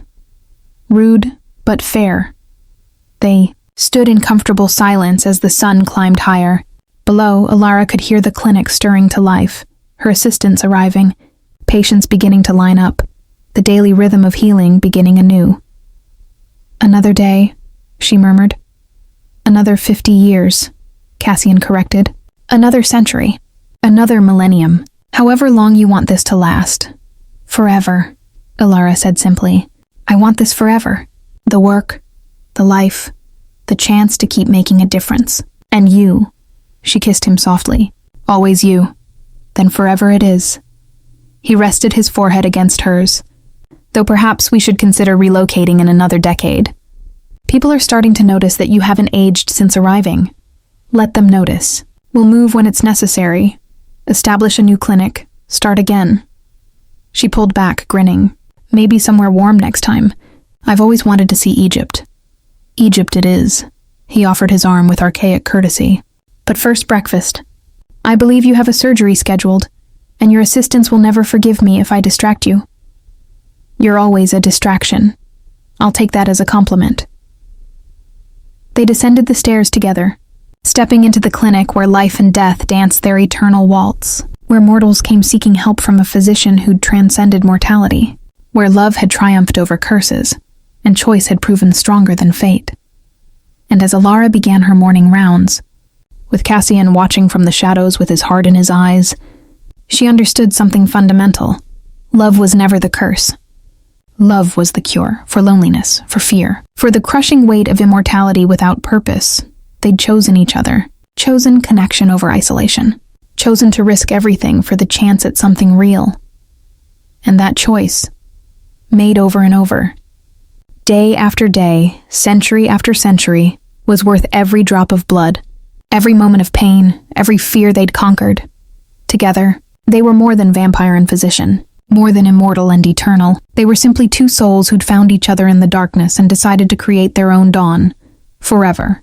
Rude, but fair. They stood in comfortable silence as the sun climbed higher. Below, Alara could hear the clinic stirring to life, her assistants arriving, patients beginning to line up, the daily rhythm of healing beginning anew. Another day, she murmured. Another 50 years, Cassian corrected. Another century. Another millennium. However long you want this to last. Forever, Alara said simply. I want this forever. The work, the life, the chance to keep making a difference. And you. She kissed him softly. Always you. Then forever it is. He rested his forehead against hers. Though perhaps we should consider relocating in another decade. People are starting to notice that you haven't aged since arriving. Let them notice. We'll move when it's necessary. Establish a new clinic. Start again. She pulled back, grinning. Maybe somewhere warm next time. I've always wanted to see Egypt. Egypt it is. He offered his arm with archaic courtesy. "But first breakfast. I believe you have a surgery scheduled, and your assistants will never forgive me if I distract you." "You're always a distraction. I'll take that as a compliment." They descended the stairs together, stepping into the clinic where life and death danced their eternal waltz, where mortals came seeking help from a physician who'd transcended mortality, where love had triumphed over curses, and choice had proven stronger than fate. And as Alara began her morning rounds, with Cassian watching from the shadows with his heart in his eyes, she understood something fundamental. Love was never the curse. Love was the cure for loneliness, for fear, for the crushing weight of immortality without purpose. They'd chosen each other, chosen connection over isolation, chosen to risk everything for the chance at something real. And that choice, made over and over, day after day, century after century, was worth every drop of blood, every moment of pain, every fear they'd conquered. Together, they were more than vampire and physician, more than immortal and eternal. They were simply two souls who'd found each other in the darkness and decided to create their own dawn, forever.